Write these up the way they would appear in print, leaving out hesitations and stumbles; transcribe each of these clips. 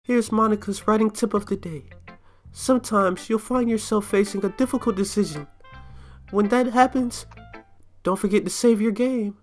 Here's Monica's writing tip of the day. Sometimes you'll find yourself facing a difficult decision. When that happens, don't forget to save your game.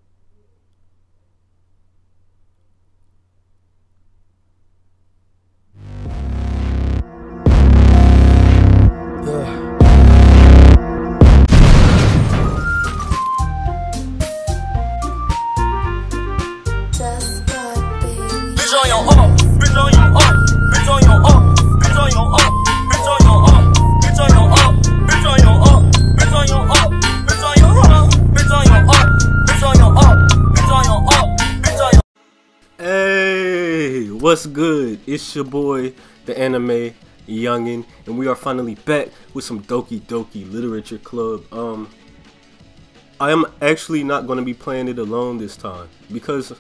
Hey, what's good? It's your boy, the anime Youngin, and we are finally back with some Doki Doki Literature Club. I am actually not going to be playing it alone this time because,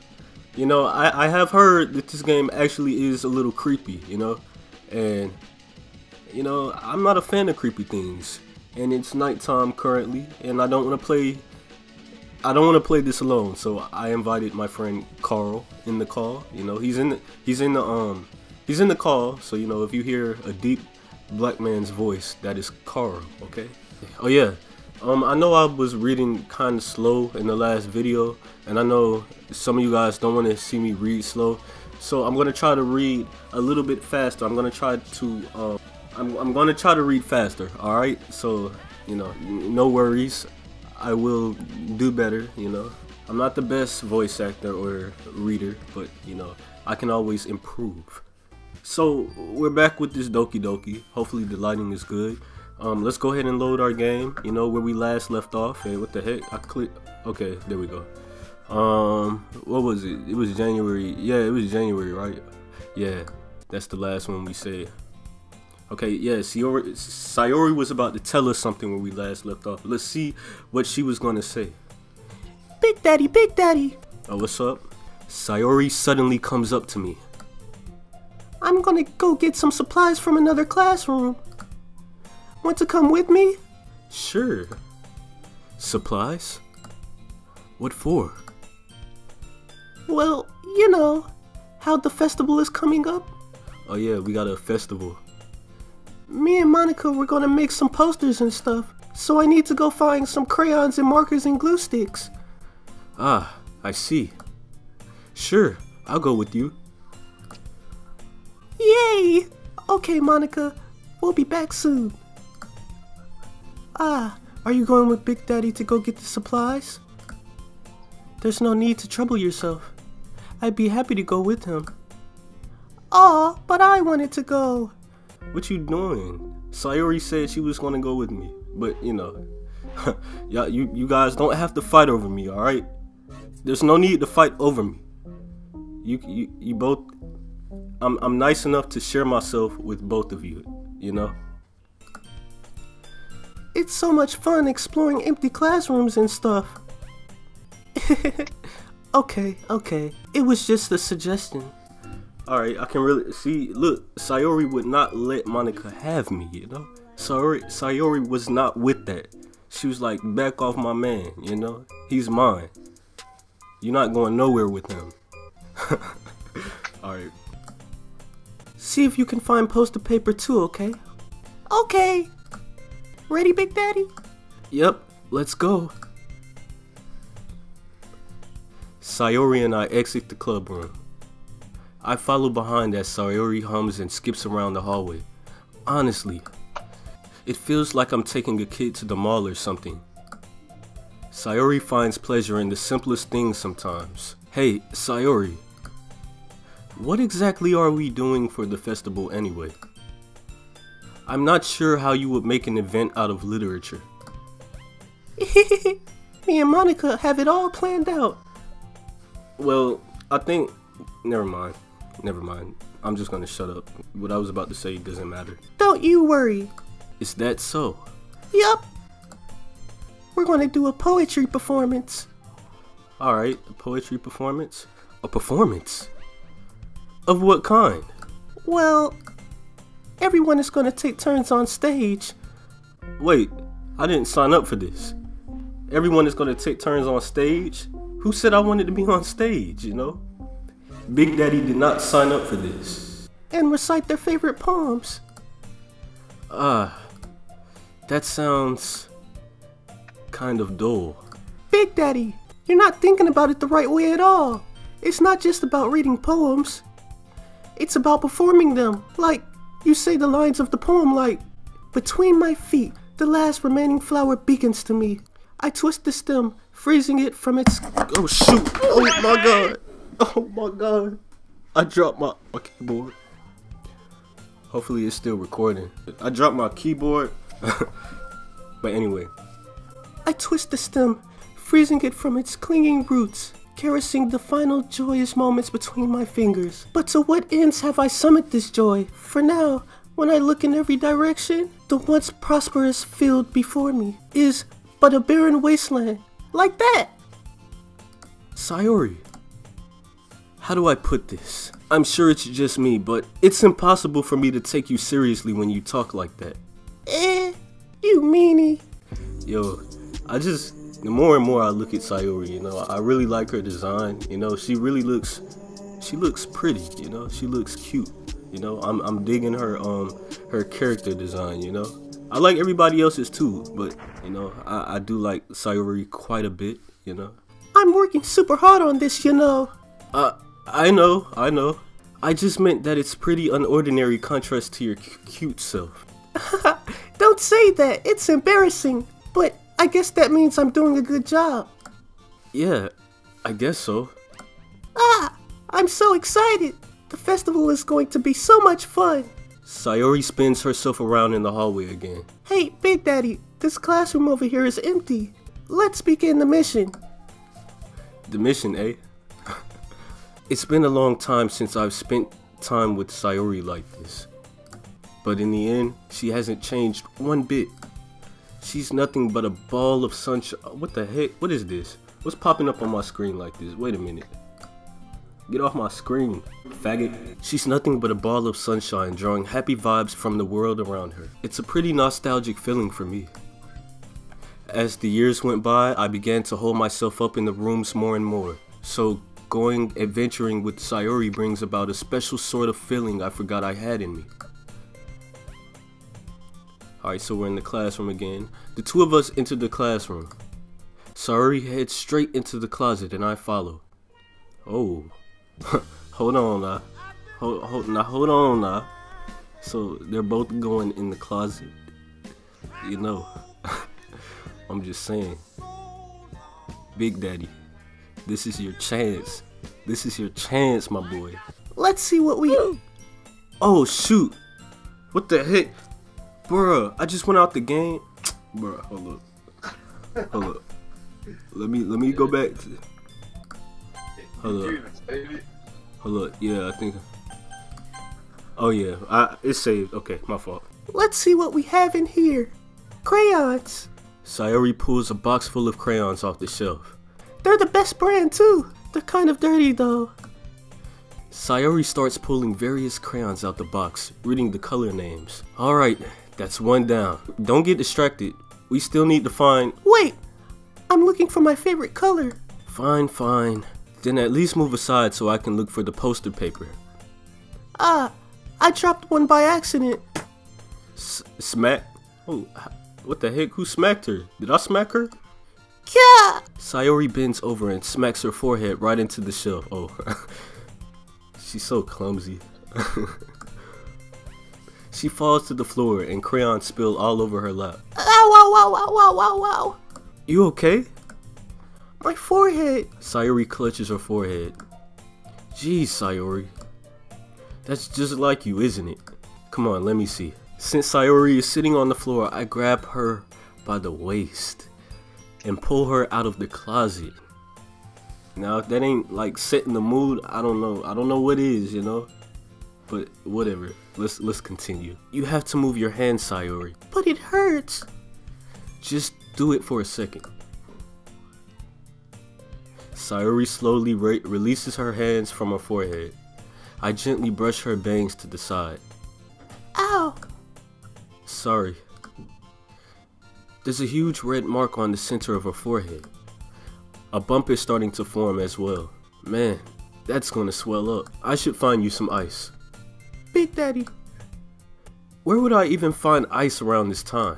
you know, I have heard that this game actually is a little creepy, you know, and, you know, I'm not a fan of creepy things, and it's nighttime currently, and I don't want to play this alone, so I invited my friend Carl in the call. You know, he's in the call, so you know, if you hear a deep black man's voice, that is Carl, okay? Oh yeah, I know I was reading kind of slow in the last video, and I know some of you guys don't want to see me read slow, so I'm gonna try to read a little bit faster. I'm gonna try to read faster. All right, so you know, no worries. I will do better, you know. I'm not the best voice actor or reader, but you know, I can always improve. So we're back with this Doki Doki. Hopefully the lighting is good. Let's go ahead and load our game, you know, where we last left off. Hey, what the heck? I clicked. Okay, there we go. What was it? It was January. Yeah, it was January, right? Yeah, that's the last one we said. Okay, yeah, Sayori was about to tell us something when we last left off. Let's see what she was going to say. Big Daddy, Big Daddy. Oh, what's up? Sayori suddenly comes up to me. I'm gonna go get some supplies from another classroom. Want to come with me? Sure. Supplies? What for? Well, you know, how the festival is coming up. Oh yeah, we got a festival. Me and Monica were gonna make some posters and stuff, so I need to go find some crayons and markers and glue sticks. Ah, I see. Sure, I'll go with you. Yay! Okay, Monica, we'll be back soon. Ah, are you going with Big Daddy to go get the supplies? There's no need to trouble yourself. I'd be happy to go with him. Aw, but I wanted to go. What you doing? Sayori said she was gonna go with me, but you know, you guys don't have to fight over me, all right? There's no need to fight over me. You both. I'm nice enough to share myself with both of you, you know. It's so much fun exploring empty classrooms and stuff. Okay. It was just a suggestion. Alright, I can really see. Look, Sayori would not let Monica have me, you know. Sayori was not with that. She was like, back off my man, you know. He's mine. You're not going nowhere with him. Alright. See if you can find poster paper too, okay? Okay. Ready, Big Daddy? Yep, let's go. Sayori and I exit the club room. I follow behind as Sayori hums and skips around the hallway. Honestly, it feels like I'm taking a kid to the mall or something. Sayori finds pleasure in the simplest things sometimes. Hey, Sayori, what exactly are we doing for the festival anyway? I'm not sure how you would make an event out of literature. Me and Monica have it all planned out. Well, I think... Never mind. I'm just gonna shut up. What I was about to say doesn't matter. Don't you worry. Is that so? Yup. We're gonna do a poetry performance. Alright, a poetry performance? A performance? Of what kind? Well, everyone is gonna take turns on stage. Wait, I didn't sign up for this. Everyone is gonna take turns on stage? Who said I wanted to be on stage, you know? Big Daddy did not sign up for this. and recite their favorite poems. That sounds kind of dull. Big Daddy, you're not thinking about it the right way at all. It's not just about reading poems. It's about performing them. Like, you say the lines of the poem like, "Between my feet, the last remaining flower beacons to me. I twist the stem, freezing it from its..." Oh shoot! Oh my god! Oh my god! I dropped my keyboard. Hopefully it's still recording. I dropped my keyboard. But anyway. I twist the stem, freezing it from its clinging roots, caressing the final joyous moments between my fingers. But to what ends have I summoned this joy? For now, when I look in every direction, the once prosperous field before me is but a barren wasteland. Like that! Sayori, how do I put this? I'm sure it's just me, but it's impossible for me to take you seriously when you talk like that. You meanie. Yo, the more and more I look at Sayori, you know, I really like her design. You know, she looks pretty, you know, she looks cute. You know, I'm digging her character design, you know. I like everybody else's too, but you know, I do like Sayori quite a bit, you know. I'm working super hard on this, you know. I know. I just meant that it's pretty unordinary contrast to your cute self. Don't say that, it's embarrassing. But I guess that means I'm doing a good job. Yeah, I guess so. I'm so excited. The festival is going to be so much fun. Sayori spins herself around in the hallway again. Hey, Big Daddy, this classroom over here is empty. Let's begin the mission. The mission, eh? It's been a long time since I've spent time with Sayori like this. But in the end, she hasn't changed one bit. She's nothing but a ball of sunshine. What the heck? What is this? What's popping up on my screen like this? Wait a minute. Get off my screen, faggot. She's nothing but a ball of sunshine, drawing happy vibes from the world around her. It's a pretty nostalgic feeling for me. As the years went by, I began to hold myself up in the rooms more and more. So going adventuring with Sayori brings about a special sort of feeling I forgot I had in me. Alright, so we're in the classroom again. The two of us entered the classroom. Sayori heads straight into the closet and I follow. Oh. Hold on now. Hold on now. So they're both going in the closet. You know. I'm just saying. Big Daddy, this is your chance. This is your chance, my boy. Let's see what we... Oh shoot. What the heck? Bruh, I just went out the game. Bruh, hold up. Let me go back to... Hold up. Yeah, I think... Oh yeah, it's saved. Okay, my fault. Let's see what we have in here. Crayons. Sayori pulls a box full of crayons off the shelf. They're the best brand too. They're kind of dirty though. Sayori starts pulling various crayons out the box, reading the color names. Alright, that's one down. Don't get distracted. We still need to find... Wait! I'm looking for my favorite color. Fine. Then at least move aside so I can look for the poster paper. I dropped one by accident. Smack? Oh, what the heck? Who smacked her? Did I smack her? Yeah! Sayori bends over and smacks her forehead right into the shelf. Oh, she's so clumsy. She falls to the floor and crayons spill all over her lap. Ow. You okay? My forehead. Sayori clutches her forehead. Jeez, Sayori. That's just like you, isn't it? Come on, let me see. Since Sayori is sitting on the floor, I grab her by the waist and pull her out of the closet. Now, if that ain't like setting the mood, I don't know what is, you know? But whatever. Let's continue. You have to move your hand, Sayori. But it hurts. Just do it for a second. Sayori slowly releases her hands from her forehead. I gently brush her bangs to the side. Ow! Sorry. There's a huge red mark on the center of her forehead. A bump is starting to form as well. Man, that's gonna swell up. I should find you some ice. Big Daddy. Where would I even find ice around this time?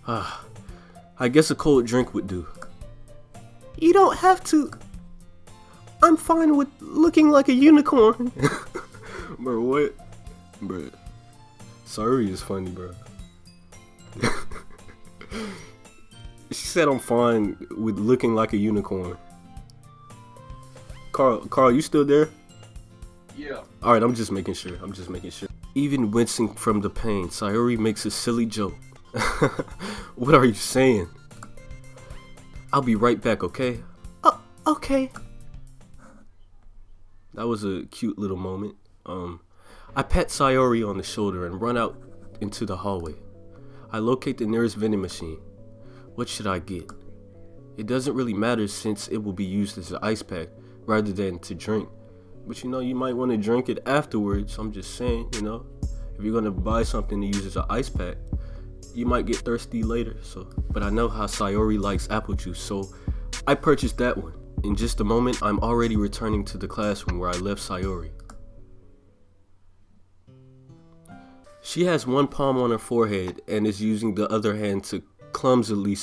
I guess a cold drink would do. You don't have to. I'm fine with looking like a unicorn. Bro, what? Bro, Sayori is funny, bro. She said I'm fine with looking like a unicorn. Carl, you still there? Yeah. Alright, I'm just making sure. Even wincing from the pain, Sayori makes a silly joke. What are you saying? I'll be right back, okay? Okay. That was a cute little moment. I pat Sayori on the shoulder and run out into the hallway. I locate the nearest vending machine. What should I get? It doesn't really matter since it will be used as an ice pack rather than to drink. But you know, you might want to drink it afterwards. I'm just saying, you know, if you're gonna buy something to use as an ice pack, you might get thirsty later. But I know how Sayori likes apple juice, so I purchased that one. In just a moment, I'm already returning to the classroom where I left Sayori. She has one palm on her forehead and is using the other hand to clumsily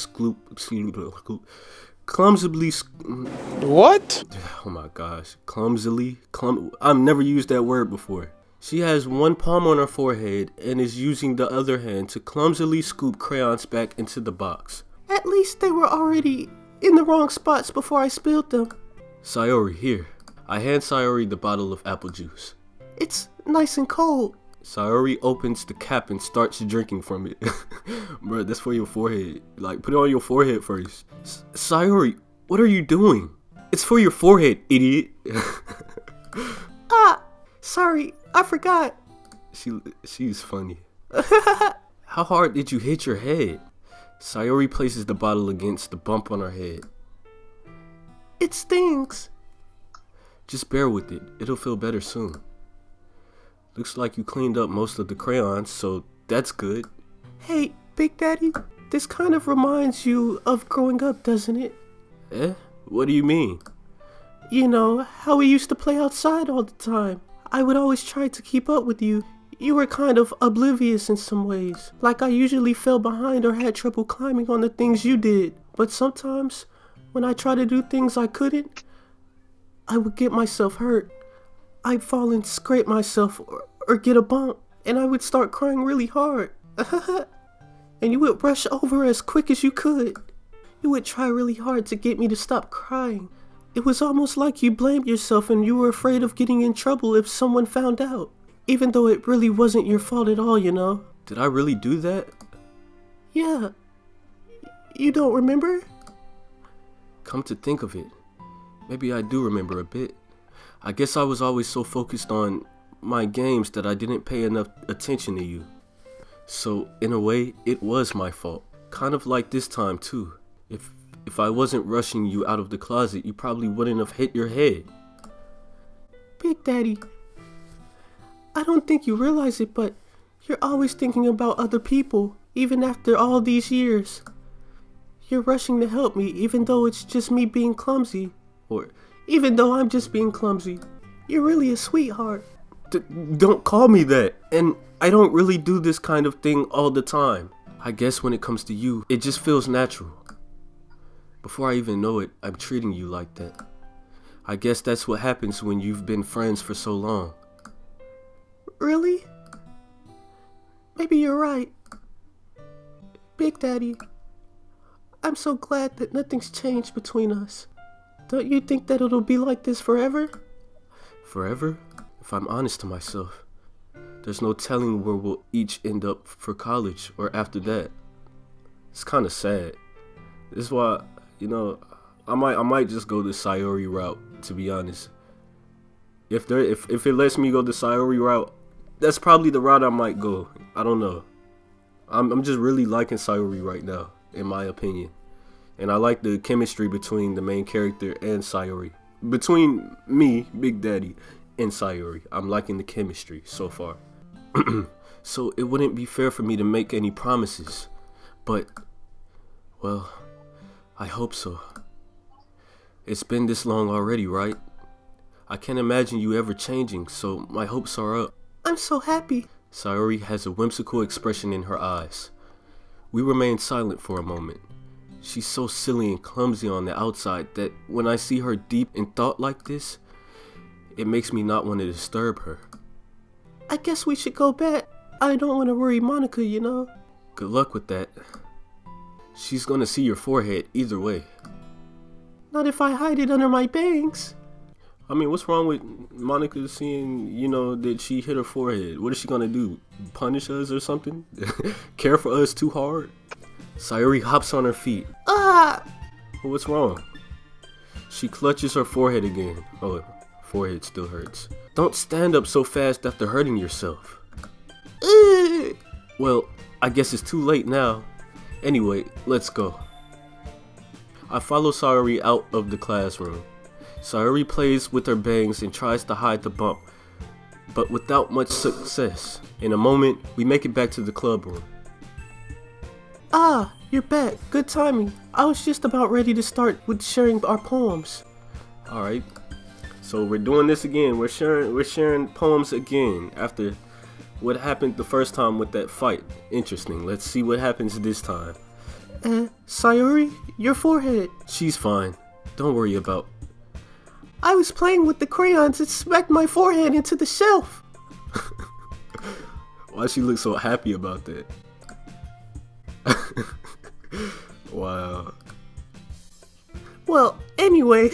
What? Oh my gosh, I've never used that word before. She has one palm on her forehead and is using the other hand to clumsily scoop crayons back into the box. At least they were already in the wrong spots before I spilled them. Sayori, here. I hand Sayori the bottle of apple juice. It's nice and cold. Sayori opens the cap and starts drinking from it. Bro, that's for your forehead. Like, put it on your forehead first. Sayori, what are you doing? It's for your forehead, idiot. Sorry, I forgot. She's funny. How hard did you hit your head? Sayori places the bottle against the bump on her head. It stings. Just bear with it. It'll feel better soon. Looks like you cleaned up most of the crayons, so that's good. Hey, Big Daddy, this kind of reminds you of growing up, doesn't it? Eh? What do you mean? You know, how we used to play outside all the time. I would always try to keep up with you. You were kind of oblivious in some ways. Like I usually fell behind or had trouble climbing on the things you did. But sometimes, when I try to do things I couldn't, I would get myself hurt. I'd fall and scrape myself or get a bump, and I would start crying really hard. And you would rush over as quick as you could. You would try really hard to get me to stop crying. It was almost like you blamed yourself and you were afraid of getting in trouble if someone found out. Even though it really wasn't your fault at all, you know. Did I really do that? Yeah. You don't remember? Come to think of it, maybe I do remember a bit. I guess I was always so focused on my games that I didn't pay enough attention to you. So, in a way, it was my fault. Kind of like this time, too. If I wasn't rushing you out of the closet, you probably wouldn't have hit your head. Big Daddy, I don't think you realize it, but you're always thinking about other people, even after all these years. You're rushing to help me, even though it's just me being clumsy. Or even though I'm just being clumsy. You're really a sweetheart. Don't call me that. And I don't really do this kind of thing all the time. I guess when it comes to you, it just feels natural. Before I even know it, I'm treating you like that. I guess that's what happens when you've been friends for so long. Really? Maybe you're right. Big Daddy, I'm so glad that nothing's changed between us. Don't you think that it'll be like this forever? Forever? If I'm honest to myself, there's no telling where we'll each end up for college or after that. It's kind of sad. This is why, you know, I might just go the Sayori route, to be honest. If it lets me go the Sayori route, that's probably the route I might go. I don't know. I'm just really liking Sayori right now, in my opinion. And I like the chemistry between the main character and Sayori. Between me, Big Daddy, and Sayori. I'm liking the chemistry so far. So it wouldn't be fair for me to make any promises. But, well, I hope so. It's been this long already, right? I can't imagine you ever changing, so my hopes are up. I'm so happy. Sayori has a whimsical expression in her eyes. We remain silent for a moment. She's so silly and clumsy on the outside that when I see her deep in thought like this, it makes me not want to disturb her. I guess we should go back. I don't want to worry Monica, you know. Good luck with that. She's gonna see your forehead either way. Not if I hide it under my bangs. I mean, what's wrong with Monica seeing, you know, that she hit her forehead? What is she gonna do? Punish us or something? Care for us too hard? Sayori hops on her feet. Ah! What's wrong? She clutches her forehead again. Oh, forehead still hurts. Don't stand up so fast after hurting yourself. Well, I guess it's too late now. Anyway, let's go. I follow Sayori out of the classroom. Sayori plays with her bangs and tries to hide the bump, but without much success. In a moment, we make it back to the club room. Ah, you're back. Good timing. I was just about ready to start with sharing our poems. Alright, so we're doing this again. We're sharing poems again after what happened the first time with that fight. Interesting. Let's see what happens this time. Sayori, your forehead. She's fine. Don't worry about. I was playing with the crayons and smacked my forehead into the shelf. Why she look so happy about that? Wow. Well, anyway.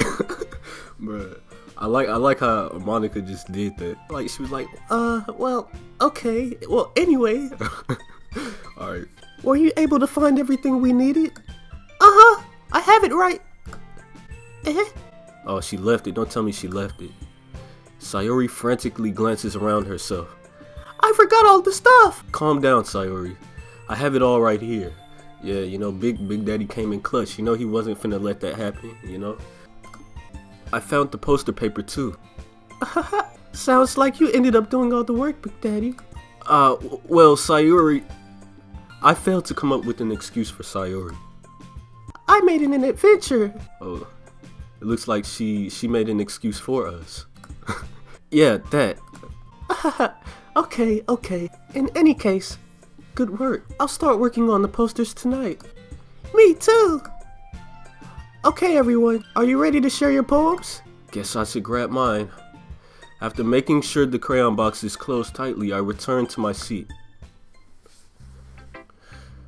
Bruh. I like how Monica just did that. Like she was like, well, okay. Well, anyway. Alright. Were you able to find everything we needed? Uh-huh. I have it right. Oh, she left it. Don't tell me she left it. Sayori frantically glances around herself. I forgot all the stuff. Calm down, Sayori. I have it all right here. Yeah, you know, Big Daddy came in clutch. You know he wasn't finna let that happen, you know? I found the poster paper too. Sounds like you ended up doing all the work, Big Daddy. Well, Sayori... I failed to come up with an excuse for Sayori. I made it an adventure. Oh, it looks like she made an excuse for us. Yeah, that. Okay. In any case, good work. I'll start working on the posters tonight. Me too. Okay, everyone. Are you ready to share your poems? Guess I should grab mine. After making sure the crayon box is closed tightly, I return to my seat.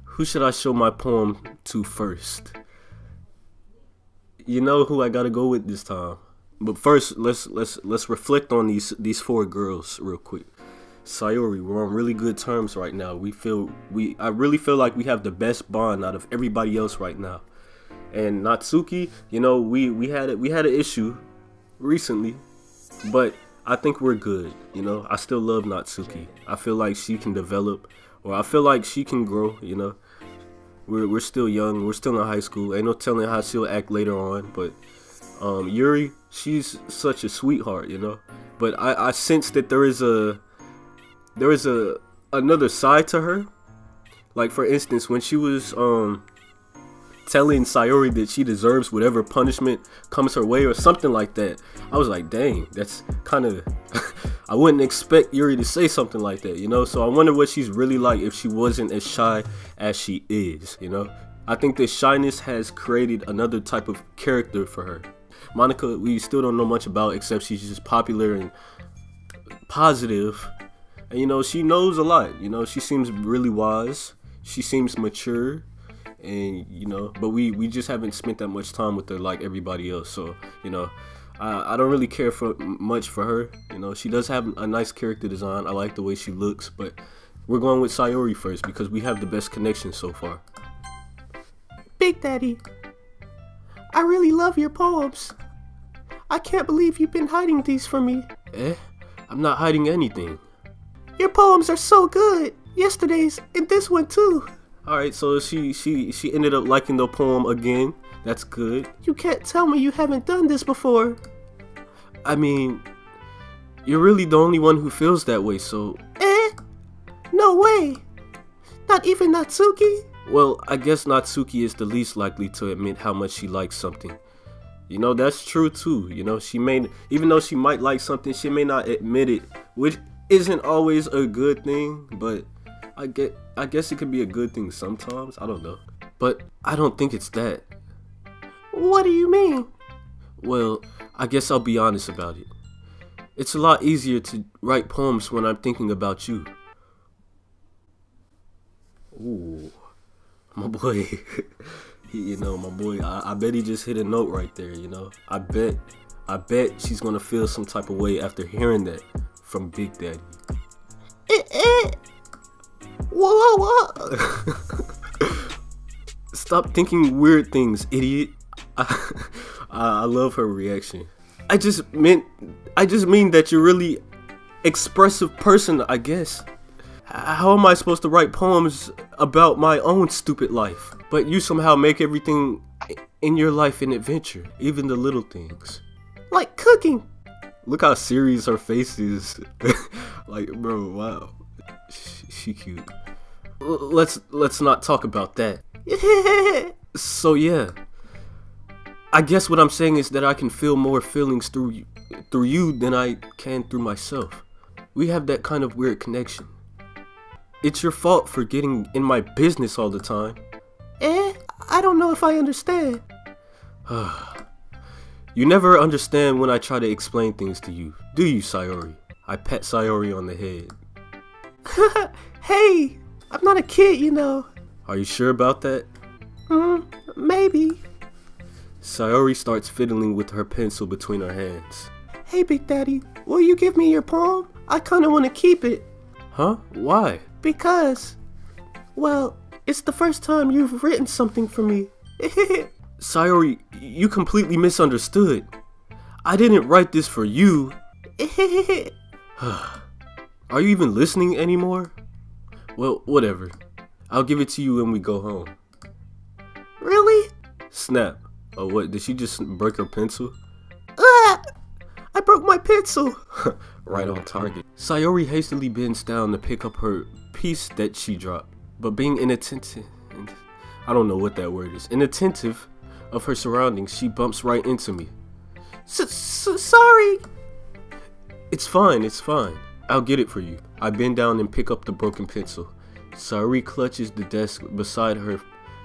Who should I show my poem to first? You know who I gotta go with this time. But first, let's reflect on these four girls real quick. Sayori, we're on really good terms right now. I really feel like we have the best bond out of everybody else right now. And Natsuki, you know, we had an issue recently, but I think we're good. You know, I still love Natsuki. I feel like she can develop, or I feel like she can grow. You know, we're still young. We're still in high school. Ain't no telling how she'll act later on. But Yuri, she's such a sweetheart. You know, but I sense that there is another side to her. Like for instance, when she was telling Sayori that she deserves whatever punishment comes her way or something like that, I was like, dang, that's kind of I wouldn't expect Yuri to say something like that, you know. So I wonder what she's really like if she wasn't as shy as she is, you know. I think that shyness has created another type of character for her. Monica, we still don't know much about, except she's just popular and positive, and you know, she knows a lot. You know, she seems really wise, she seems mature, and you know, but we just haven't spent that much time with her like everybody else. So you know, I don't really care for much for her. You know, she does have a nice character design. I like the way she looks, but we're going with Sayori first because we have the best connection so far. Big Daddy, I really love your poems. I can't believe you've been hiding these from me. I'm not hiding anything. Your poems are so good. Yesterday's and this one too. Alright, so she ended up liking the poem again. That's good. You can't tell me you haven't done this before. I mean, you're really the only one who feels that way, so... No way. Not even Natsuki? Well, I guess Natsuki is the least likely to admit how much she likes something. You know, that's true too. You know, even though she might like something, she may not admit it, isn't always a good thing, but I guess it could be a good thing sometimes. I don't know. But I don't think it's that. What do you mean? Well, I guess I'll be honest about it. It's a lot easier to write poems when I'm thinking about you. Ooh, my boy. My boy, I bet he just hit a note right there, I bet she's gonna feel some type of way after hearing that from Big Daddy. Whoa. Stop thinking weird things, idiot. I love her reaction. I just mean that you're really expressive person, I guess. How am I supposed to write poems about my own stupid life? But you somehow make everything in your life an adventure, even the little things. Like cooking. Look how serious her face is. Like, bro, wow. She cute. Let's not talk about that. So yeah. I guess what I'm saying is that I can feel more feelings through you than I can through myself. We have that kind of weird connection. It's your fault for getting in my business all the time. I don't know if I understand. You never understand when I try to explain things to you, do you, Sayori? I pat Sayori on the head. Hey, I'm not a kid, Are you sure about that? Maybe. Sayori starts fiddling with her pencil between her hands. Hey, Big Daddy, will you give me your poem? I kinda wanna keep it. Huh? Why? Because, well, it's the first time you've written something for me. Sayori, you completely misunderstood. I didn't write this for you. Are you even listening anymore? Well, whatever. I'll give it to you when we go home. Really? Snap. Oh, what? Did she just break her pencil? I broke my pencil. Right on target. Sayori hastily bends down to pick up her piece that she dropped, but being inattentive, I don't know what that word is, inattentive of her surroundings, she bumps right into me. Sorry. It's fine. I'll get it for you. I bend down and pick up the broken pencil. Sayori clutches the desk beside her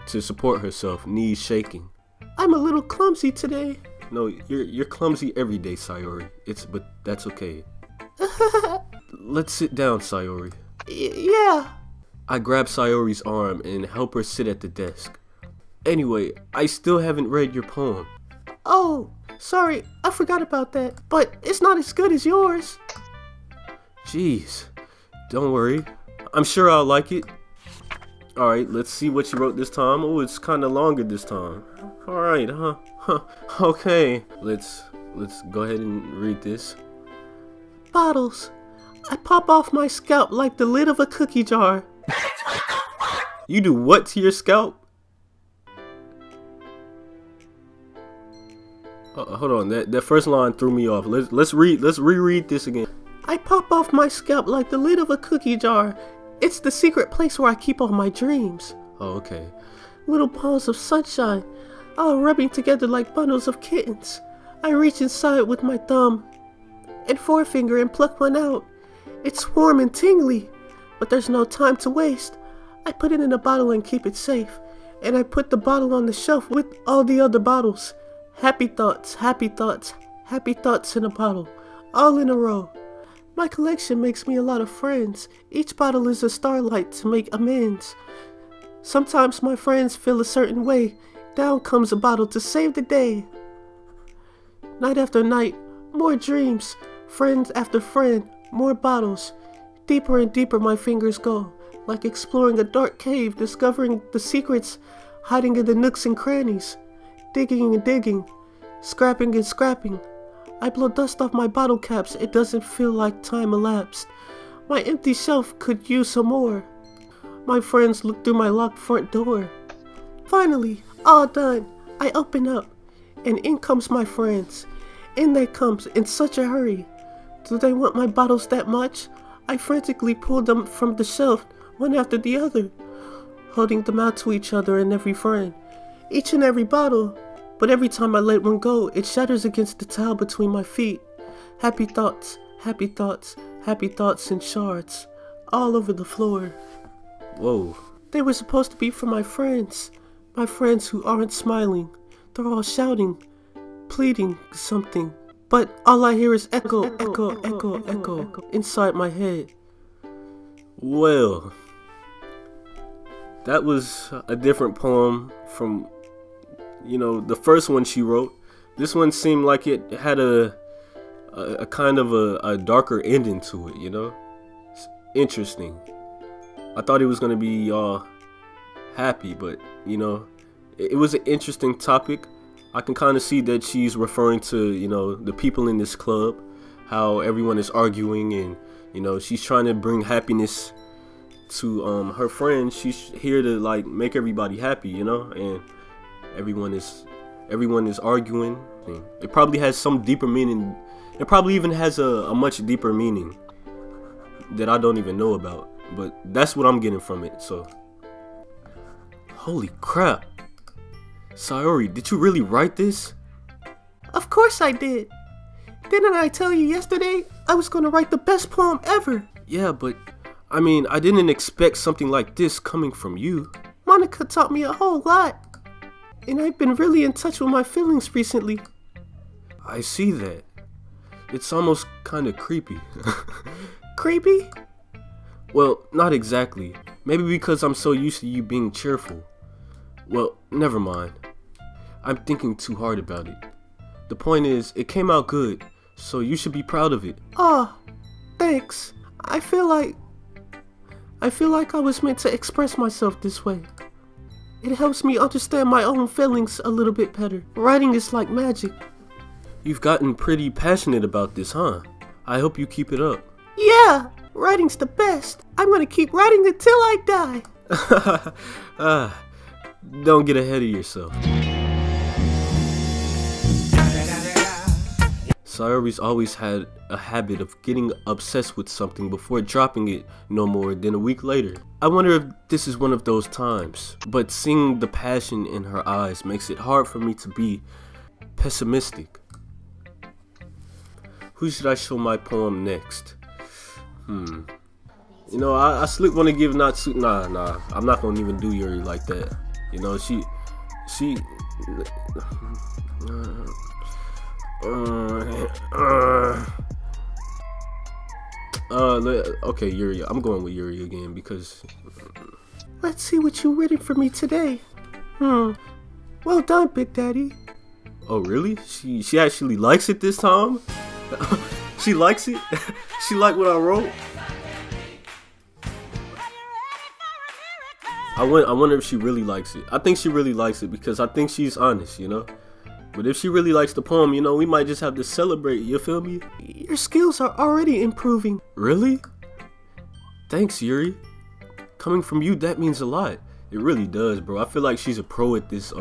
to support herself, knees shaking. I'm a little clumsy today. No, you're clumsy every day, Sayori. But that's okay. Let's sit down, Sayori. Yeah. I grab Sayori's arm and help her sit at the desk. Anyway, I still haven't read your poem. Oh, sorry, I forgot about that. But it's not as good as yours. Jeez, don't worry. I'm sure I'll like it. Alright, let's see what you wrote this time. Oh, it's kinda longer this time. Alright, huh? Okay. Let's go ahead and read this. Bottles. I pop off my scalp like the lid of a cookie jar. You do what to your scalp? Hold on, that first line threw me off. Let's reread this again. I pop off my scalp like the lid of a cookie jar. It's the secret place where I keep all my dreams. Oh, okay. Little balls of sunshine, all rubbing together like bundles of kittens. I reach inside with my thumb and forefinger and pluck one out. It's warm and tingly, but there's no time to waste. I put it in a bottle and keep it safe, and I put the bottle on the shelf with all the other bottles. Happy thoughts, happy thoughts, happy thoughts in a bottle, all in a row. My collection makes me a lot of friends. Each bottle is a starlight to make amends. Sometimes my friends feel a certain way. Down comes a bottle to save the day. Night after night, more dreams. Friend after friend, more bottles. Deeper and deeper my fingers go, like exploring a dark cave, discovering the secrets hiding in the nooks and crannies. Digging and digging, scrapping and scrapping. I blow dust off my bottle caps, it doesn't feel like time elapsed. My empty shelf could use some more. My friends look through my locked front door. Finally, all done, I open up, and in comes my friends. In they comes, in such a hurry. Do they want my bottles that much? I frantically pull them from the shelf, one after the other, holding them out to each other and every friend. Each and every bottle, but every time I let one go, it shatters against the tile between my feet. Happy thoughts, happy thoughts, Happy thoughts in shards, all over the floor. Whoa. They were supposed to be for my friends who aren't smiling. They're all shouting, pleading something. But all I hear is echo, echo, echo, echo inside my head. Well, that was a different poem from, the first one she wrote. This one seemed like it had a kind of a darker ending to it, It's interesting. I thought it was going to be happy, but, it was an interesting topic. I can kind of see that she's referring to, the people in this club, how everyone is arguing, and, she's trying to bring happiness to her friends. She's here to like make everybody happy, and everyone is arguing. It probably has some deeper meaning. It probably even has a much deeper meaning that I don't even know about, but that's what I'm getting from it. So, holy crap. Sayori, did you really write this? Of course I did. Didn't I tell you yesterday I was gonna write the best poem ever? Yeah, but I mean, I didn't expect something like this coming from you. Monica taught me a whole lot, and I've been really in touch with my feelings recently. I see that. It's almost kind of creepy. Creepy? Well, not exactly. Maybe because I'm so used to you being cheerful. Well, never mind. I'm thinking too hard about it. The point is, it came out good, so you should be proud of it. Oh, thanks. I feel like I was meant to express myself this way. It helps me understand my own feelings a little bit better. Writing is like magic. You've gotten pretty passionate about this, huh? I hope you keep it up. Yeah, writing's the best. I'm gonna keep writing until I die. Don't get ahead of yourself. Sayori's always had a habit of getting obsessed with something before dropping it no more than a week later. I wonder if this is one of those times, but seeing the passion in her eyes makes it hard for me to be pessimistic. Who should I show my poem next? I slick want to give Natsu. Nah, I'm not gonna even do Yuri like that. Okay, Yuri. I'm going with Yuri again because. Let's see what you written for me today. Well done, Big Daddy. Oh, really? She actually likes it this time? She likes it? She liked what I wrote? I wonder if she really likes it. I think she really likes it because I think she's honest, But if she really likes the poem, we might just have to celebrate, you feel me? Your skills are already improving. Really? Thanks, Yuri. Coming from you, that means a lot. It really does, bro. I feel like she's a pro at this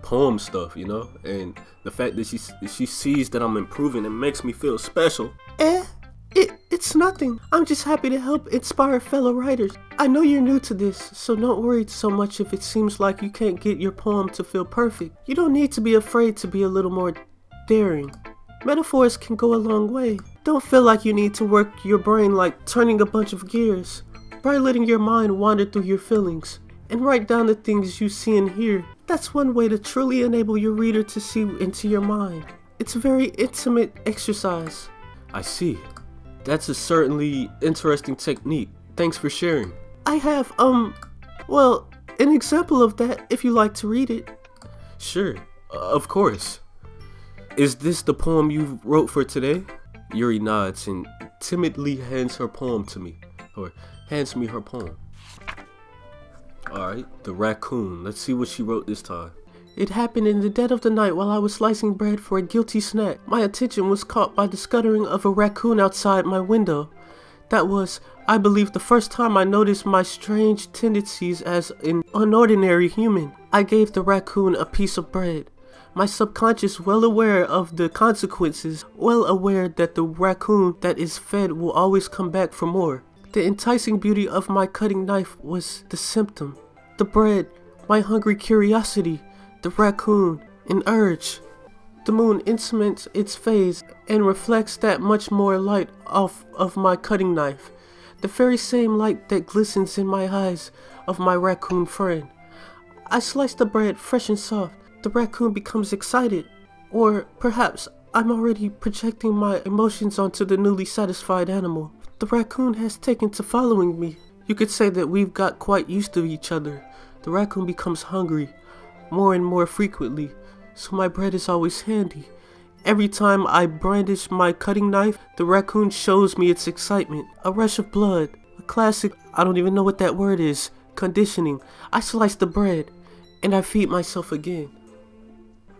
poem stuff, And the fact that she sees that I'm improving, it makes me feel special. It's nothing. I'm just happy to help inspire fellow writers. I know you're new to this, so don't worry so much if it seems like you can't get your poem to feel perfect. You don't need to be afraid to be a little more daring. Metaphors can go a long way. Don't feel like you need to work your brain like turning a bunch of gears. Try letting your mind wander through your feelings and write down the things you see and hear. That's one way to truly enable your reader to see into your mind. It's a very intimate exercise. I see. That's a certainly interesting technique. Thanks for sharing. I have, well, an example of that if you like to read it. Sure, of course. Is this the poem you wrote for today? Yuri nods and timidly hands her poem to me, or hands me her poem. Alright, the raccoon. Let's see what she wrote this time. It happened in the dead of the night while I was slicing bread for a guilty snack. My attention was caught by the scuttering of a raccoon outside my window. That was, I believe, the first time I noticed my strange tendencies as an unordinary human. I gave the raccoon a piece of bread. My subconscious, well aware of the consequences, well aware that the raccoon that is fed will always come back for more. The enticing beauty of my cutting knife was the symptom. The bread, my hungry curiosity, the raccoon, an urge. The moon intimates its phase and reflects that much more light off of my cutting knife. The very same light that glistens in my eyes of my raccoon friend. I slice the bread fresh and soft. The raccoon becomes excited. Or perhaps I'm already projecting my emotions onto the newly satisfied animal. The raccoon has taken to following me. You could say that we've got quite used to each other. The raccoon becomes hungry more and more frequently, so my bread is always handy. Every time I brandish my cutting knife, the raccoon shows me its excitement. A rush of blood, a classic, I don't even know what that word is, conditioning. I slice the bread, and I feed myself again.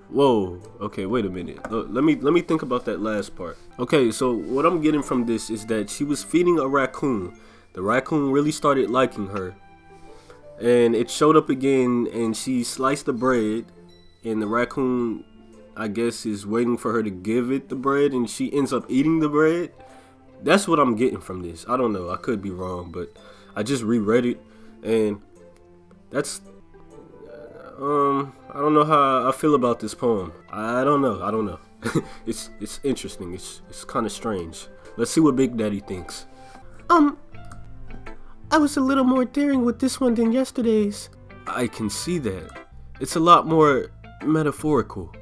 Whoa, okay, wait a minute. Let me think about that last part. Okay, so what I'm getting from this is that she was feeding a raccoon. The raccoon really started liking her. And it showed up again, and she sliced the bread, and the raccoon, I guess, is waiting for her to give it the bread, and she ends up eating the bread. That's what I'm getting from this. I don't know, I could be wrong, but I just reread it, and that's I don't know how I feel about this poem. I don't know. It's interesting. It's kind of strange. Let's see what Big Daddy thinks. I was a little more daring with this one than yesterday's. I can see that. It's a lot more metaphorical.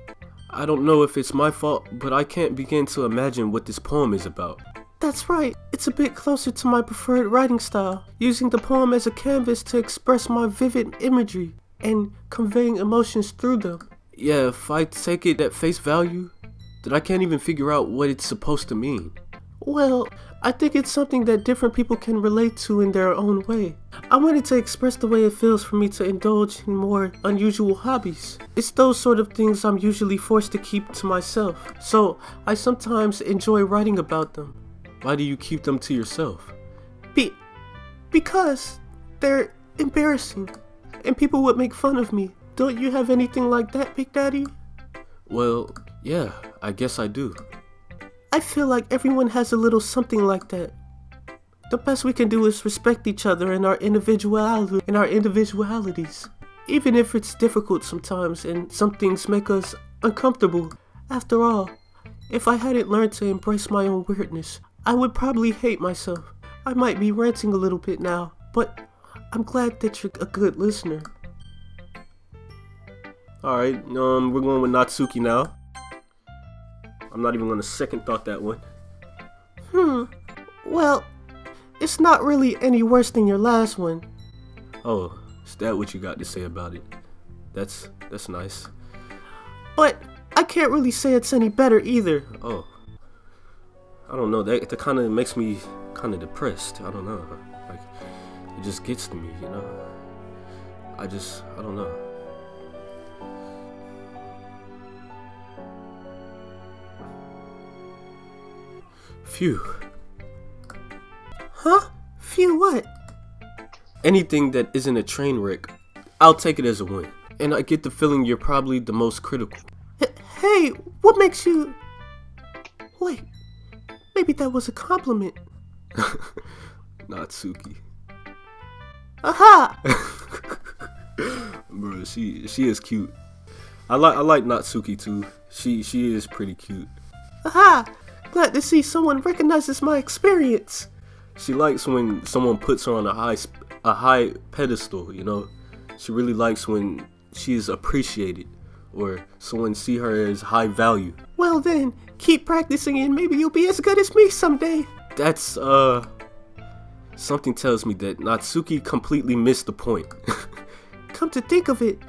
I don't know if it's my fault, but I can't begin to imagine what this poem is about. That's right. It's a bit closer to my preferred writing style, using the poem as a canvas to express my vivid imagery and conveying emotions through them. Yeah, if I take it at face value, then I can't even figure out what it's supposed to mean. Well, I think it's something that different people can relate to in their own way. I wanted to express the way it feels for me to indulge in more unusual hobbies. It's those sort of things I'm usually forced to keep to myself, so I sometimes enjoy writing about them. Why do you keep them to yourself? Because they're embarrassing, and people would make fun of me. Don't you have anything like that, Big Daddy? Well, yeah, I guess I do. I feel like everyone has a little something like that. The best we can do is respect each other and our individualities, even if it's difficult sometimes and some things make us uncomfortable. After all, if I hadn't learned to embrace my own weirdness, I would probably hate myself. I might be ranting a little bit now, but I'm glad that you're a good listener. Alright, we're going with Natsuki now. I'm not even gonna second thought that one. Well, it's not really any worse than your last one. Oh, is that what you got to say about it? That's nice. But I can't really say it's any better either. Oh. I don't know, that kind of makes me kind of depressed. I don't know. Like, it just gets to me, you know? I don't know. Phew. Huh? Phew what? Anything that isn't a train wreck, I'll take it as a win. And I get the feeling you're probably the most critical. Hey, what makes you... Wait, maybe that was a compliment. Natsuki. Aha! Bro, she is cute. I like Natsuki too. She is pretty cute. Aha! Glad to see someone recognizes my experience. She likes when someone puts her on a high pedestal, you know? She really likes when she is appreciated or someone see her as high value. Well then, keep practicing and maybe you'll be as good as me someday. That's something tells me that Natsuki completely missed the point. Come to think of it,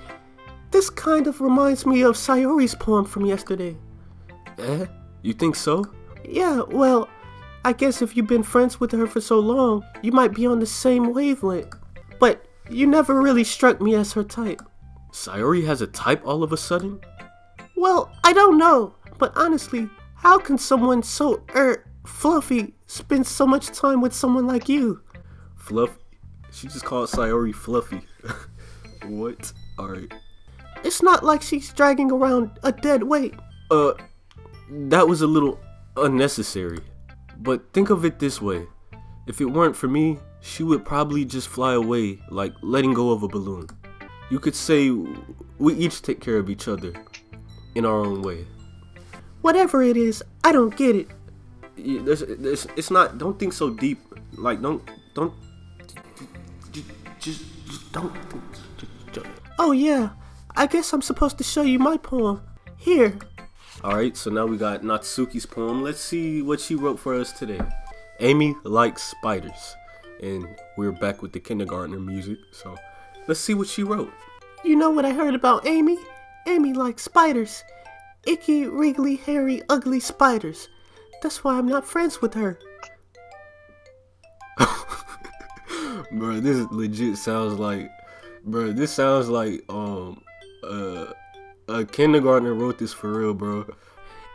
this kind of reminds me of Sayori's poem from yesterday. Eh? You think so? Yeah, well, I guess if you've been friends with her for so long, you might be on the same wavelength. But you never really struck me as her type. Sayori has a type all of a sudden? Well, I don't know, but honestly, how can someone so fluffy spend so much time with someone like you? Fluffy? She just called Sayori fluffy. What? Alright. It's not like she's dragging around a dead weight. That was a little unnecessary. But think of it this way. If it weren't for me, she would probably just fly away, like letting go of a balloon. You could say we each take care of each other in our own way. Whatever it is, I don't get it. Yeah, it's not. Don't think so deep. Like, don't. Just don't. Oh yeah, I guess I'm supposed to show you my poem. Here. Alright, so now we got Natsuki's poem. Let's see what she wrote for us today. Amy likes spiders. And we're back with the kindergartner music, so let's see what she wrote. You know what I heard about Amy? Amy likes spiders. Icky, wriggly, hairy, ugly spiders. That's why I'm not friends with her. Bro, this legit sounds like, this sounds like a kindergartner wrote this for real, bro.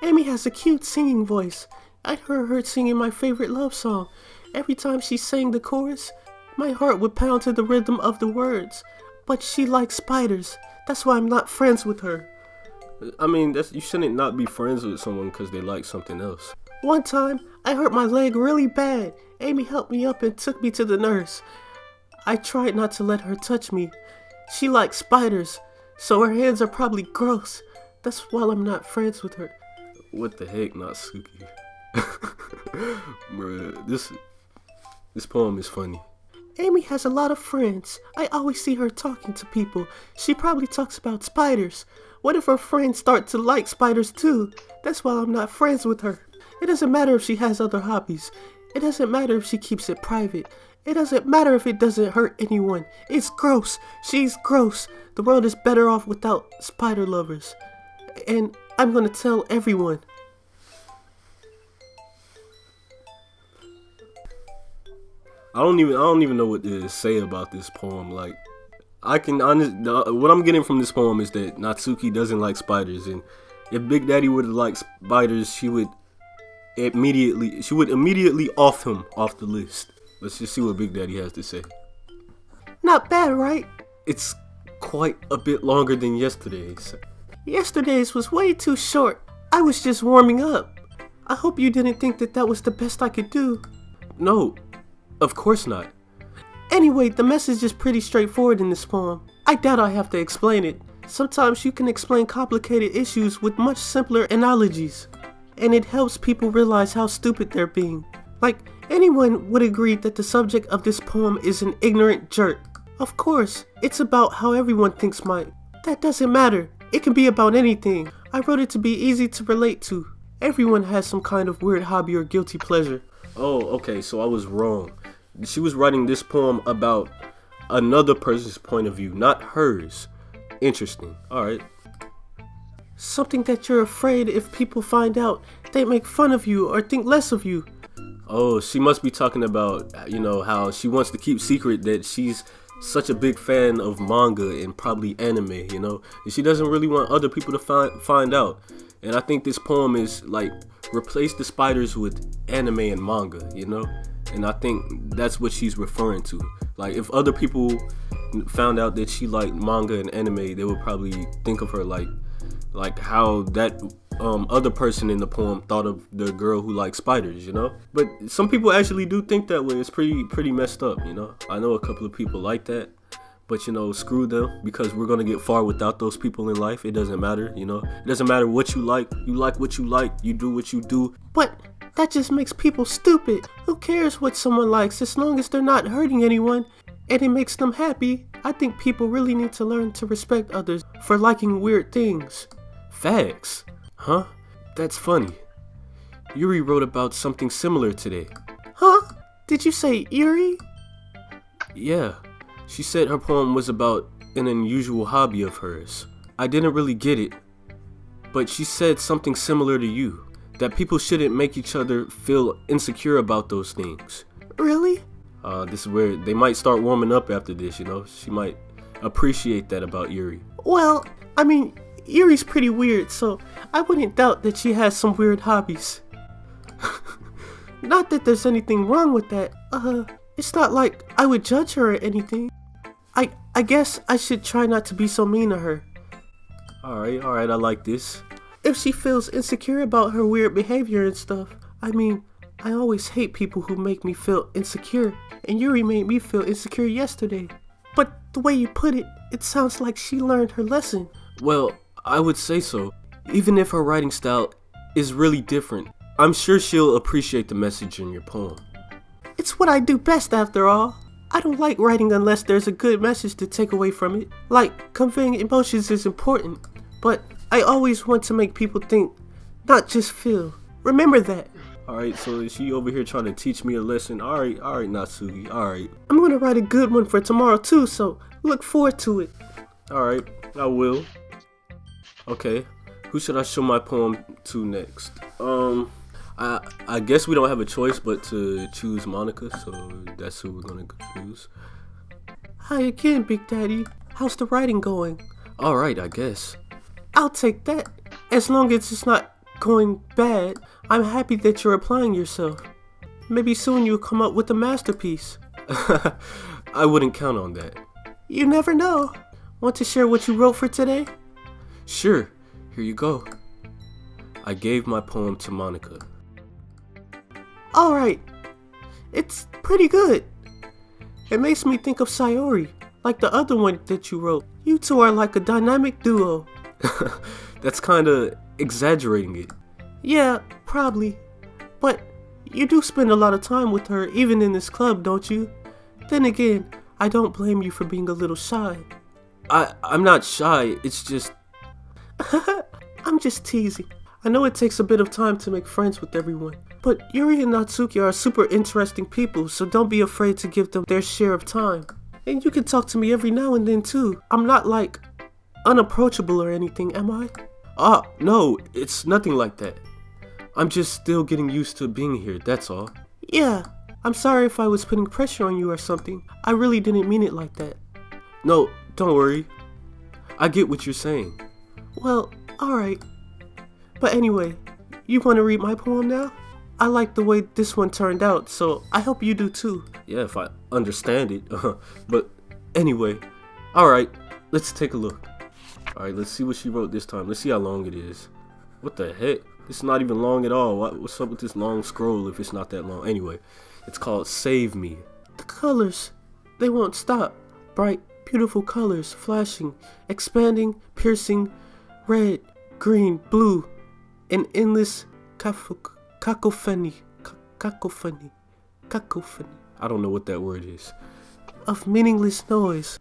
Amy has a cute singing voice. I heard her singing my favorite love song. Every time she sang the chorus, my heart would pound to the rhythm of the words. But she likes spiders. That's why I'm not friends with her. I mean, you shouldn't not be friends with someone because they like something else. One time, I hurt my leg really bad. Amy helped me up and took me to the nurse. I tried not to let her touch me. She likes spiders, so her hands are probably gross. That's why I'm not friends with her. What the heck, Natsuki? Bruh, this poem is funny. Amy has a lot of friends. I always see her talking to people. She probably talks about spiders. What if her friends start to like spiders too? That's why I'm not friends with her. It doesn't matter if she has other hobbies. It doesn't matter if she keeps it private. It doesn't matter if it doesn't hurt anyone. It's gross. She's gross. The world is better off without spider lovers. And I'm gonna tell everyone. I don't even know what to say about this poem. Like, what I'm getting from this poem is that Natsuki doesn't like spiders, and if Big Daddy would have liked spiders, she would immediately off him off the list. Let's just see what Big Daddy has to say. Not bad, right? It's quite a bit longer than yesterday's. Yesterday's was way too short. I was just warming up. I hope you didn't think that was the best I could do. No, of course not. Anyway, the message is pretty straightforward in this poem. I doubt I have to explain it. Sometimes you can explain complicated issues with much simpler analogies. And it helps people realize how stupid they're being. Like, anyone would agree that the subject of this poem is an ignorant jerk. Of course, it's about how everyone thinks mine. That doesn't matter. It can be about anything. I wrote it to be easy to relate to. Everyone has some kind of weird hobby or guilty pleasure. Oh, okay, so I was wrong. She was writing this poem about another person's point of view, not hers. Interesting. Alright. Something that you're afraid if people find out, they make fun of you or think less of you. Oh, she must be talking about, how she wants to keep secret that she's such a big fan of manga and probably anime, and she doesn't really want other people to find out. And I think this poem is like, replace the spiders with anime and manga, and I think that's what she's referring to. Like, if other people found out that she liked manga and anime, they would probably think of her like how that other person in the poem thought of the girl who likes spiders, But some people actually do think that way. It's pretty messed up, I know a couple of people like that, but screw them, because we're gonna get far without those people in life. It doesn't matter, It doesn't matter what you like what you like, you do what you do. But that just makes people stupid. Who cares what someone likes as long as they're not hurting anyone and it makes them happy? I think people really need to learn to respect others for liking weird things. Facts. Huh? That's funny. Yuri wrote about something similar today. Huh? Did you say Yuri? Yeah. She said her poem was about an unusual hobby of hers. I didn't really get it, but she said something similar to you, that people shouldn't make each other feel insecure about those things. Really? This is where they might start warming up after this, She might appreciate that about Yuri. Well, I mean, Yuri's pretty weird, so I wouldn't doubt that she has some weird hobbies. Not that there's anything wrong with that. It's not like I would judge her or anything. I guess I should try not to be so mean to her. Alright, I like this. If she feels insecure about her weird behavior and stuff, I mean, I always hate people who make me feel insecure, and Yuri made me feel insecure yesterday. But the way you put it, it sounds like she learned her lesson. Well, I would say so. Even if her writing style is really different. I'm sure she'll appreciate the message in your poem. It's what I do best after all. I don't like writing unless there's a good message to take away from it. Like, conveying emotions is important, but I always want to make people think, not just feel. Remember that. Alright, so is she over here trying to teach me a lesson? Alright, Natsuki, alright. I'm gonna write a good one for tomorrow too, so look forward to it. Alright, I will. Okay, who should I show my poem to next? I guess we don't have a choice but to choose Monica, so that's who we're gonna choose. Hi again, Big Daddy. How's the writing going? Alright, I guess. I'll take that. As long as it's not going bad, I'm happy that you're applying yourself. Maybe soon you'll come up with a masterpiece. I wouldn't count on that. You never know. Want to share what you wrote for today? Sure, here you go. I gave my poem to Monica. Alright. It's pretty good. It makes me think of Sayori, like the other one that you wrote. You two are like a dynamic duo. That's kinda exaggerating it. Yeah, probably. But you do spend a lot of time with her, even in this club, don't you? Then again, I don't blame you for being a little shy. I'm not shy, it's just... I'm just teasing. I know it takes a bit of time to make friends with everyone, but Yuri and Natsuki are super interesting people, so don't be afraid to give them their share of time. And you can talk to me every now and then too. I'm not like unapproachable or anything, am I? No, it's nothing like that. I'm just still getting used to being here, that's all. Yeah, I'm sorry if I was putting pressure on you or something. I really didn't mean it like that. No, don't worry. I get what you're saying. Well, alright. But anyway, you want to read my poem now? I like the way this one turned out, so I hope you do too. Yeah, if I understand it. But anyway, alright, let's take a look. Alright, let's see what she wrote this time. Let's see how long it is. What the heck? It's not even long at all. What's up with this long scroll if it's not that long? Anyway, it's called Save Me. The colors, they won't stop. Bright, beautiful colors, flashing, expanding, piercing, red, green, blue, an endless cacophony. I don't know what that word is. Of meaningless noise.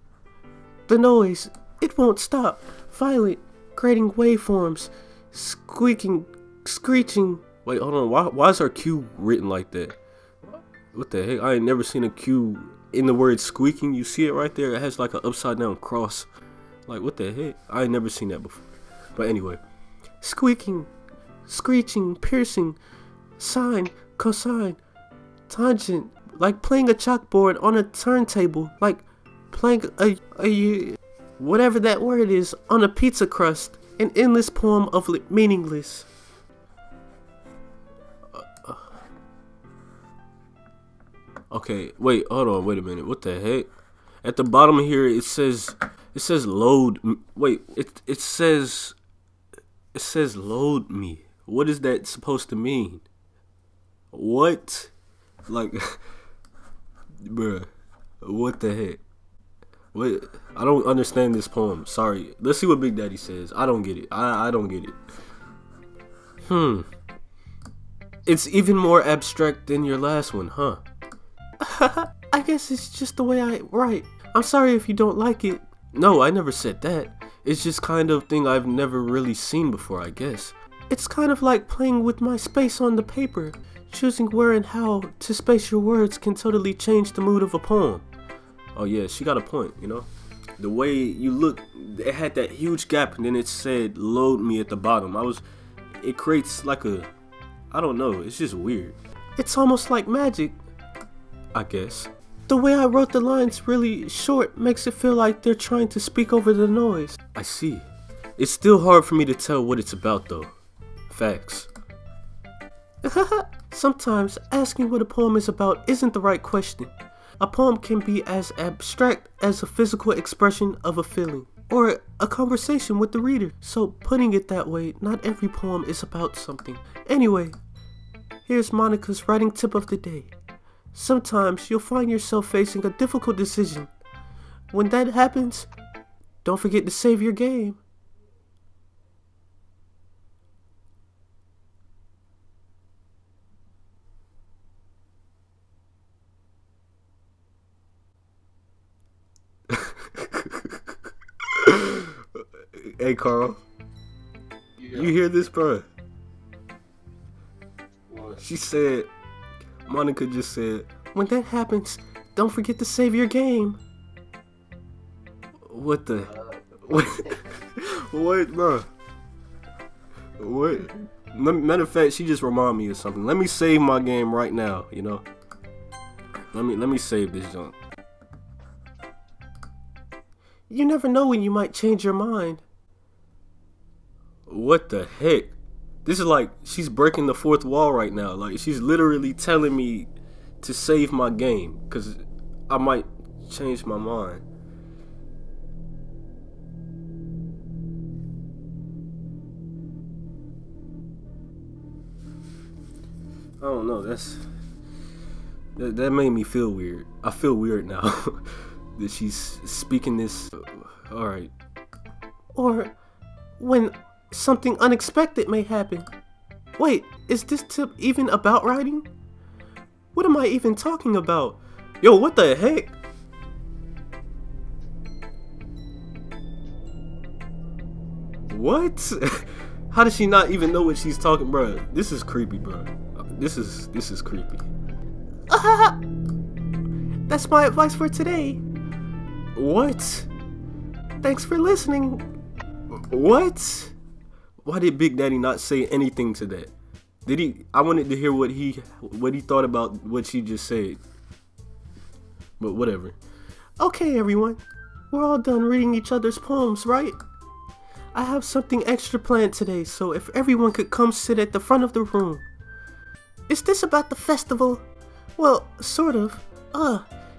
The noise, it won't stop. Violent, creating waveforms, squeaking, screeching. Wait, hold on. Why is our Q written like that? What the heck? I ain't never seen a Q in the word squeaking. You see it right there? It has like an upside down cross. Like, what the heck? I ain't never seen that before. But anyway. Squeaking, screeching, piercing, sine, cosine, tangent. Like playing a chalkboard on a turntable. Like playing a whatever that word is on a pizza crust. An endless poem of meaningless. Okay, wait, hold on, wait a minute. What the heck? At the bottom here, it says load. Wait, it says load me. What is that supposed to mean? What? Like, bruh, what the heck? What? I don't understand this poem. Sorry. Let's see what Big Daddy says. I don't get it. I don't get it. It's even more abstract than your last one, huh? I guess it's just the way I write. I'm sorry if you don't like it. No, I never said that. It's just kind of thing I've never really seen before, I guess. It's kind of like playing with my space on the paper. Choosing where and how to space your words can totally change the mood of a poem. Oh yeah, she got a point, you know? The way you look, it had that huge gap and then it said load me at the bottom. It creates like I don't know, it's just weird. It's almost like magic, I guess. The way I wrote the lines really short makes it feel like they're trying to speak over the noise. I see. It's still hard for me to tell what it's about though. Facts. Sometimes asking what a poem is about isn't the right question. A poem can be as abstract as a physical expression of a feeling, or a conversation with the reader. So putting it that way, not every poem is about something. Anyway, here's Monica's writing tip of the day. Sometimes you'll find yourself facing a difficult decision. When that happens, don't forget to save your game. Hey, Carl. You hear this, bro? She said, Monica just said, when that happens, don't forget to save your game. What the? What, bro? What? Matter of fact, she just reminded me of something. Let me save my game right now, you know? Let me save this junk. You never know when you might change your mind. What the heck? This is like, she's breaking the fourth wall right now. Like, she's literally telling me to save my game, because I might change my mind. I don't know, that made me feel weird. I feel weird now that she's speaking this. Alright. Or when something unexpected may happen. Wait, is this tip even about writing? What am I even talking about? Yo, what the heck? What? How does she not even know what she's talking, bro? This is creepy, bro. This is creepy. That's my advice for today. What? Thanks for listening. What? Why did Big Daddy not say anything to that? Did he? I wanted to hear what he thought about what she just said. But whatever. Okay, everyone. We're all done reading each other's poems, right? I have something extra planned today, so if everyone could come sit at the front of the room. Is this about the festival? Well, sort of.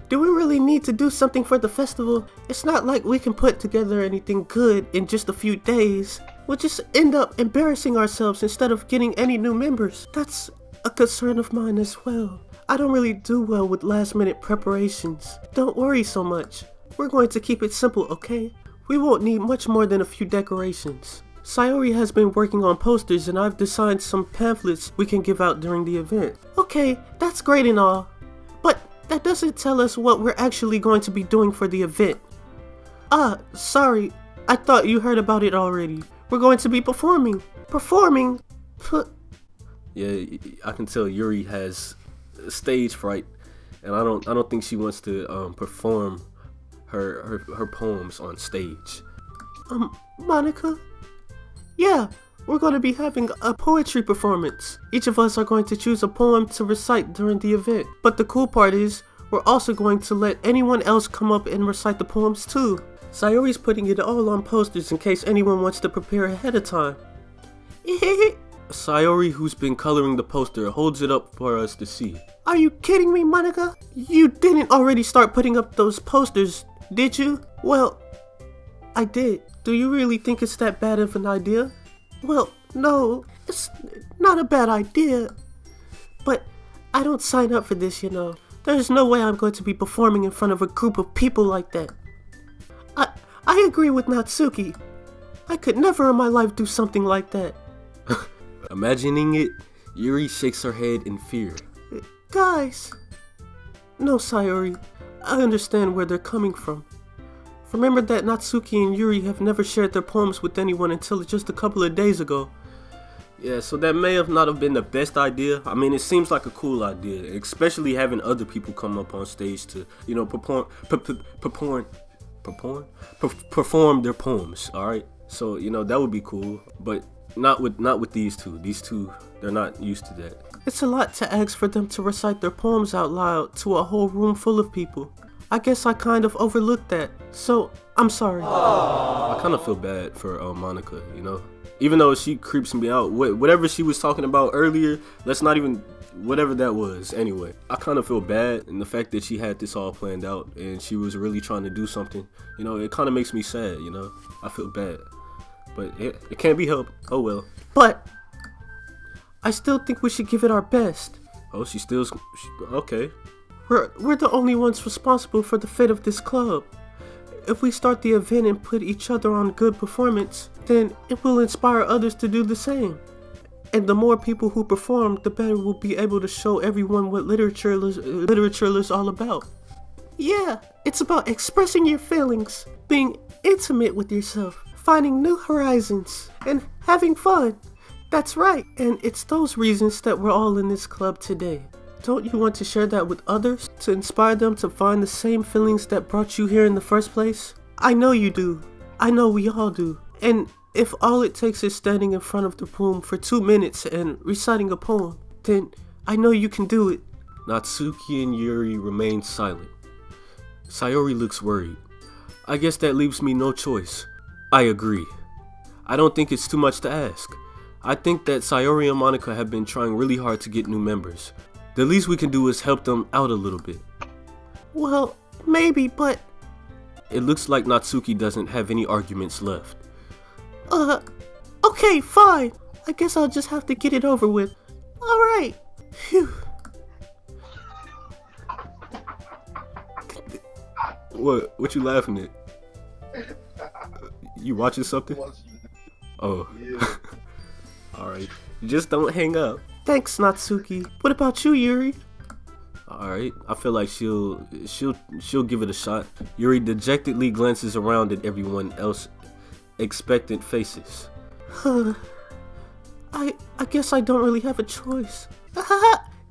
Do we really need to do something for the festival? It's not like we can put together anything good in just a few days. We'll just end up embarrassing ourselves instead of getting any new members. That's a concern of mine as well. I don't really do well with last-minute preparations. Don't worry so much. We're going to keep it simple, okay? We won't need much more than a few decorations. Sayori has been working on posters and I've designed some pamphlets we can give out during the event. Okay, that's great and all, but that doesn't tell us what we're actually going to be doing for the event. Sorry, I thought you heard about it already. We're going to be performing. Performing? Yeah, I can tell Yuri has stage fright, and I don't think she wants to perform her poems on stage. Monica? Yeah, we're going to be having a poetry performance. Each of us are going to choose a poem to recite during the event. But the cool part is, we're also going to let anyone else come up and recite the poems too. Sayori's putting it all on posters in case anyone wants to prepare ahead of time. Sayori, who's been coloring the poster, holds it up for us to see. Are you kidding me, Monica? You didn't already start putting up those posters, did you? Well, I did. Do you really think it's that bad of an idea? Well, no, it's not a bad idea. But I don't sign up for this, you know. There's no way I'm going to be performing in front of a group of people like that. I agree with Natsuki. I could never in my life do something like that. Imagining it, Yuri shakes her head in fear. Guys. No, Sayori. I understand where they're coming from. Remember that Natsuki and Yuri have never shared their poems with anyone until just a couple of days ago. Yeah, so that may have not have been the best idea. I mean, it seems like a cool idea, especially having other people come up on stage to, you know, perform their poems. All right, so you know that would be cool, but not with these two. These two, they're not used to that. It's a lot to ask for them to recite their poems out loud to a whole room full of people. I guess I kind of overlooked that, so I'm sorry. I kind of feel bad for Monica, you know? Even though she creeps me out, whatever she was talking about earlier, let's not even, whatever that was, anyway. I kind of feel bad in the fact that she had this all planned out and she was really trying to do something. You know, it kind of makes me sad, you know? I feel bad. But it can't be helped. Oh well. But I still think we should give it our best. Oh, okay. We're the only ones responsible for the fate of this club. If we start the event and put each other on good performance, then it will inspire others to do the same. And the more people who perform, the better we'll be able to show everyone what literature is all about. Yeah, it's about expressing your feelings, being intimate with yourself, finding new horizons, and having fun. That's right, and it's those reasons that we're all in this club today. Don't you want to share that with others, to inspire them to find the same feelings that brought you here in the first place? I know you do. I know we all do. And if all it takes is standing in front of the room for 2 minutes and reciting a poem, then I know you can do it. Natsuki and Yuri remain silent. Sayori looks worried. I guess that leaves me no choice. I agree. I don't think it's too much to ask. I think that Sayori and Monica have been trying really hard to get new members. The least we can do is help them out a little bit. Well, maybe, but... It looks like Natsuki doesn't have any arguments left. Okay, fine. I guess I'll just have to get it over with. Alright. Phew. What you laughing at? You watching something? Oh. Yeah. Alright. Just don't hang up. Thanks, Natsuki. What about you, Yuri? Alright. I feel like she'll give it a shot. Yuri dejectedly glances around at everyone else, expectant faces. I guess I don't really have a choice.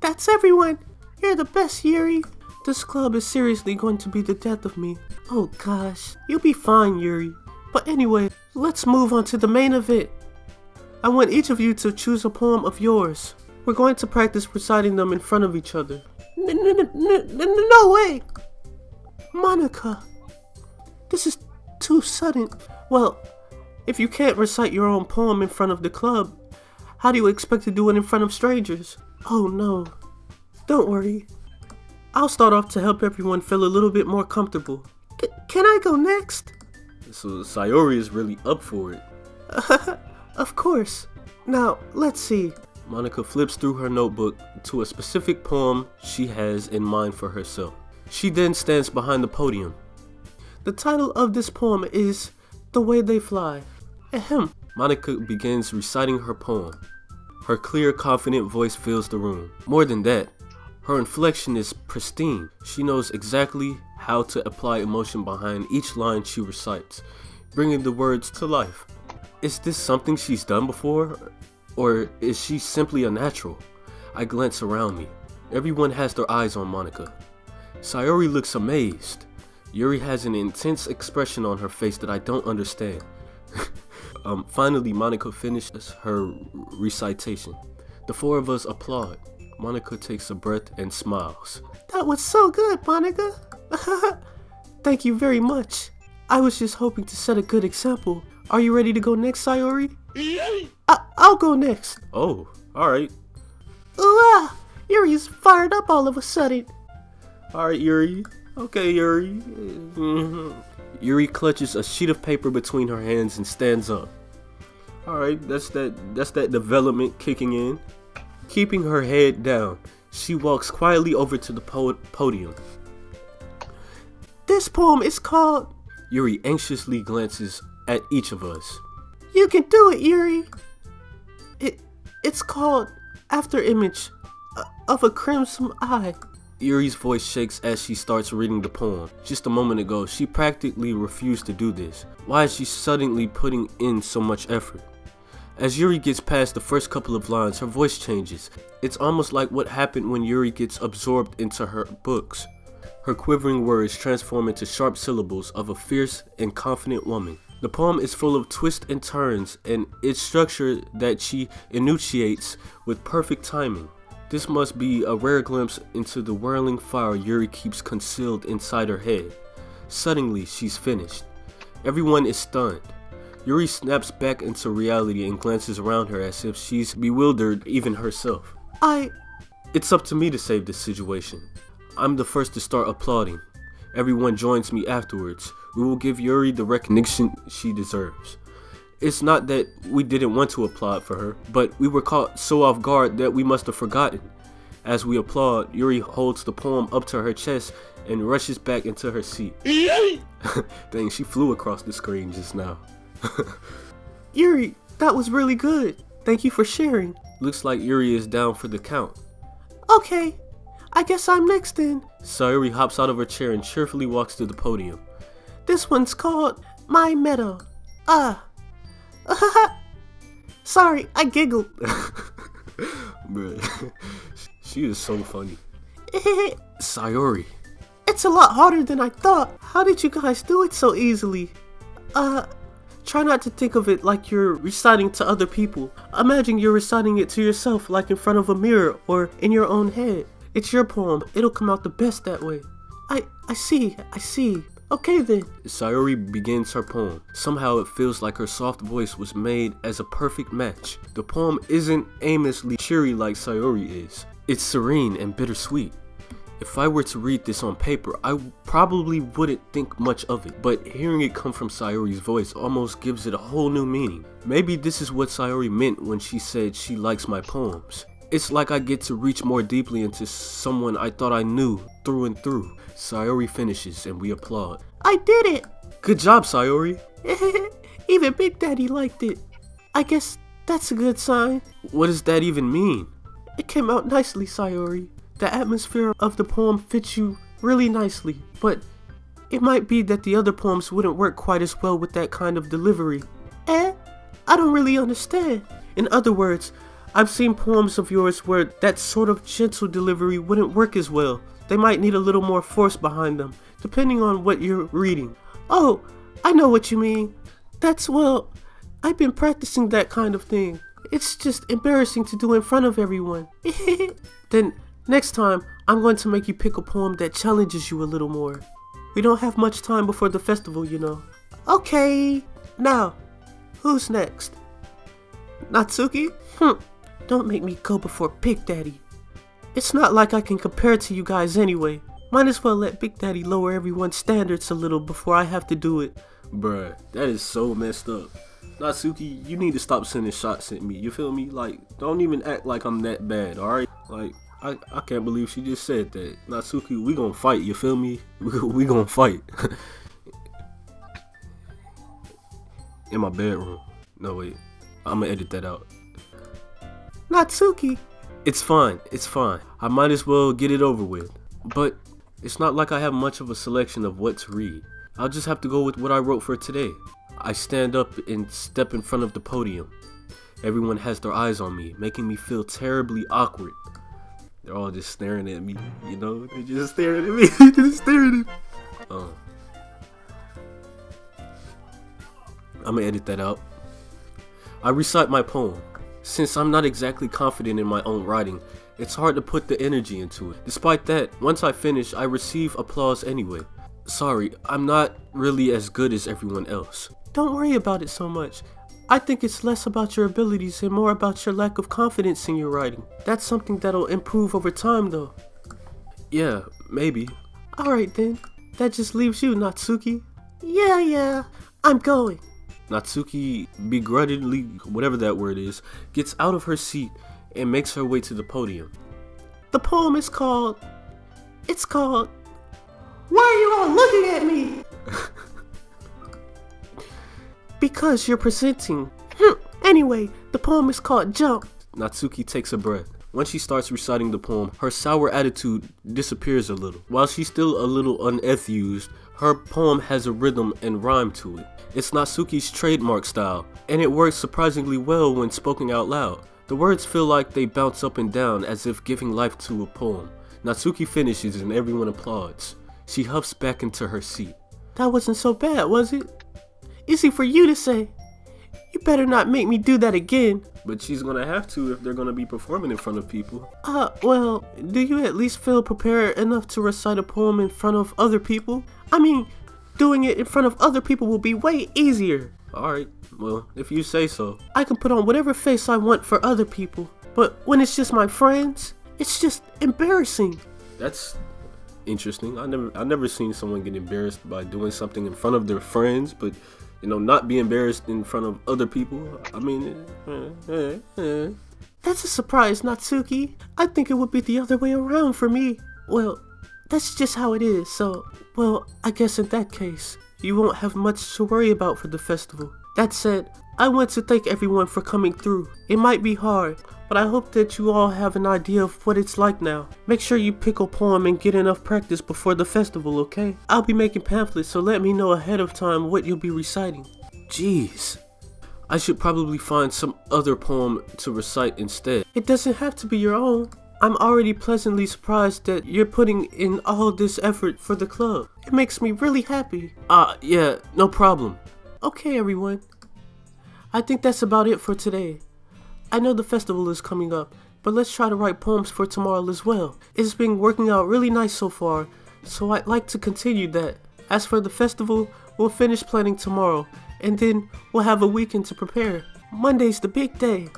That's everyone. You're the best, Yuri. This club is seriously going to be the death of me. Oh gosh, you'll be fine, Yuri. But anyway, let's move on to the main event. I want each of you to choose a poem of yours. We're going to practice reciting them in front of each other. No way! Monica, this is too sudden. Well, if you can't recite your own poem in front of the club, how do you expect to do it in front of strangers? Oh no. Don't worry. I'll start off to help everyone feel a little bit more comfortable. Can I go next? So Sayori is really up for it. Of course. Now, let's see. Monica flips through her notebook to a specific poem she has in mind for herself. She then stands behind the podium. The title of this poem is The Way They Fly. Ahem. Monica begins reciting her poem. Her clear, confident voice fills the room. More than that, her inflection is pristine. She knows exactly how to apply emotion behind each line she recites, bringing the words to life. Is this something she's done before? Or is she simply a natural? I glance around me. Everyone has their eyes on Monica. Sayori looks amazed. Yuri has an intense expression on her face that I don't understand. Finally, Monica finishes her recitation. The four of us applaud. Monica takes a breath and smiles. That was so good, Monica. Thank you very much. I was just hoping to set a good example. Are you ready to go next, Sayori? I'll go next. Oh, alright. Ooh, Yuri's fired up all of a sudden. Alright, Yuri. Okay, Yuri. Yuri clutches a sheet of paper between her hands and stands up. Alright, that's that development kicking in. Keeping her head down, she walks quietly over to the podium. This poem is called... Yuri anxiously glances at each of us. You can do it, Yuri. It's called After Image of a Crimson Eye. Yuri's voice shakes as she starts reading the poem. Just a moment ago, she practically refused to do this. Why is she suddenly putting in so much effort? As Yuri gets past the first couple of lines, her voice changes. It's almost like what happened when Yuri gets absorbed into her books. Her quivering words transform into sharp syllables of a fierce and confident woman. The poem is full of twists and turns, and its structure that she enunciates with perfect timing. This must be a rare glimpse into the whirling fire Yuri keeps concealed inside her head. Suddenly, she's finished. Everyone is stunned. Yuri snaps back into reality and glances around her as if she's bewildered even herself. It's up to me to save this situation. I'm the first to start applauding. Everyone joins me afterwards. We will give Yuri the recognition she deserves. It's not that we didn't want to applaud for her, but we were caught so off guard that we must have forgotten. As we applaud, Yuri holds the poem up to her chest and rushes back into her seat. Dang, she flew across the screen just now. Yuri, that was really good. Thank you for sharing. Looks like Yuri is down for the count. Okay, I guess I'm next then. Sayori hops out of her chair and cheerfully walks to the podium. This one's called My Meadow. Sorry, I giggled. Bruh, she is so funny. Sayori. It's a lot harder than I thought. How did you guys do it so easily? Try not to think of it like you're reciting to other people. Imagine you're reciting it to yourself, like in front of a mirror or in your own head. It's your poem. It'll come out the best that way. I see. Okay then. Sayori begins her poem. Somehow it feels like her soft voice was made as a perfect match. The poem isn't aimlessly cheery like Sayori is. It's serene and bittersweet. If I were to read this on paper, I probably wouldn't think much of it, but hearing it come from Sayori's voice almost gives it a whole new meaning. Maybe this is what Sayori meant when she said she likes my poems. It's like I get to reach more deeply into someone I thought I knew through and through. Sayori finishes and we applaud. I did it! Good job, Sayori! Even Big Daddy liked it. I guess that's a good sign. What does that even mean? It came out nicely, Sayori. The atmosphere of the poem fits you really nicely, but it might be that the other poems wouldn't work quite as well with that kind of delivery. I don't really understand. In other words, I've seen poems of yours where that sort of gentle delivery wouldn't work as well. They might need a little more force behind them, depending on what you're reading. Oh, I know what you mean. Well, I've been practicing that kind of thing. It's just embarrassing to do in front of everyone. Then, next time, I'm going to make you pick a poem that challenges you a little more. We don't have much time before the festival, you know. Okay, now, who's next? Natsuki? Don't make me go before Big Daddy. It's not like I can compare to you guys anyway. Might as well let Big Daddy lower everyone's standards a little before I have to do it. Bruh, that is so messed up. Natsuki, you need to stop sending shots at me, you feel me? Like, don't even act like I'm that bad, alright? Like, I can't believe she just said that. Natsuki, we gonna fight, you feel me? We gonna fight. In my bedroom. No, wait. I'm gonna edit that out. Natsuki! It's fine. I might as well get it over with. But it's not like I have much of a selection of what to read. I'll just have to go with what I wrote for today. I stand up and step in front of the podium. Everyone has their eyes on me, making me feel terribly awkward. They're all just staring at me, you know? They're just staring at me. I'm gonna edit that out. I recite my poem. Since I'm not exactly confident in my own writing, it's hard to put the energy into it. Despite that, once I finish, I receive applause anyway. Sorry, I'm not really as good as everyone else. Don't worry about it so much. I think it's less about your abilities and more about your lack of confidence in your writing. That's something that'll improve over time though. Yeah, maybe. Alright then, that just leaves you, Natsuki. Yeah, I'm going. Natsuki begrudgingly, whatever that word is, gets out of her seat and makes her way to the podium. The poem is called... Why are you all looking at me? Because you're presenting. Anyway, the poem is called Jump. Natsuki takes a breath. Once she starts reciting the poem, her sour attitude disappears a little. While she's still a little unenthused, her poem has a rhythm and rhyme to it. It's Natsuki's trademark style, and it works surprisingly well when spoken out loud. The words feel like they bounce up and down as if giving life to a poem. Natsuki finishes and everyone applauds. She huffs back into her seat. That wasn't so bad, was it? Easy for you to say. You better not make me do that again. But she's gonna have to if they're gonna be performing in front of people. Well, do you at least feel prepared enough to recite a poem in front of other people? I mean, doing it in front of other people will be way easier. Alright, well, if you say so. I can put on whatever face I want for other people, but when it's just my friends, it's just embarrassing. That's interesting. I never seen someone get embarrassed by doing something in front of their friends, but you know, not be embarrassed in front of other people. I mean, That's a surprise, Natsuki. I think it would be the other way around for me. Well, that's just how it is, so, well, I guess in that case, you won't have much to worry about for the festival. That said, I want to thank everyone for coming through. It might be hard, but I hope that you all have an idea of what it's like now. Make sure you pick a poem and get enough practice before the festival, okay? I'll be making pamphlets, so let me know ahead of time what you'll be reciting. Jeez. I should probably find some other poem to recite instead. It doesn't have to be your own. I'm already pleasantly surprised that you're putting in all this effort for the club. It makes me really happy. Yeah, no problem. Okay, everyone. I think that's about it for today. I know the festival is coming up, but let's try to write poems for tomorrow as well. It's been working out really nice so far, so I'd like to continue that. As for the festival, we'll finish planning tomorrow, and then we'll have a weekend to prepare. Monday's the big day.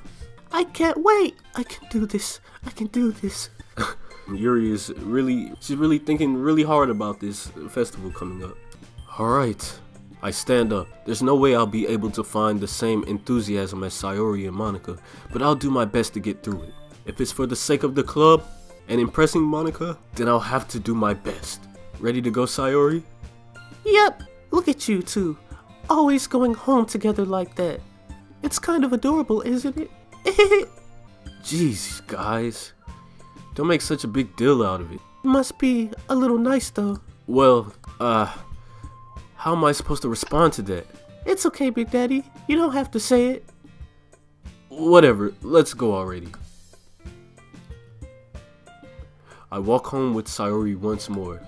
I can't wait. I can do this. I can do this. Yuri is she's really thinking really hard about this festival coming up. Alright, I stand up. There's no way I'll be able to find the same enthusiasm as Sayori and Monica, but I'll do my best to get through it. If it's for the sake of the club and impressing Monica, then I'll have to do my best. Ready to go, Sayori? Yep, look at you two. Always going home together like that. It's kind of adorable, isn't it? Jeez, guys. Don't make such a big deal out of it. Must be a little nice though. Well, how am I supposed to respond to that? It's okay, Big Daddy. You don't have to say it. Whatever, let's go already. I walk home with Sayori once more.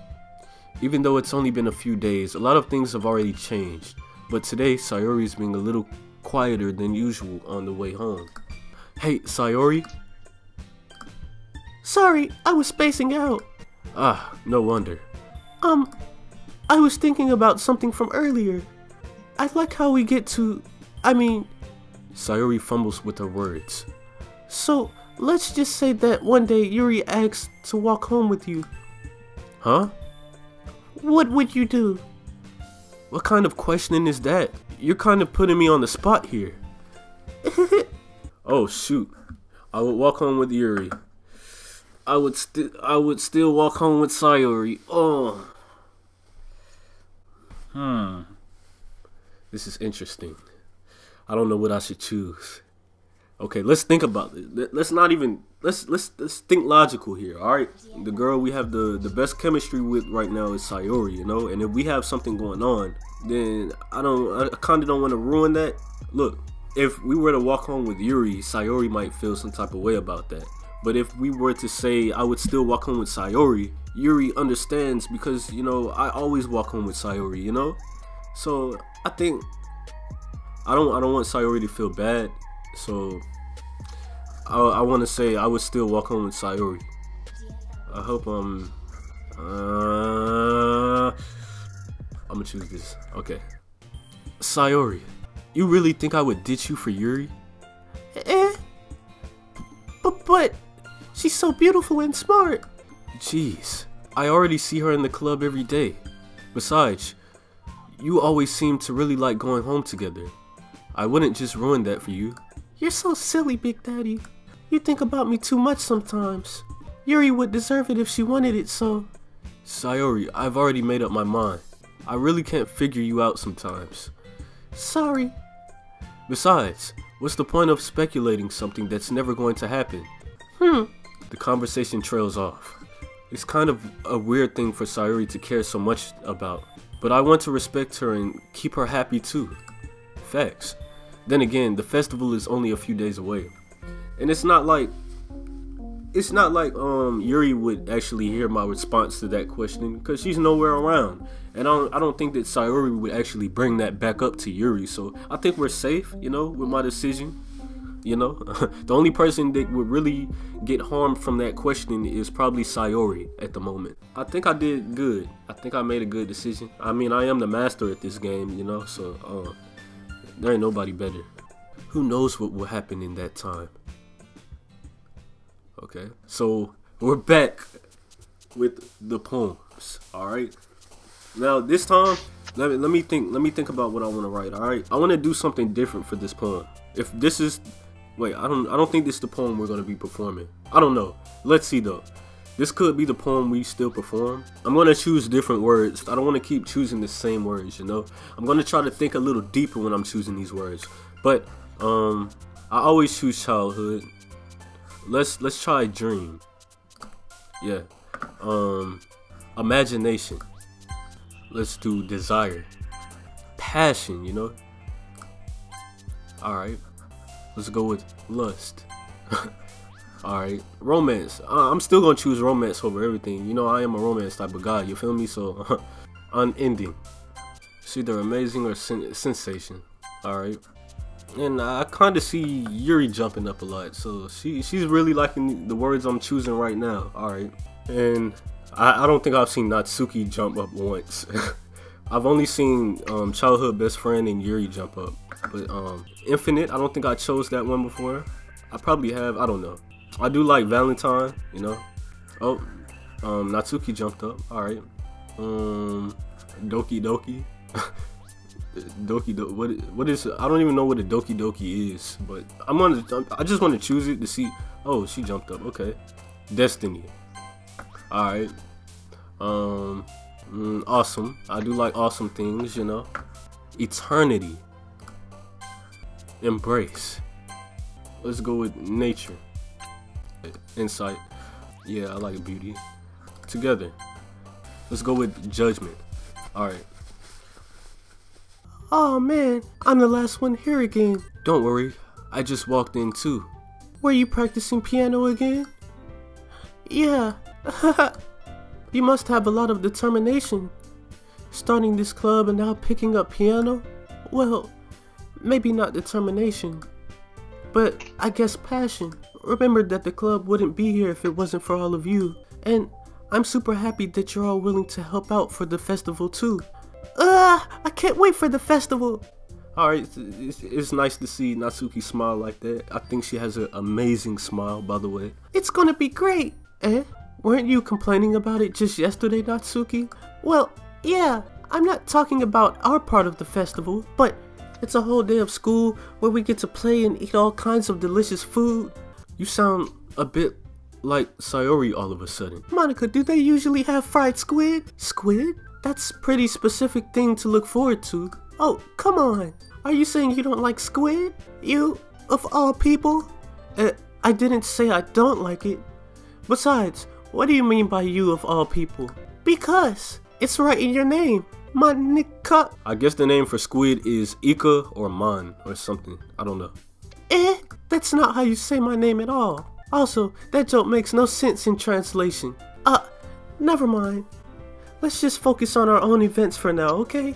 Even though it's only been a few days, a lot of things have already changed. But today, Sayori is being a little quieter than usual on the way home. Hey, Sayori? Sorry, I was spacing out. No wonder. I was thinking about something from earlier. I like how we get to... Sayori fumbles with her words. So, let's just say that one day Yuri asks to walk home with you. Huh? What would you do? What kind of questioning is that? You're kind of putting me on the spot here. Oh shoot. I would walk home with Yuri. I would still walk home with Sayori. Oh. This is interesting. I don't know what I should choose. Okay, let's think about it. Let's think logical here, alright? The girl we have the best chemistry with right now is Sayori, you know? And if we have something going on, then I kinda don't want to ruin that. Look, if we were to walk home with Yuri, Sayori might feel some type of way about that. But if we were to say I would still walk home with Sayori, Yuri understands because, you know, I always walk home with Sayori, you know? So I think I don't want Sayori to feel bad. So I want to say I would still walk home with Sayori. I hope I'm gonna choose this. Okay. Sayori, you really think I would ditch you for Yuri? But she's so beautiful and smart. Jeez, I already see her in the club every day. Besides, you always seem to really like going home together. I wouldn't just ruin that for you. You're so silly, Big Daddy. You think about me too much sometimes. Yuri would deserve it if she wanted it, so... Sayori, I've already made up my mind. I really can't figure you out sometimes. Sorry. Besides, what's the point of speculating something that's never going to happen? The conversation trails off. It's kind of a weird thing for Sayori to care so much about, but I want to respect her and keep her happy too. Facts. Then again, the festival is only a few days away. And it's not like Yuri would actually hear my response to that question because she's nowhere around. And I don't think that Sayori would actually bring that back up to Yuri. So I think we're safe, you know, with my decision. You know, the only person that would really get harmed from that question is probably Sayori at the moment. I think I did good. I think I made a good decision. I mean, I am the master at this game, you know, so there ain't nobody better. Who knows what will happen in that time? Okay, so we're back with the poems. All right. Now this time, let me think about what I want to write. All right, I want to do something different for this poem. If this is, wait, I don't think this is the poem we're gonna be performing. I don't know. Let's see though. This could be the poem we still perform. I'm gonna choose different words. I don't want to keep choosing the same words. You know, I'm gonna try to think a little deeper when I'm choosing these words. But I always choose childhood. Let's try dream. Yeah. Imagination. Let's do desire. Passion, you know. Alright. Let's go with lust. Alright. Romance. I'm still gonna choose romance over everything. You know, I am a romance type of guy, you feel me? So, unending. It's either amazing or sensation. Alright. And I kind of see Yuri jumping up a lot. So, she's really liking the words I'm choosing right now. Alright. And I don't think I've seen Natsuki jump up once. I've only seen childhood best friend and Yuri jump up. But Infinite, I don't think I chose that one before. I probably have, I don't know. I do like Valentine, you know. Oh, Natsuki jumped up. Alright. Doki Doki. Doki Doki. What is? I don't even know what a Doki Doki is, but I just want to choose it to see. Oh, she jumped up. Okay. Destiny. Alright. Awesome. I do like awesome things, you know. Eternity. Embrace. Let's go with nature. Insight. Yeah, I like beauty. Together. Let's go with judgment. Alright. Oh man, I'm the last one here again. Don't worry, I just walked in too. Were you practicing piano again? Yeah. You must have a lot of determination. Starting this club and now picking up piano? Well, maybe not determination, but I guess passion. Remember that the club wouldn't be here if it wasn't for all of you. And I'm super happy that you're all willing to help out for the festival too. I can't wait for the festival. Alright, it's nice to see Natsuki smile like that. I think she has an amazing smile, by the way. It's gonna be great. Weren't you complaining about it just yesterday, Natsuki? Well, yeah, I'm not talking about our part of the festival, but it's a whole day of school where we get to play and eat all kinds of delicious food. You sound a bit like Sayori all of a sudden. Monica, do they usually have fried squid? Squid? That's a pretty specific thing to look forward to. Oh, come on. Are you saying you don't like squid? You, of all people? I didn't say I don't like it. Besides, what do you mean by you of all people? Because it's right in your name. Monica. I guess the name for squid is Ika or Man or something. I don't know. That's not how you say my name at all. Also, that joke makes no sense in translation. Never mind. Let's just focus on our own events for now, okay?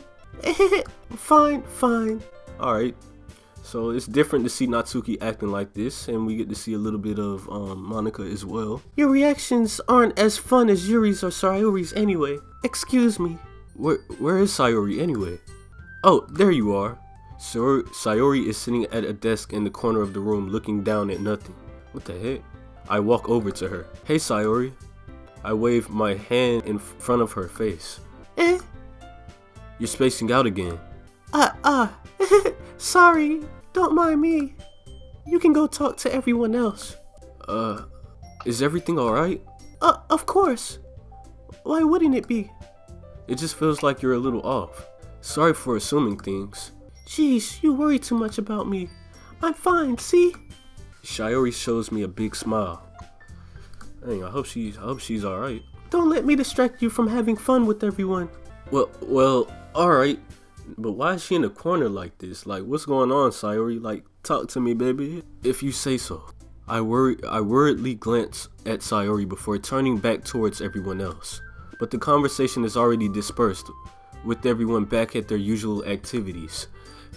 Fine. Alright. So it's different to see Natsuki acting like this, and we get to see a little bit of Monica as well. Your reactions aren't as fun as Yuri's or Sayori's anyway. Excuse me. Where is Sayori anyway? Oh, there you are. Sayori is sitting at a desk in the corner of the room looking down at nothing. What the heck? I walk over to her. Hey Sayori. I wave my hand in front of her face. You're spacing out again. Sorry. Don't mind me. You can go talk to everyone else. Is everything alright? Of course. Why wouldn't it be? It just feels like you're a little off. Sorry for assuming things. Jeez, you worry too much about me. I'm fine, see? Sayori shows me a big smile. Dang, I hope she's alright. Don't let me distract you from having fun with everyone. Well, alright. But why is she in the corner like this? Like, what's going on, Sayori? Like, talk to me, baby. If you say so. I worriedly glance at Sayori before turning back towards everyone else. But the conversation is already dispersed, with everyone back at their usual activities.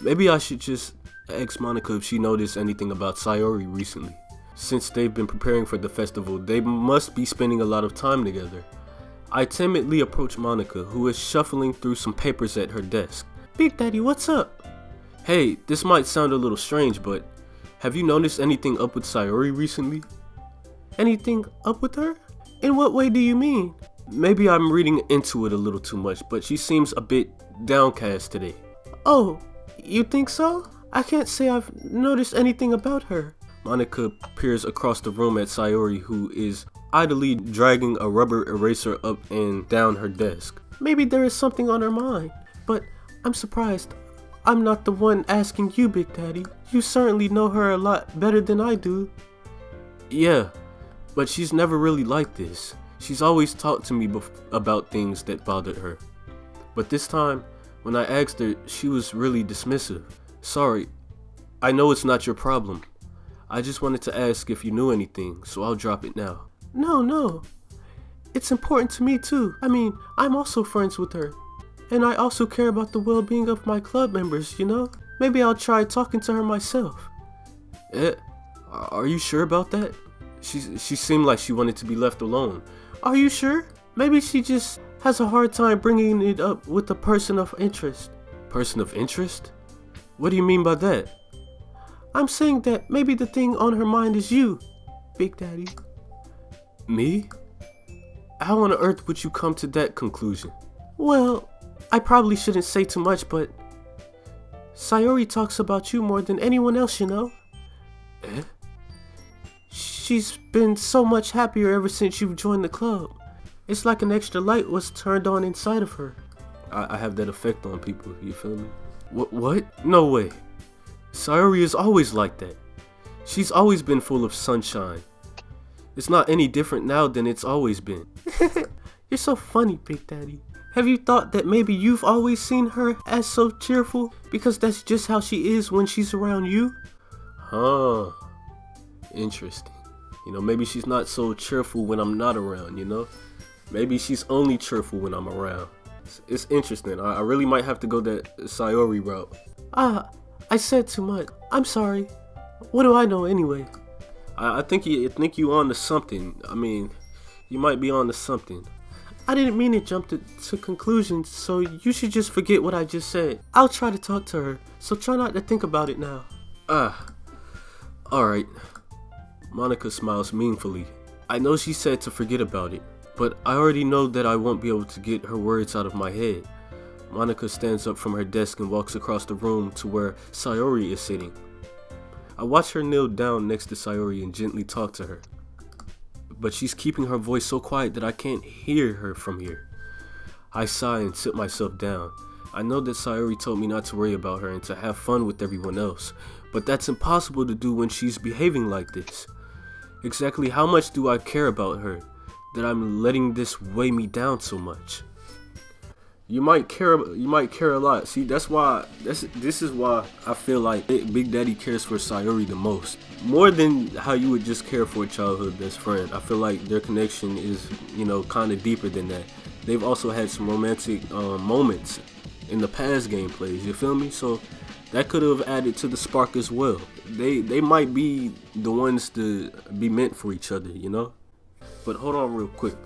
Maybe I should just ask Monica if she noticed anything about Sayori recently. Since they've been preparing for the festival, they must be spending a lot of time together. I timidly approach Monica, who is shuffling through some papers at her desk. Big Daddy, what's up? Hey, this might sound a little strange, but have you noticed anything up with Sayori recently? Anything up with her? In what way do you mean? Maybe I'm reading into it a little too much, but she seems a bit downcast today. Oh, you think so? I can't say I've noticed anything about her. Monica peers across the room at Sayori, who is idly dragging a rubber eraser up and down her desk. Maybe there is something on her mind, but I'm surprised. I'm not the one asking you, Big Daddy. You certainly know her a lot better than I do. Yeah, but she's never really like this. She's always talked to me about things that bothered her. But this time, when I asked her, she was really dismissive. Sorry, I know it's not your problem. I just wanted to ask if you knew anything, so I'll drop it now. No. It's important to me too. I mean, I'm also friends with her. And I also care about the well-being of my club members, you know? Maybe I'll try talking to her myself. Are you sure about that? She seemed like she wanted to be left alone. Are you sure? Maybe she just has a hard time bringing it up with a person of interest. Person of interest? What do you mean by that? I'm saying that maybe the thing on her mind is you, Big Daddy. Me? How on earth would you come to that conclusion? Well, I probably shouldn't say too much, but Sayori talks about you more than anyone else, you know? She's been so much happier ever since you've joined the club. It's like an extra light was turned on inside of her. I have that effect on people, you feel me? What? No way. Sayori is always like that. She's always been full of sunshine. It's not any different now than it's always been. You're so funny, Big Daddy. Have you thought that maybe you've always seen her as so cheerful because that's just how she is when she's around you? Huh. Interesting. You know, maybe she's not so cheerful when I'm not around, you know? Maybe she's only cheerful when I'm around. It's interesting. I really might have to go that Sayori route. I said too much. I'm sorry. What do I know anyway? I think you on to something. I mean, you might be on to something. I didn't mean to jump to conclusions, so you should just forget what I just said. I'll try to talk to her, so try not to think about it now. Alright. Monica smiles meaningfully. I know she said to forget about it, but I already know that I won't be able to get her words out of my head. Monica stands up from her desk and walks across the room to where Sayori is sitting. I watch her kneel down next to Sayori and gently talk to her. But she's keeping her voice so quiet that I can't hear her from here. I sigh and sit myself down. I know that Sayori told me not to worry about her and to have fun with everyone else, but that's impossible to do when she's behaving like this. Exactly how much do I care about her that I'm letting this weigh me down so much? You might care a lot. See, this is why I feel like Big Daddy cares for Sayori the most. More than how you would just care for a childhood best friend. I feel like their connection is, you know, kind of deeper than that. They've also had some romantic moments in the past gameplays, you feel me? So that could have added to the spark as well. They might be the ones to be meant for each other, you know? But hold on real quick.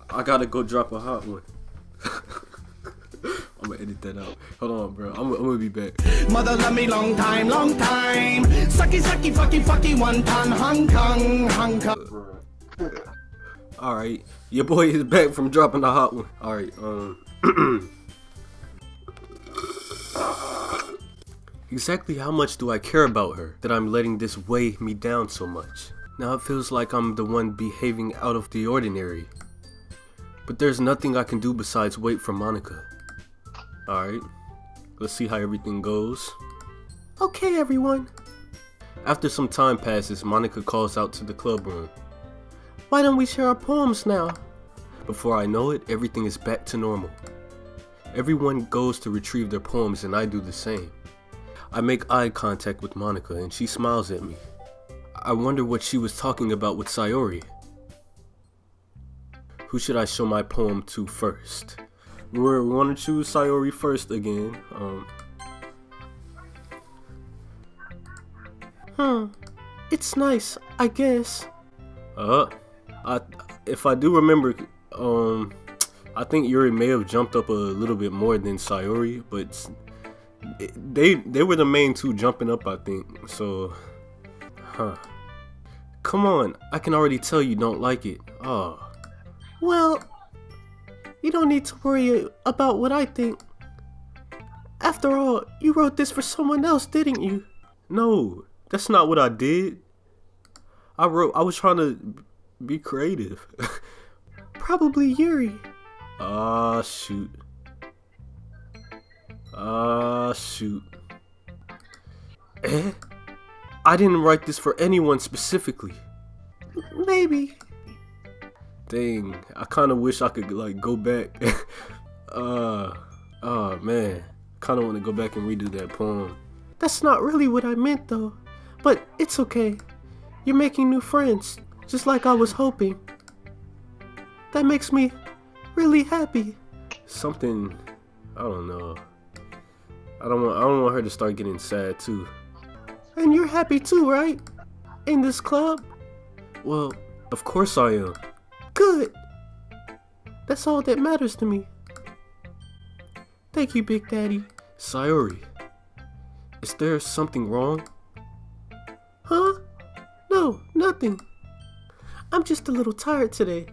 I gotta go drop a hot one. I'm gonna edit that out. Hold on, bro. I'm gonna be back. Mother love me long time. Sucky, fucky, one ton, Hong Kong. Alright, your boy is back from dropping the hot one. Alright, exactly how much do I care about her that I'm letting this weigh me down so much? Now it feels like I'm the one behaving out of the ordinary. But there's nothing I can do besides wait for Monica. Alright, let's see how everything goes. Okay, everyone. After some time passes, Monica calls out to the club room. Why don't we share our poems now? Before I know it, everything is back to normal. Everyone goes to retrieve their poems and I do the same. I make eye contact with Monica and she smiles at me. I wonder what she was talking about with Sayori. Who should I show my poem to first? We want to choose Sayori first again. It's nice, I guess. If I do remember, I think Yuri may have jumped up a little bit more than Sayori, but they were the main two jumping up, I think. So, come on, I can already tell you don't like it. Oh. Well, you don't need to worry about what I think. After all, you wrote this for someone else, didn't you? No, that's not what I did. I was trying to be creative. Probably Yuri. Ah, shoot. I didn't write this for anyone specifically. Maybe. Dang, I kind of wish I could like go back. Oh man, kind of want to go back and redo that poem. That's not really what I meant though. But it's okay. You're making new friends, just like I was hoping. That makes me really happy. Something, I don't know. I don't want her to start getting sad too. And you're happy too, right? In this club? Well, of course I am. Good. That's all that matters to me. Thank you, Big Daddy. Sayori, is there something wrong? Huh? No, nothing. I'm just a little tired today.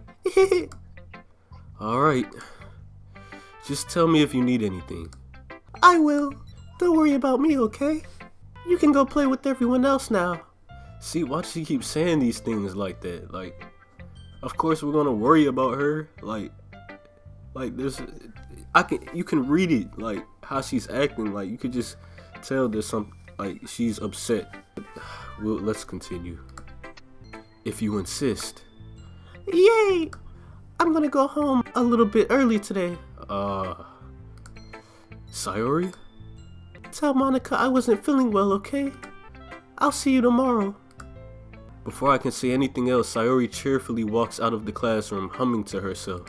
Alright. Just tell me if you need anything. I will. Don't worry about me, okay? You can go play with everyone else now. See, why does she keep saying these things like that? Like, of course we're gonna worry about her. Like there's, you can read it, like how she's acting. Like you could just tell there's some, like she's upset. Well, let's continue. If you insist. Yay! I'm gonna go home a little bit early today. Sayori? Tell Monica I wasn't feeling well, okay? I'll see you tomorrow. Before I can say anything else, Sayori cheerfully walks out of the classroom, humming to herself.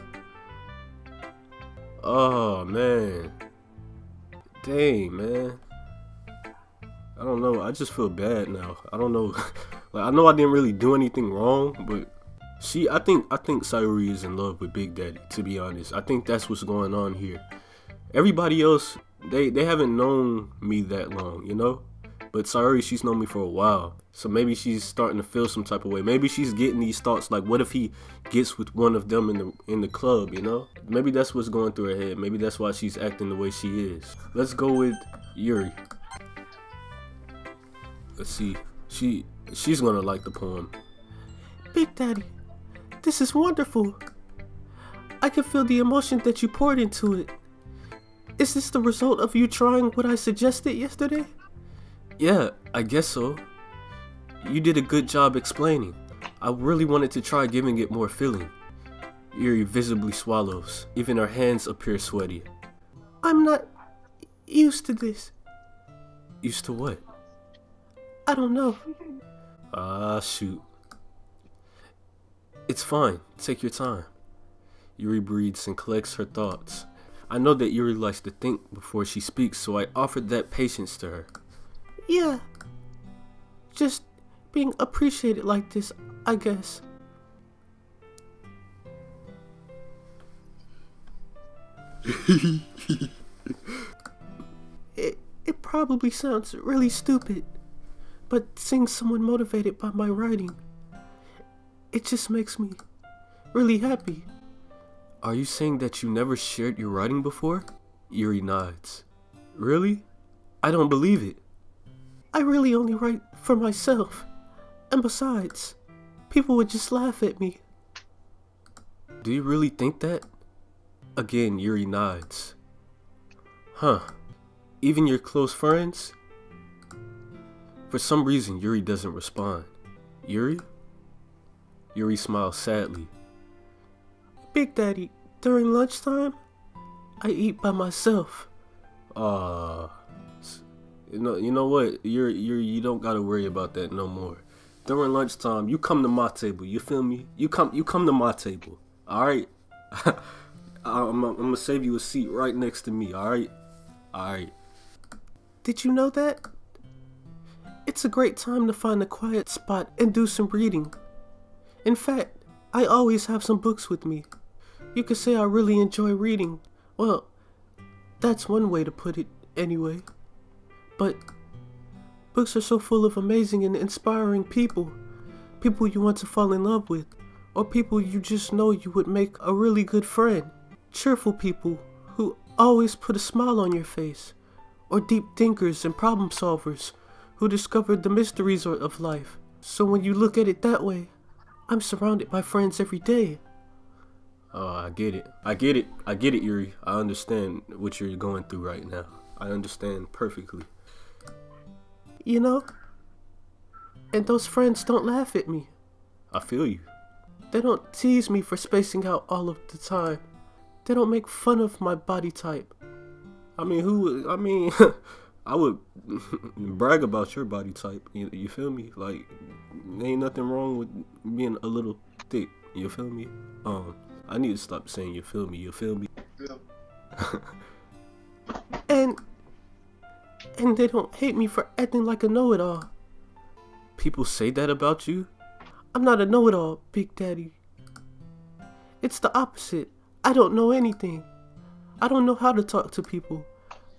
Oh, man. Dang, man. I don't know. I just feel bad now. I don't know. Like, I know I didn't really do anything wrong, but I think Sayori is in love with Big Daddy, to be honest. I think that's what's going on here. Everybody else, they haven't known me that long, you know? But Sayori, she's known me for a while. So maybe she's starting to feel some type of way. Maybe she's getting these thoughts like, what if he gets with one of them in the club, you know? Maybe that's what's going through her head. Maybe that's why she's acting the way she is. Let's go with Yuri. Let's see. She's gonna like the poem. Big Daddy, this is wonderful. I can feel the emotion that you poured into it. Is this the result of you trying what I suggested yesterday? Yeah, I guess so. You did a good job explaining. I really wanted to try giving it more feeling. Yuri visibly swallows. Even her hands appear sweaty. I'm not used to this. Used to what? I don't know. Ah, shoot. It's fine. Take your time. Yuri breathes and collects her thoughts. I know that Yuri likes to think before she speaks, so I offered that patience to her. Yeah. Just being appreciated like this, I guess. It probably sounds really stupid, but seeing someone motivated by my writing, it just makes me really happy. Are you saying that you never shared your writing before? Yuri nods. Really? I don't believe it. I really only write for myself. And besides, people would just laugh at me. Do you really think that? Again, Yuri nods. Huh. Even your close friends? For some reason, Yuri doesn't respond. Yuri? Yuri smiles sadly. Big Daddy, during lunchtime, I eat by myself. You know what? You don't gotta worry about that no more. During lunchtime, you come to my table. You feel me? You come to my table. All right. I'm gonna save you a seat right next to me. All right. All right. Did you know that? It's a great time to find a quiet spot and do some reading. In fact, I always have some books with me. You could say I really enjoy reading. Well, that's one way to put it, anyway. But books are so full of amazing and inspiring people. People you want to fall in love with. Or people you just know you would make a really good friend. Cheerful people who always put a smile on your face. Or deep thinkers and problem solvers who discovered the mysteries of life. So when you look at it that way, I'm surrounded by friends every day. Oh, I get it, Yuri. I understand what you're going through right now. I understand perfectly. You know? And those friends don't laugh at me. I feel you. They don't tease me for spacing out all of the time. They don't make fun of my body type. I mean, I would brag about your body type. You feel me? Like, ain't nothing wrong with being a little thick. You feel me? I need to stop saying you feel me. You feel me? And they don't hate me for acting like a know-it-all. People say that about you? I'm not a know-it-all, Big Daddy. It's the opposite. I don't know anything. I don't know how to talk to people.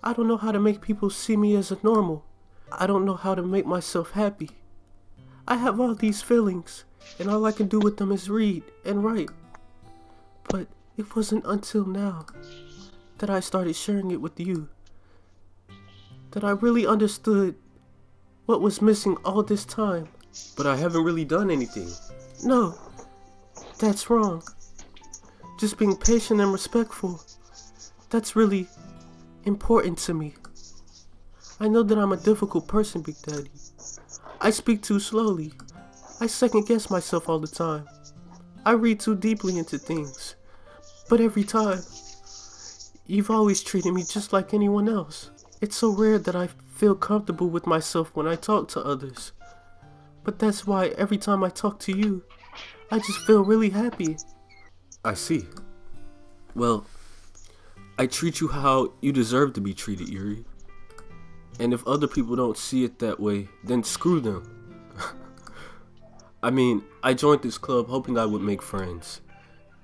I don't know how to make people see me as a normal. I don't know how to make myself happy. I have all these feelings, and all I can do with them is read and write. But it wasn't until now that I started sharing it with you that I really understood what was missing all this time. But I haven't really done anything. No, that's wrong. Just being patient and respectful, that's really important to me. I know that I'm a difficult person, Big Daddy. I speak too slowly. I second guess myself all the time. I read too deeply into things. But every time, you've always treated me just like anyone else. It's so rare that I feel comfortable with myself when I talk to others. But that's why every time I talk to you, I just feel really happy. I see. Well, I treat you how you deserve to be treated, Yuri. And if other people don't see it that way, then screw them. I mean, I joined this club hoping I would make friends.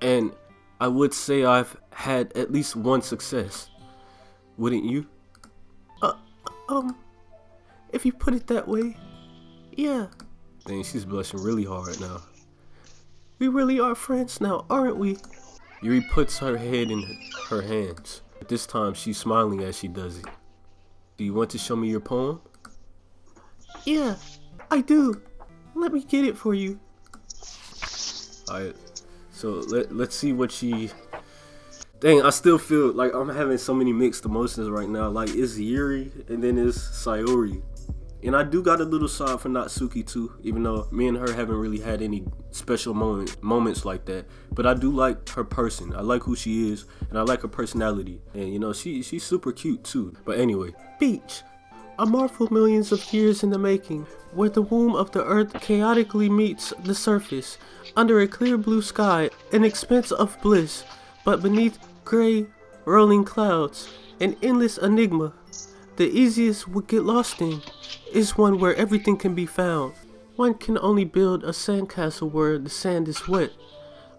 And I would say I've had at least one success. Wouldn't you? If you put it that way, yeah. Dang, she's blushing really hard now. We really are friends now, aren't we? Yuri puts her head in her hands. But this time she's smiling as she does it. Do you want to show me your poem? Yeah, I do. Let me get it for you. Alright, so let's see what she... Dang, I still feel like I'm having so many mixed emotions right now. Like, it's Yuri and then it's Sayori. And I do got a little side for Natsuki too, even though me and her haven't really had any special moments like that. But I do like her person. I like who she is, and I like her personality. And you know, she's super cute too. But anyway. Beach, a marvel millions of years in the making, where the womb of the earth chaotically meets the surface, under a clear blue sky, an expanse of bliss, but beneath gray, rolling clouds, an endless enigma. The easiest we get lost in is one where everything can be found. One can only build a sandcastle where the sand is wet,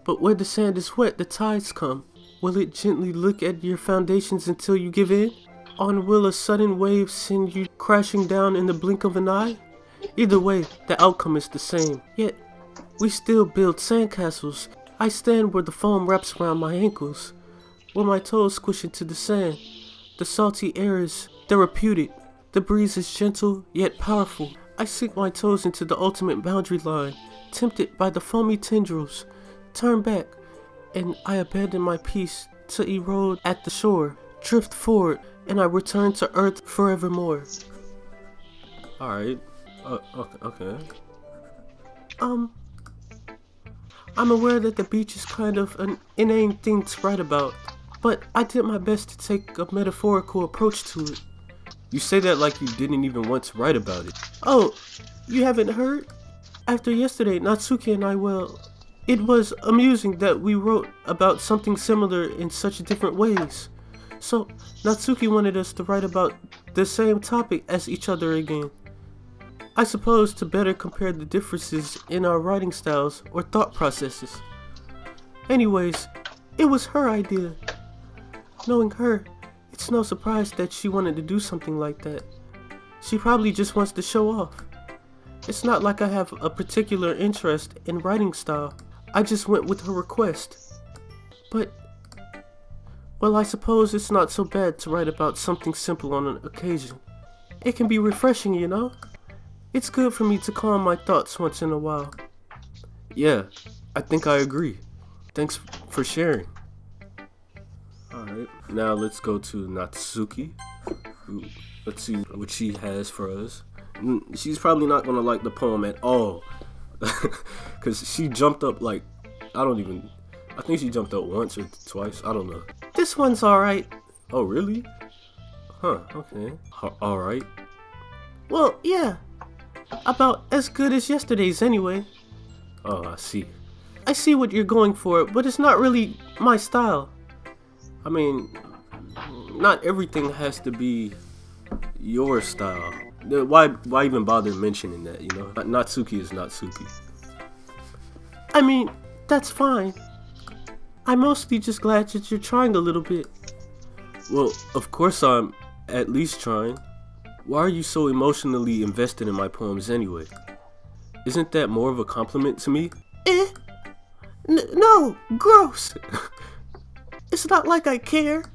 but where the sand is wet, the tides come. Will it gently look at your foundations until you give in? Or will a sudden wave send you crashing down in the blink of an eye? Either way, the outcome is the same. Yet, we still build sandcastles. I stand where the foam wraps around my ankles, where my toes squish into the sand. The salty air is therapeutic. The breeze is gentle yet powerful. I sink my toes into the ultimate boundary line, tempted by the foamy tendrils. Turn back, and I abandon my peace to erode at the shore. Drift forward, and I return to earth forevermore. Alright. Okay. I'm aware that the beach is kind of an inane thing to write about, but I did my best to take a metaphorical approach to it. You say that like you didn't even want to write about it. Oh, you haven't heard? After yesterday, Natsuki and I, well, it was amusing that we wrote about something similar in such different ways. So, Natsuki wanted us to write about the same topic as each other again. I suppose to better compare the differences in our writing styles or thought processes. Anyways, it was her idea. Knowing her, it's no surprise that she wanted to do something like that. She probably just wants to show off. It's not like I have a particular interest in writing style. I just went with her request. But, well, I suppose it's not so bad to write about something simple on an occasion. It can be refreshing, you know? It's good for me to calm my thoughts once in a while. Yeah, I think I agree. Thanks for sharing. Alright, now let's go to Natsuki. Let's see what she has for us. She's probably not gonna like the poem at all. Cause she jumped up like, I think she jumped up once or twice, I don't know. This one's alright. Oh really? Huh, okay. Alright. Well, yeah. About as good as yesterday's anyway. Oh, I see. I see what you're going for, but it's not really my style. I mean, not everything has to be your style. Why even bother mentioning that, you know? Natsuki is Natsuki. I mean, that's fine. I'm mostly just glad that you're trying a little bit. Well, of course I'm at least trying. Why are you so emotionally invested in my poems anyway? Isn't that more of a compliment to me? No, gross. It's not like I care.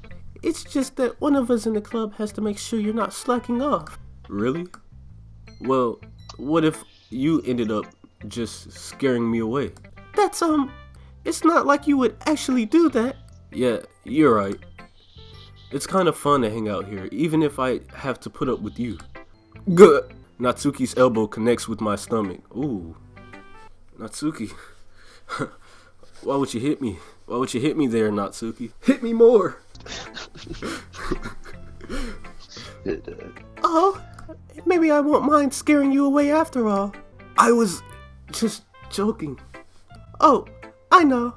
It's just that one of us in the club has to make sure you're not slacking off. Really? Well, what if you ended up just scaring me away? That's, it's not like you would actually do that. Yeah, you're right. It's kind of fun to hang out here, even if I have to put up with you. Good. Natsuki's elbow connects with my stomach. Ooh. Natsuki. Why would you hit me? Why would you hit me there, Natsuki? Hit me more! Oh, maybe I won't mind scaring you away after all. I was just joking. Oh, I know.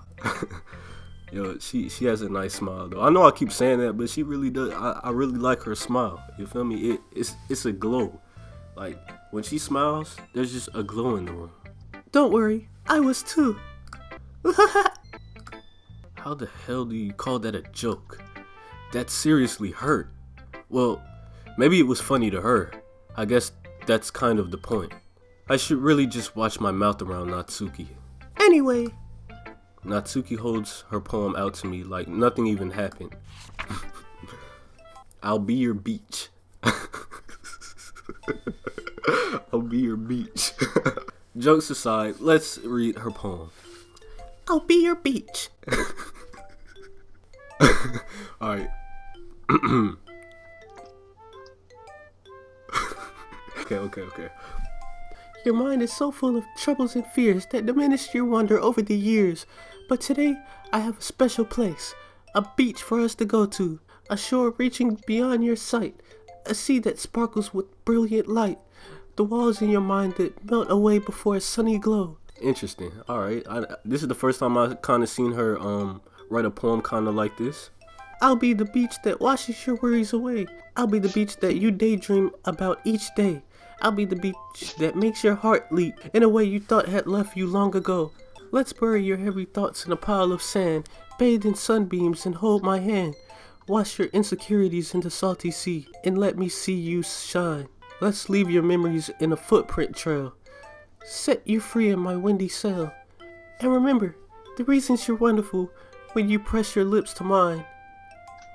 Yo, she has a nice smile though. I know I keep saying that, but she really does. I really like her smile. You feel me? It's a glow. Like when she smiles, there's just a glow in the room. Don't worry, I was too. How the hell do you call that a joke? That seriously hurt. Well, maybe it was funny to her. I guess that's kind of the point. I should really just watch my mouth around Natsuki. Anyway. Natsuki holds her poem out to me like nothing even happened. I'll be your beach. I'll be your beach. Jokes aside, let's read her poem. I'll be your beach. Alright. Okay. Your mind is so full of troubles and fears that diminished your wonder over the years. But today, I have a special place. A beach for us to go to. A shore reaching beyond your sight. A sea that sparkles with brilliant light. The walls in your mind that melt away before a sunny glow. Interesting. Alright. This is the first time I kind of seen her write a poem kind of like this. I'll be the beach that washes your worries away. I'll be the beach that you daydream about each day. I'll be the beach that makes your heart leap in a way you thought had left you long ago. Let's bury your heavy thoughts in a pile of sand, bathe in sunbeams and hold my hand. Wash your insecurities in the salty sea and let me see you shine. Let's leave your memories in a footprint trail. Set you free in my windy sail. And remember, the reasons you're wonderful when you press your lips to mine.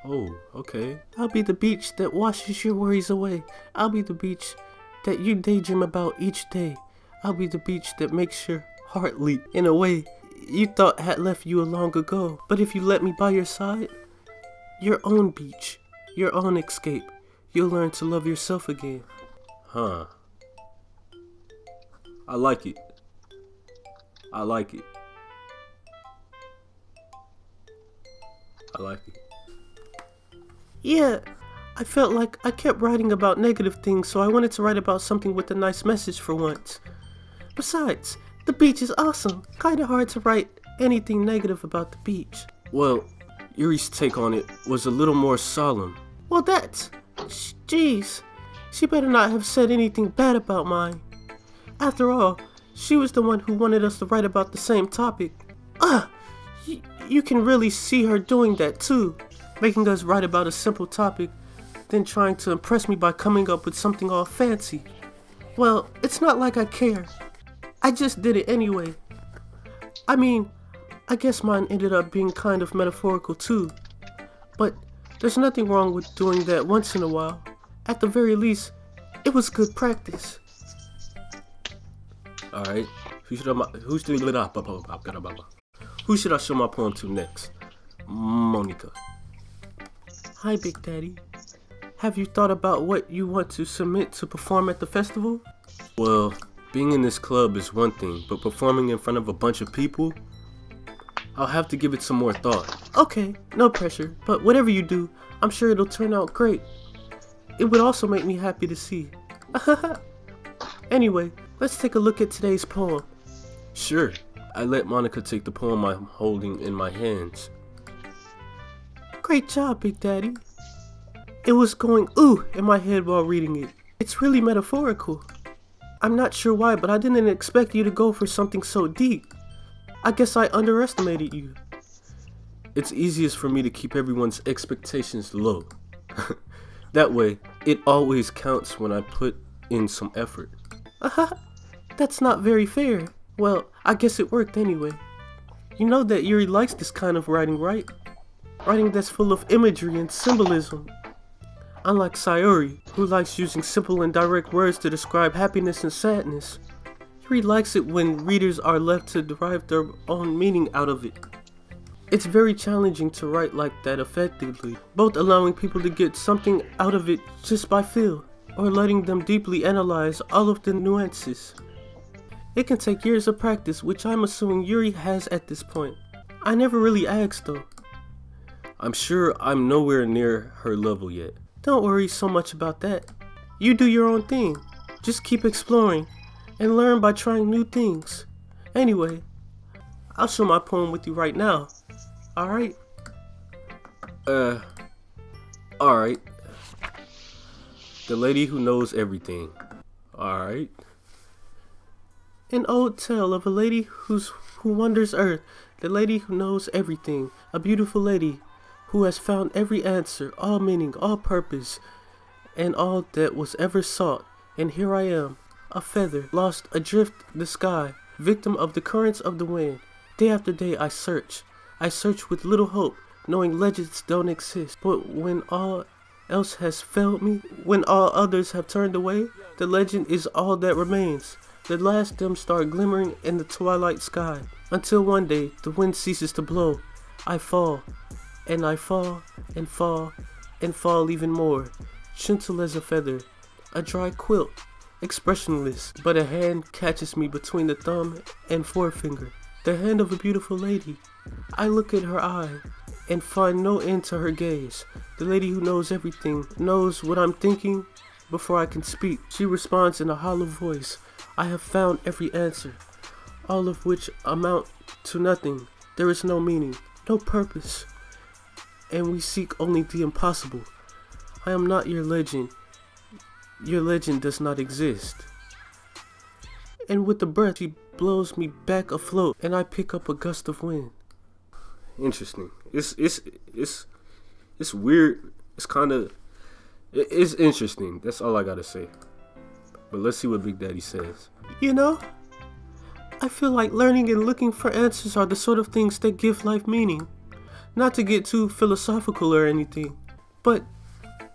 Oh, okay. I'll be the beach that washes your worries away. I'll be the beach that you daydream about each day. I'll be the beach that makes your heart leap in a way you thought had left you long ago. But if you let me by your side, your own beach, your own escape, you'll learn to love yourself again. Huh. I like it. I like it. Yeah, I felt like I kept writing about negative things, so I wanted to write about something with a nice message for once. Besides, the beach is awesome. Kinda hard to write anything negative about the beach. Well, Yuri's take on it was a little more solemn. Well, jeez. She better not have said anything bad about mine. After all, she was the one who wanted us to write about the same topic. You can really see her doing that too. Making us write about a simple topic, then trying to impress me by coming up with something all fancy. Well, it's not like I care. I just did it anyway. I mean, I guess mine ended up being kind of metaphorical too. But there's nothing wrong with doing that once in a while. At the very least, it was good practice. Alright, who should I show my poem to next? Monica. Hi, Big Daddy. Have you thought about what you want to submit to perform at the festival? Well, being in this club is one thing, but performing in front of a bunch of people, I'll have to give it some more thought. Okay, no pressure, but whatever you do, I'm sure it'll turn out great. it would also make me happy to see. Anyway, let's take a look at today's poem. Sure. I let Monica take the poem I'm holding in my hands. Great job, Big Daddy. It was going ooh in my head while reading it. It's really metaphorical. I'm not sure why, but I didn't expect you to go for something so deep. I guess I underestimated you. It's easiest for me to keep everyone's expectations low. That way, it always counts when I put in some effort. That's not very fair. Well, I guess it worked anyway. You know that Yuri likes this kind of writing, right? Writing that's full of imagery and symbolism. Unlike Sayuri, who likes using simple and direct words to describe happiness and sadness, Yuri likes it when readers are left to derive their own meaning out of it. It's very challenging to write like that effectively, both allowing people to get something out of it just by feel, or letting them deeply analyze all of the nuances. It can take years of practice, which I'm assuming Yuri has at this point. I never really asked though. I'm sure I'm nowhere near her level yet. Don't worry so much about that. You do your own thing. Just keep exploring and learn by trying new things. Anyway, I'll share my poem with you right now. Alright? Alright. The lady who knows everything. Alright. An old tale of a lady who wanders earth. The lady who knows everything. A beautiful lady who has found every answer, all meaning, all purpose, and all that was ever sought. And here I am, a feather, lost adrift the sky, victim of the currents of the wind. Day after day I search with little hope, knowing legends don't exist. But when all else has failed me, when all others have turned away, the legend is all that remains. The last dim star glimmering in the twilight sky, until one day the wind ceases to blow. I fall, and I fall, and fall, and fall even more, gentle as a feather, a dry quilt, expressionless, but a hand catches me between the thumb and forefinger, the hand of a beautiful lady. I look at her eye, and find no end to her gaze. The lady who knows everything, knows what I'm thinking before I can speak. She responds in a hollow voice, I have found every answer, all of which amount to nothing. There is no meaning, no purpose, and we seek only the impossible. I am not your legend. Your legend does not exist. And with a breath, she blows me back afloat, and I pick up a gust of wind. Interesting. It's weird. It's interesting. That's all I gotta say. But let's see what Big Daddy says. You know, I feel like learning and looking for answers are the sort of things that give life meaning. Not to get too philosophical or anything, but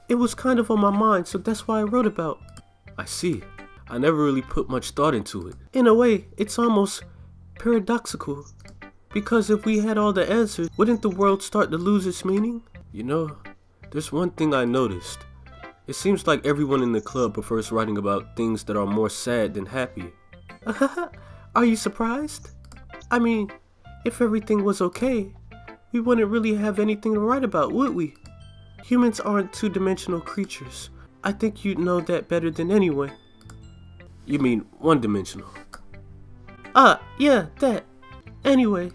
it was kind of on my mind, so that's why I wrote about. I see. I never really put much thought into it. In a way, it's almost paradoxical. Because if we had all the answers, wouldn't the world start to lose its meaning? You know, there's one thing I noticed. It seems like everyone in the club prefers writing about things that are more sad than happy. Are you surprised? I mean, if everything was okay, we wouldn't really have anything to write about, would we? Humans aren't two-dimensional creatures. I think you'd know that better than anyone. You mean one-dimensional? Yeah, that. Anyway,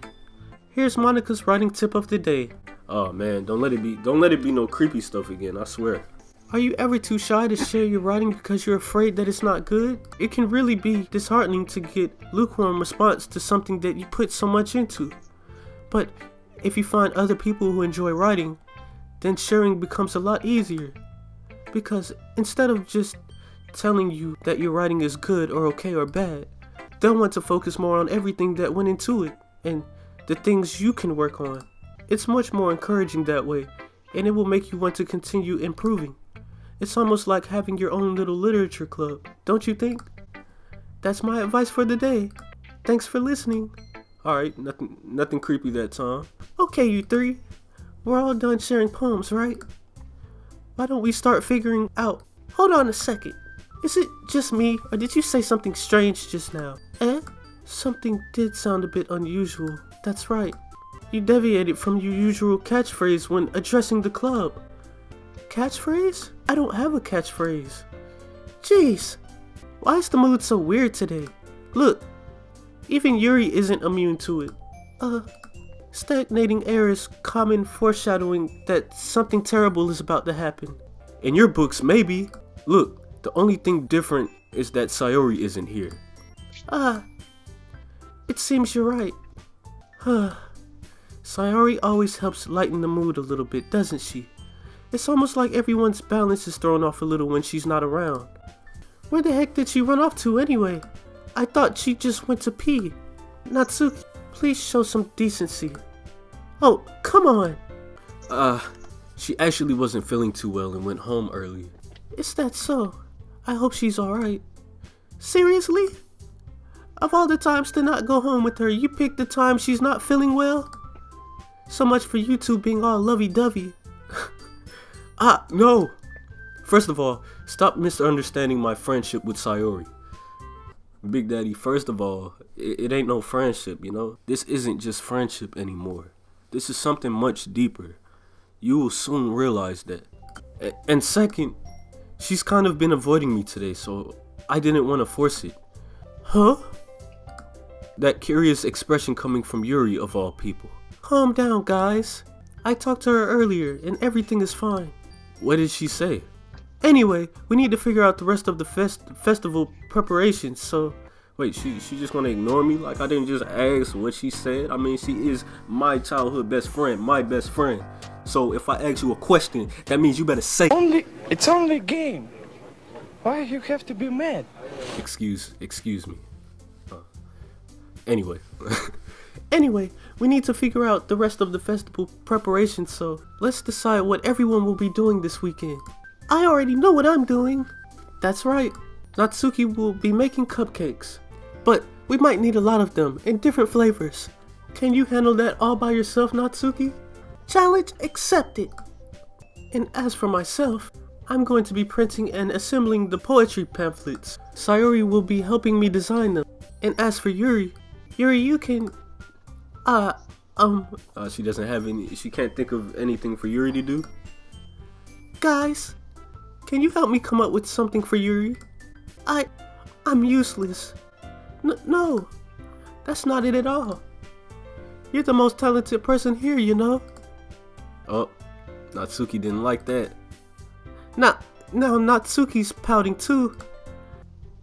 here's Monica's writing tip of the day. Oh man, don't let it be no creepy stuff again, I swear. Are you ever too shy to share your writing because you're afraid that it's not good? It can really be disheartening to get lukewarm response to something that you put so much into. But if you find other people who enjoy writing, then sharing becomes a lot easier. Because instead of just telling you that your writing is good or okay or bad, they'll want to focus more on everything that went into it and the things you can work on. It's much more encouraging that way, and it will make you want to continue improving. It's almost like having your own little literature club, don't you think? That's my advice for the day. Thanks for listening. Alright, nothing creepy that time. Okay, you three. We're all done sharing poems, right? Why don't we start figuring out... Hold on a second. Is it just me, or did you say something strange just now? Something did sound a bit unusual. That's right. You deviated from your usual catchphrase when addressing the club. Catchphrase? I don't have a catchphrase. Jeez, why is the mood so weird today? Look, even Yuri isn't immune to it. Stagnating air is common foreshadowing that something terrible is about to happen. In your books, maybe. Look, the only thing different is that Sayori isn't here. It seems you're right. Sayori always helps lighten the mood a little bit, doesn't she? It's almost like everyone's balance is thrown off a little when she's not around. Where the heck did she run off to anyway? I thought she just went to pee. Natsuki, please show some decency. Oh, come on! She actually wasn't feeling too well and went home early. Is that so? I hope she's alright. Seriously? Of all the times to not go home with her, you picked the time she's not feeling well? So much for you two being all lovey-dovey. No! First of all, stop misunderstanding my friendship with Sayori. Big Daddy, first of all, it ain't no friendship, you know? This isn't just friendship anymore. This is something much deeper. You will soon realize that. And second, she's kind of been avoiding me today, so I didn't want to force it. Huh? That curious expression coming from Yuri of all people. Calm down, guys. I talked to her earlier, and everything is fine. What did she say? Anyway, we need to figure out the rest of the festival preparations, so... Wait, she just gonna ignore me like I didn't just ask what she said? I mean, she is my childhood best friend, my best friend. So if I ask you a question, that means you better say... It's only a game. Why you have to be mad? Excuse me. Anyway. Anyway, we need to figure out the rest of the festival preparations, so let's decide what everyone will be doing this weekend. I already know what I'm doing. That's right. Natsuki will be making cupcakes. But we might need a lot of them in different flavors. Can you handle that all by yourself, Natsuki? Challenge accepted. And as for myself, I'm going to be printing and assembling the poetry pamphlets. Sayori will be helping me design them. And as for Yuri, you can... She doesn't have any... She can't think of anything for Yuri to do? Guys, can you help me come up with something for Yuri? I'm useless. No, that's not it at all. You're the most talented person here, you know? Oh, Natsuki didn't like that. Now Natsuki's pouting too.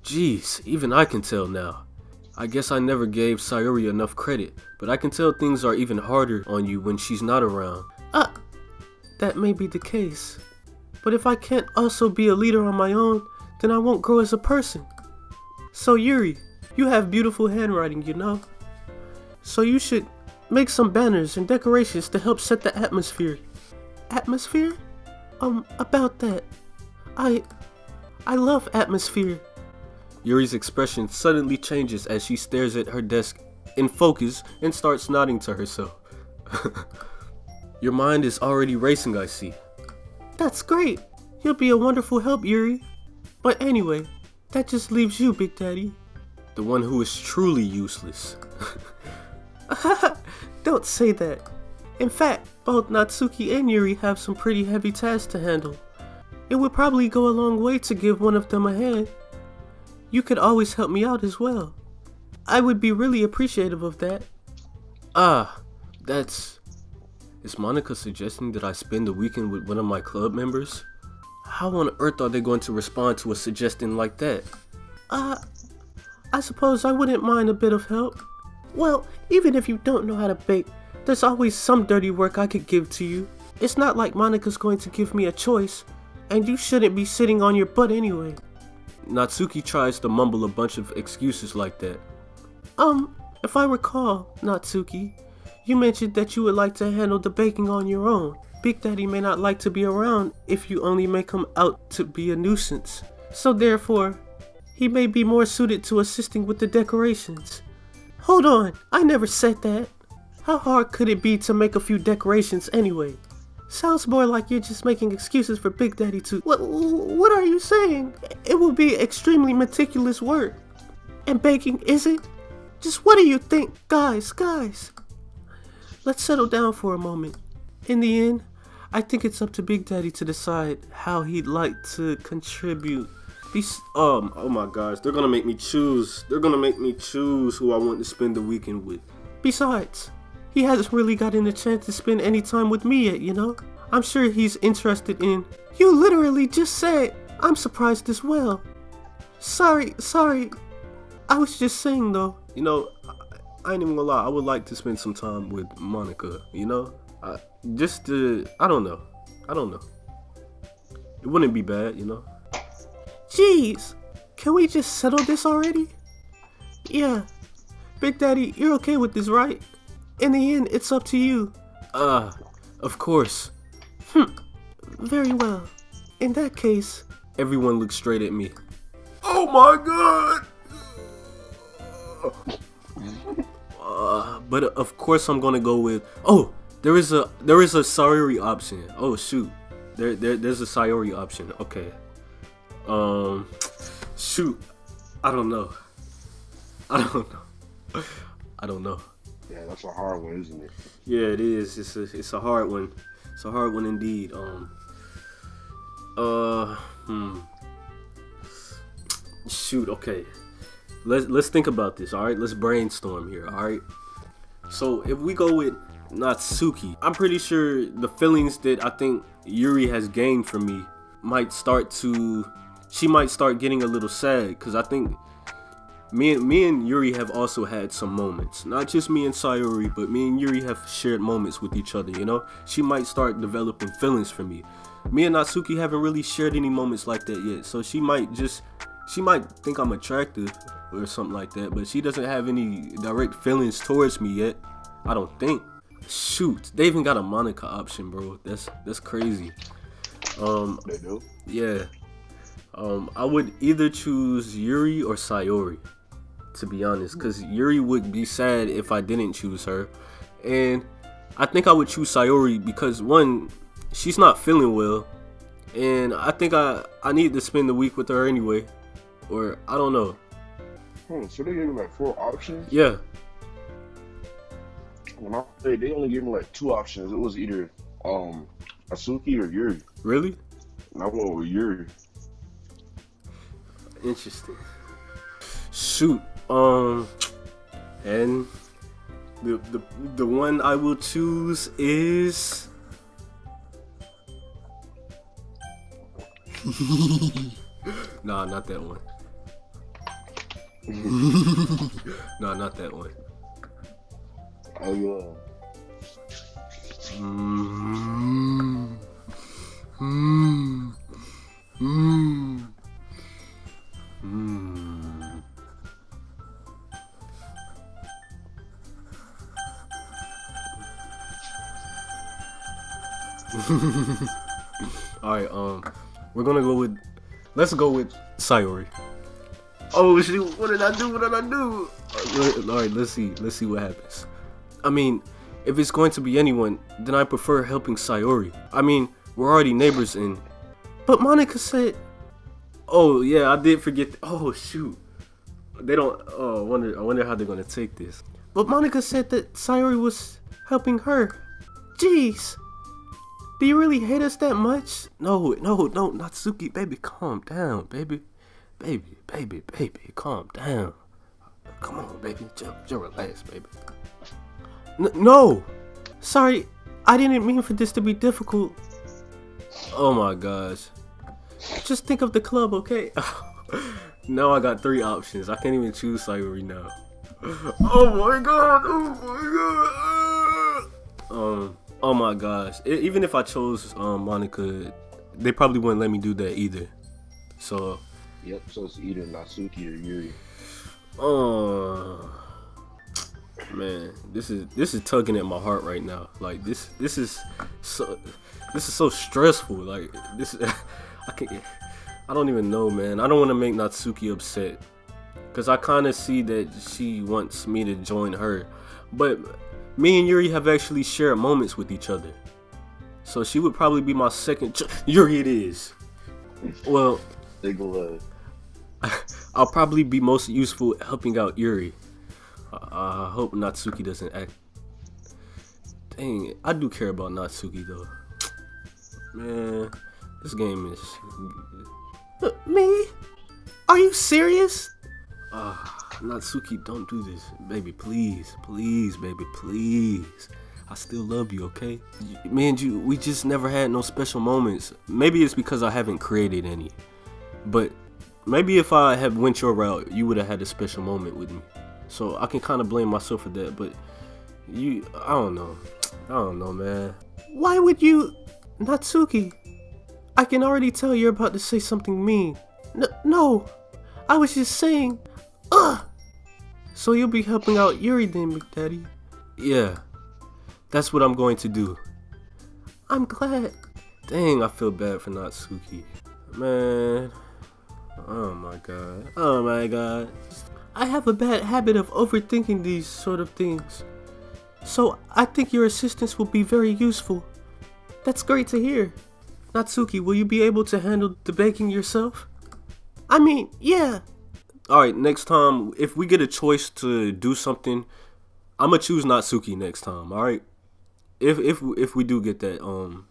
Jeez, even I can tell now. I guess I never gave Sayori enough credit, but I can tell things are even harder on you when she's not around. That may be the case. But if I can't also be a leader on my own, then I won't grow as a person. So Yuri, you have beautiful handwriting, you know? So you should make some banners and decorations to help set the atmosphere. Atmosphere? About that. I love atmosphere. Yuri's expression suddenly changes as she stares at her desk in focus and starts nodding to herself. Your mind is already racing, I see. That's great. You'll be a wonderful help, Yuri. But anyway, that just leaves you, Big Daddy. The one who is truly useless. Don't say that. In fact, both Natsuki and Yuri have some pretty heavy tasks to handle. It would probably go a long way to give one of them a hand. You could always help me out as well. I would be really appreciative of that. Is Monica suggesting that I spend the weekend with one of my club members? How on earth are they going to respond to a suggestion like that? I suppose I wouldn't mind a bit of help. Well, even if you don't know how to bake, there's always some dirty work I could give to you. It's not like Monica's going to give me a choice, and you shouldn't be sitting on your butt anyway. Natsuki tries to mumble a bunch of excuses like that. If I recall, Natsuki, you mentioned that you would like to handle the baking on your own. Big Daddy may not like to be around if you only make him out to be a nuisance. So therefore, he may be more suited to assisting with the decorations. Hold on, I never said that. How hard could it be to make a few decorations anyway? Sounds more like you're just making excuses for Big Daddy to... What are you saying? It will be extremely meticulous work. And baking isn't? Just what do you think? Guys. Let's settle down for a moment. In the end, I think it's up to Big Daddy to decide how he'd like to contribute. Oh my gosh, they're gonna make me choose. They're gonna make me choose who I want to spend the weekend with. Besides, he hasn't really gotten a chance to spend any time with me yet, you know? I'm sure he's interested in... You literally just said, I'm surprised as well. Sorry. I was just saying though. You know, I ain't even gonna lie, I would like to spend some time with Monica, you know? I don't know. It wouldn't be bad, you know? Jeez, can we just settle this already? Yeah, Big Daddy, you're okay with this, right? In the end, it's up to you. Of course. Very well. In that case... Everyone looks straight at me. Oh my god! But of course I'm gonna go with... Oh, there is a Sayori option. Oh shoot. There's a Sayori option. Okay. Shoot. I don't know. Yeah, that's a hard one, isn't it? Yeah, it is. It's a hard one. It's a hard one indeed. Shoot. Okay. Let's think about this. All right. Let's brainstorm here. All right. So if we go with Natsuki, I'm pretty sure the feelings that I think Yuri has gained from me she might start getting a little sad, because I think me and Yuri have also had some moments. Not just me and Sayori, but me and Yuri have shared moments with each other, you know? She might start developing feelings for me. Me and Natsuki haven't really shared any moments like that yet, so she might think I'm attractive or something like that, but she doesn't have any direct feelings towards me yet. I don't think. Shoot, they even got a Monica option, bro. That's crazy. They do? Yeah. I would either choose Yuri or Sayori, to be honest, because Yuri would be sad if I didn't choose her, and I think I would choose Sayori because, one, she's not feeling well, and I think I need to spend the week with her anyway, or I don't know. So they gave me like 4 options? Yeah. When I played, they only gave me like 2 options. It was either Asuki or Yuri. Really? And I went with Yuri. Interesting. Shoot. And the one I will choose is nah, not that one. Nah, not that one. Oh yeah. Alright, we're gonna go with, let's go with Sayori. Oh shoot, what did I do? Alright, let's see what happens. I mean, if it's going to be anyone, then I prefer helping Sayori. I mean, we're already neighbors and... But Monica said... Oh yeah, I did forget. Oh shoot. They don't... Oh, I wonder how they're gonna take this. But Monica said that Sayori was helping her. Jeez. Do you really hate us that much? No, Natsuki, baby, calm down, baby, calm down. Come on, baby, just relax, baby. No! Sorry, I didn't mean for this to be difficult. Oh my gosh. Just think of the club, okay? Now I got 3 options. I can't even choose Sayori now. Oh my god, oh my gosh. Even if I chose Monica, they probably wouldn't let me do that either. So... Yep, so it's either Natsuki or Yuri. Man, this is tugging at my heart right now. Like this is so stressful. Like this I don't even know, man. I don't want to make Natsuki upset, cause I kind of see that she wants me to join her, but me and Yuri have actually shared moments with each other, so she would probably be my second Yuri it is. Well, I'll probably be most useful helping out Yuri. I hope Natsuki doesn't act... Dang, I do care about Natsuki though. Man, this game is... Me? Are you serious? Natsuki, don't do this. Baby, please. Please, baby, please. I still love you, okay? Me and you, we just never had no special moments. Maybe it's because I haven't created any. But maybe if I had went your route, you would have had a special moment with me. So I can kind of blame myself for that, but I don't know, man. Why would you... Natsuki, I can already tell you're about to say something mean. No, I was just saying, So you'll be helping out Yuri then, Big Daddy? Yeah, that's what I'm going to do. I'm glad. Dang, I feel bad for Natsuki. Man, oh my god. I have a bad habit of overthinking these sort of things. So I think your assistance will be very useful. That's great to hear. Natsuki, will you be able to handle the baking yourself? I mean, yeah. Alright, next time, if we get a choice to do something, I'ma choose Natsuki next time, alright? If we do get that,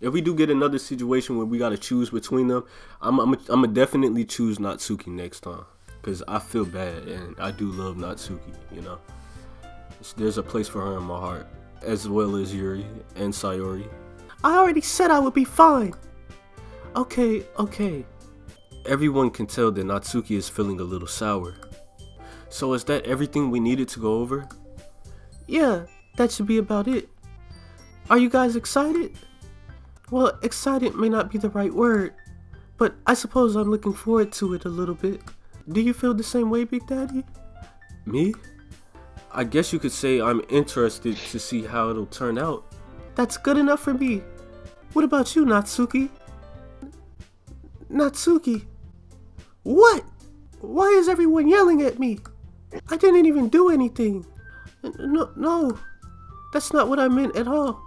if we do get another situation where we gotta choose between them, I'ma definitely choose Natsuki next time. Cause I feel bad and I do love Natsuki, you know. There's a place for her in my heart, as well as Yuri and Sayori. I already said I would be fine. Okay. Everyone can tell that Natsuki is feeling a little sour. So is that everything we needed to go over? Yeah, that should be about it. Are you guys excited? Well, excited may not be the right word, but I suppose I'm looking forward to it a little bit. Do you feel the same way, Big Daddy? Me? I guess you could say I'm interested to see how it'll turn out. That's good enough for me. What about you, Natsuki? Natsuki? What? Why is everyone yelling at me? I didn't even do anything. No, that's not what I meant at all.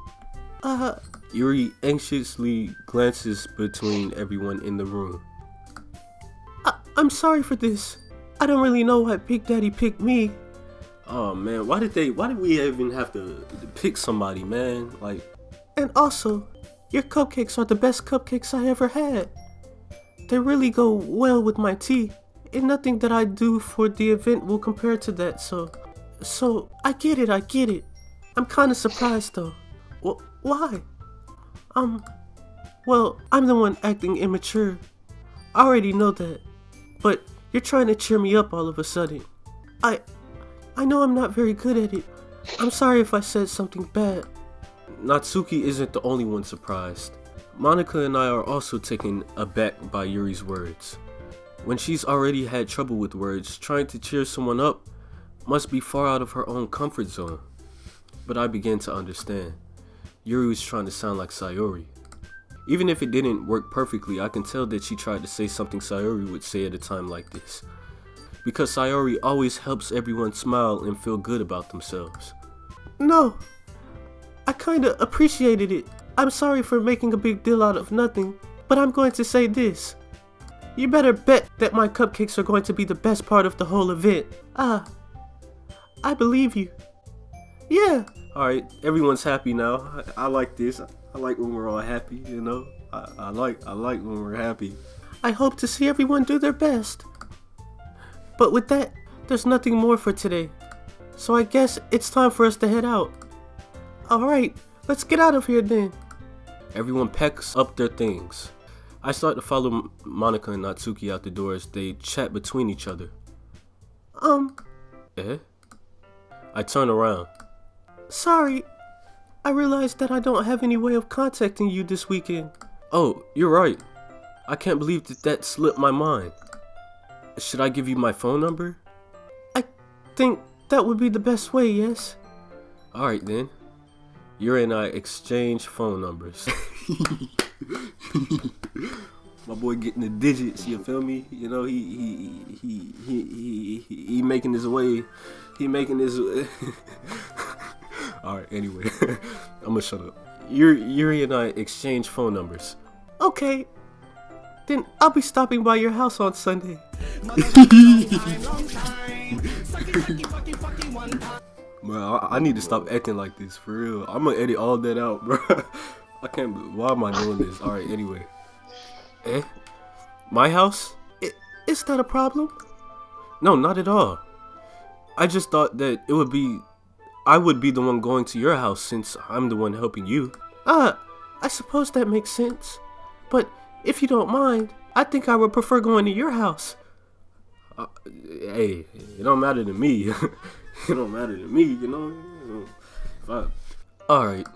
Yuri anxiously glances between everyone in the room. I'm sorry for this. I don't really know why Big Daddy picked me. Oh man, why did we even have to pick somebody, man? Like, and also, your cupcakes are the best cupcakes I ever had. They really go well with my tea, and nothing that I do for the event will compare to that, so I get it. I'm kinda surprised though. Why? Well, I'm the one acting immature. I already know that, but you're trying to cheer me up all of a sudden. I know I'm not very good at it. I'm sorry if I said something bad. Natsuki isn't the only one surprised. Monica and I are also taken aback by Yuri's words. When she's already had trouble with words, trying to cheer someone up must be far out of her own comfort zone. But I began to understand. Yuri was trying to sound like Sayori. Even if it didn't work perfectly, I can tell that she tried to say something Sayori would say at a time like this. Because Sayori always helps everyone smile and feel good about themselves. No, I kinda appreciated it. I'm sorry for making a big deal out of nothing, but I'm going to say this. You better bet that my cupcakes are going to be the best part of the whole event. I believe you. Yeah. Alright, everyone's happy now. I like this. I like when we're all happy, you know? I like when we're happy. I hope to see everyone do their best. But with that, there's nothing more for today. So I guess it's time for us to head out. Alright, let's get out of here then. Everyone packs up their things. I start to follow Monica and Natsuki out the door as they chat between each other. I turn around. Sorry, I realized that I don't have any way of contacting you this weekend. Oh, you're right. I can't believe that slipped my mind. Should I give you my phone number? I think that would be the best way, yes. Alright then. Yuri and I exchange phone numbers. My boy getting the digits, you feel me? You know, he making his way. He making his Alright, anyway. I'm gonna shut up. Yuri and I exchange phone numbers. Okay. Then I'll be stopping by your house on Sunday. Bro, I need to stop acting like this, for real. I'm gonna edit all that out, bro. I can't. Why am I doing this? All right. Anyway. Eh? My house? Is that a problem? No, not at all. I just thought that I would be the one going to your house since I'm the one helping you. I suppose that makes sense. But if you don't mind, I think I would prefer going to your house. Hey, it don't matter to me. It don't matter to me, you know. Alright.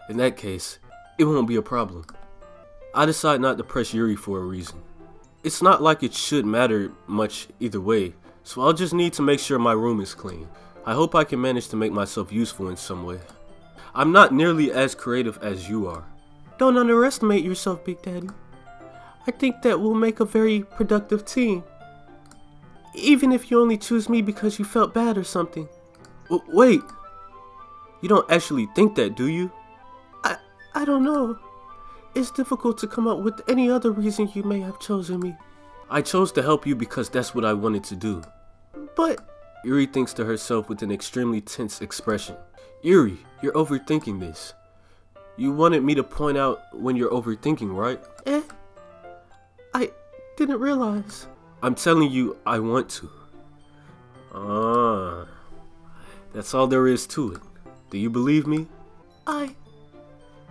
In that case, it won't be a problem. I decide not to press Yuri for a reason. It's not like it should matter much either way, so I'll just need to make sure my room is clean. I hope I can manage to make myself useful in some way. I'm not nearly as creative as you are. Don't underestimate yourself, Big Daddy. I think that we'll make a very productive team. Even if you only choose me because you felt bad or something. Wait! You don't actually think that, do you? I don't know. It's difficult to come up with any other reason you may have chosen me. I chose to help you because that's what I wanted to do. But... Yuri thinks to herself with an extremely tense expression. Yuri, you're overthinking this. You wanted me to point out when you're overthinking, right? I didn't realize. I'm telling you, I want to. That's all there is to it. Do you believe me?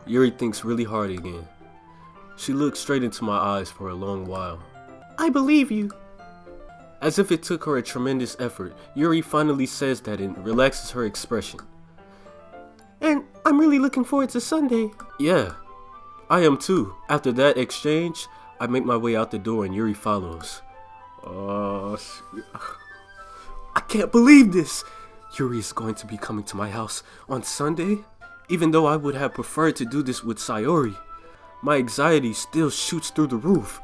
Yuri thinks really hard again. She looks straight into my eyes for a long while. I believe you. As if it took her a tremendous effort, Yuri finally says that and relaxes her expression. And I'm really looking forward to Sunday. Yeah, I am too. After that exchange, I make my way out the door and Yuri follows. I can't believe this! Yuri is going to be coming to my house on Sunday? Even though I would have preferred to do this with Sayori, my anxiety still shoots through the roof.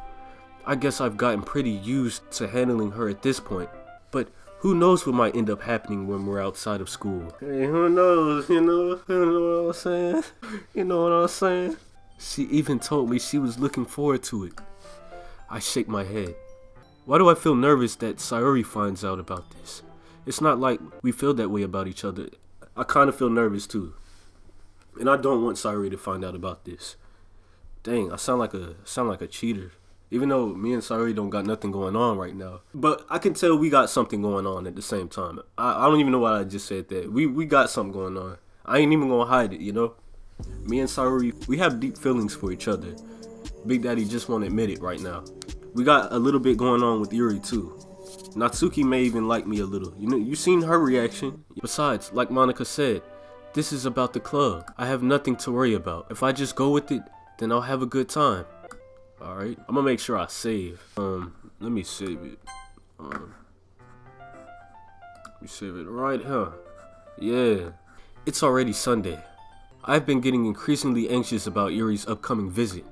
I guess I've gotten pretty used to handling her at this point, but who knows what might end up happening when we're outside of school. Hey, who knows, you know what I'm saying? You know what I'm saying? She even told me she was looking forward to it. I shake my head. Why do I feel nervous that Sayori finds out about this? It's not like we feel that way about each other. I kind of feel nervous too. And I don't want Sayori to find out about this. Dang, I sound like a cheater. Even though me and Sayori don't got nothing going on right now. But I can tell we got something going on at the same time. I don't even know why I just said that. We got something going on. I ain't even gonna hide it, you know? Me and Sayori, we have deep feelings for each other. Big Daddy just won't admit it right now. We got a little bit going on with Yuri too. Natsuki may even like me a little. You know, you seen her reaction. Besides, like Monica said, this is about the club. I have nothing to worry about. If I just go with it, then I'll have a good time. Alright, I'm gonna make sure I save. Let me save it. Let me save it right here. Yeah. It's already Sunday. I've been getting increasingly anxious about Yuri's upcoming visit.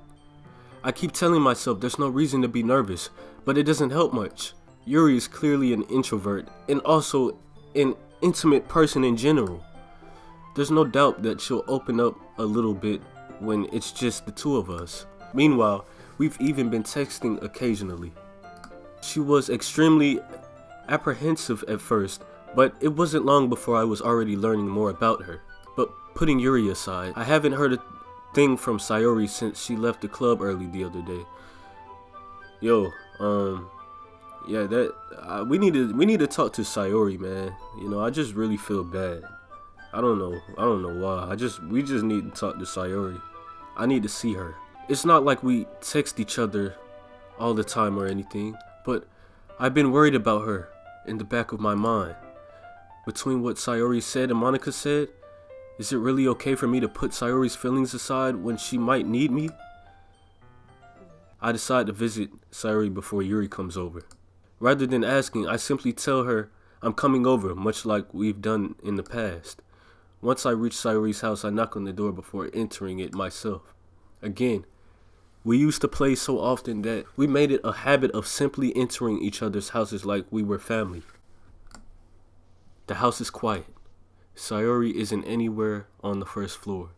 I keep telling myself there's no reason to be nervous, but it doesn't help much. Yuri is clearly an introvert and also an intimate person in general. There's no doubt that she'll open up a little bit when it's just the two of us. Meanwhile, we've even been texting occasionally. She was extremely apprehensive at first, but it wasn't long before I was already learning more about her. But putting Yuri aside, I haven't heard a thing from Sayori since she left the club early the other day. Yo, yeah, we need to talk to Sayori, man. You know, I just really feel bad. I don't know why. We just need to talk to Sayori. I need to see her. It's not like we text each other all the time or anything, but I've been worried about her in the back of my mind. Between what Sayori said and Monica said, is it really okay for me to put Sayori's feelings aside when she might need me? I decide to visit Sayori before Yuri comes over. Rather than asking, I simply tell her I'm coming over, much like we've done in the past. Once I reach Sayori's house, I knock on the door before entering it myself. Again, we used to play so often that we made it a habit of simply entering each other's houses like we were family. The house is quiet. Sayori isn't anywhere on the first floor,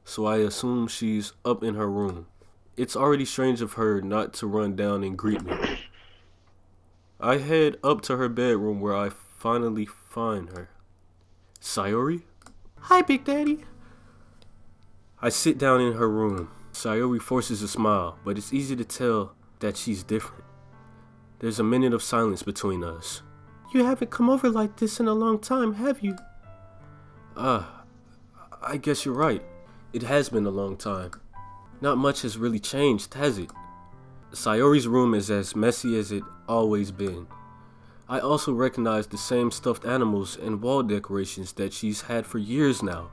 so I assume she's up in her room. It's already strange of her not to run down and greet me. I head up to her bedroom where I finally find her. Sayori? Hi, Big Daddy. I sit down in her room. Sayori forces a smile, but it's easy to tell that she's different. There's a minute of silence between us. You haven't come over like this in a long time, have you? I guess you're right. It has been a long time. Not much has really changed, has it? Sayori's room is as messy as it always been. I also recognize the same stuffed animals and wall decorations that she's had for years now.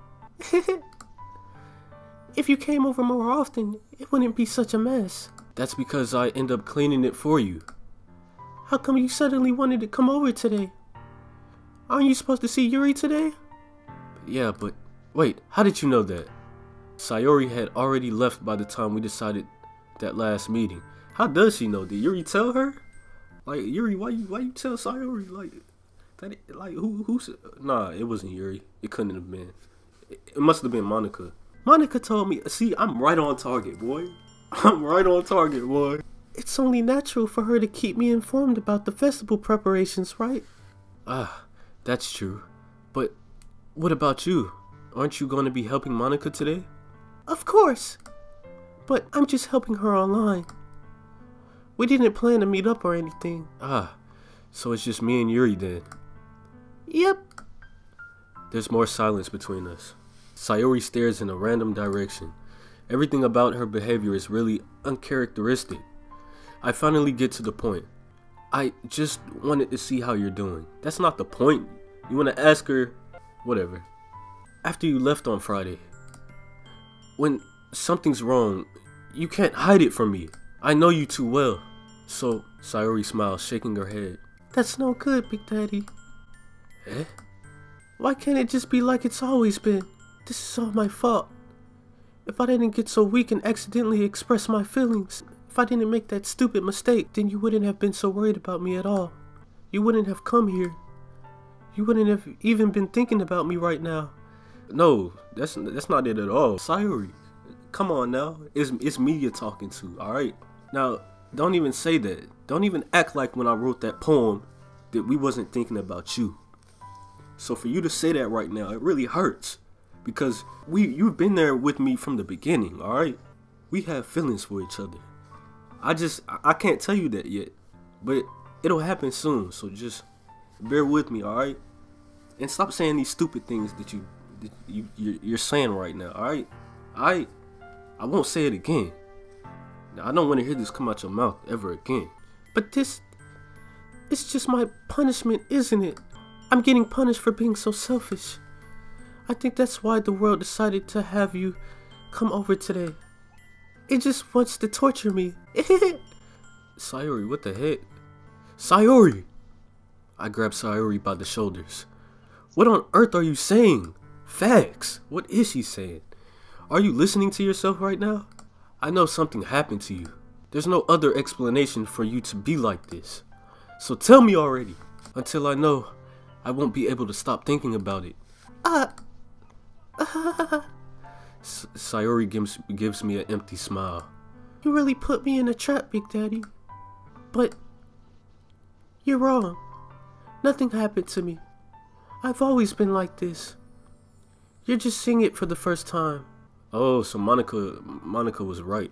If you came over more often, it wouldn't be such a mess. That's because I end up cleaning it for you. How come you suddenly wanted to come over today? Aren't you supposed to see Yuri today? Yeah, but wait, how did you know that? Sayori had already left by the time we decided that last meeting. How does she know? Did Yuri tell her? Like, Yuri, why you tell Sayori who nah, it wasn't Yuri. It couldn't have been. It must have been Monica. Monica told me. See, I'm right on target, boy. I'm right on target, boy. It's only natural for her to keep me informed about the festival preparations, right? That's true. But what about you? Aren't you going to be helping Monica today? Of course. But I'm just helping her online. We didn't plan to meet up or anything. So it's just me and Yuri then. Yep. There's more silence between us. Sayori stares in a random direction. Everything about her behavior is really uncharacteristic. I finally get to the point. I just wanted to see how you're doing. That's not the point. You want to ask her, whatever. After you left on Friday, when something's wrong, you can't hide it from me. I know you too well. So, Sayori smiles, shaking her head. That's no good, Big Daddy. Eh? Why can't it just be like it's always been? This is all my fault. If I didn't get so weak and accidentally express my feelings, if I didn't make that stupid mistake, then you wouldn't have been so worried about me at all. You wouldn't have come here. You wouldn't have even been thinking about me right now. No, that's not it at all. Sayori, come on now. It's me you're talking to, alright? Now, don't even say that. Don't even act like when I wrote that poem that we wasn't thinking about you. So for you to say that right now, it really hurts. Because you've been there with me from the beginning, alright? We have feelings for each other. I can't tell you that yet. But it'll happen soon, so just bear with me, alright? And stop saying these stupid things that you're saying right now, alright? I won't say it again. Now, I don't want to hear this come out your mouth ever again. But it's just my punishment, isn't it? I'm getting punished for being so selfish. I think that's why the world decided to have you come over today. It just wants to torture me. Sayori, what the heck? Sayori! I grab Sayori by the shoulders. What on earth are you saying? Facts. What is she saying? Are you listening to yourself right now? I know something happened to you. There's no other explanation for you to be like this. So tell me already. Until I know, I won't be able to stop thinking about it. Sayori gives me an empty smile. You really put me in a trap, Big Daddy. But you're wrong. Nothing happened to me. I've always been like this. You're just seeing it for the first time. Oh, so Monica was right.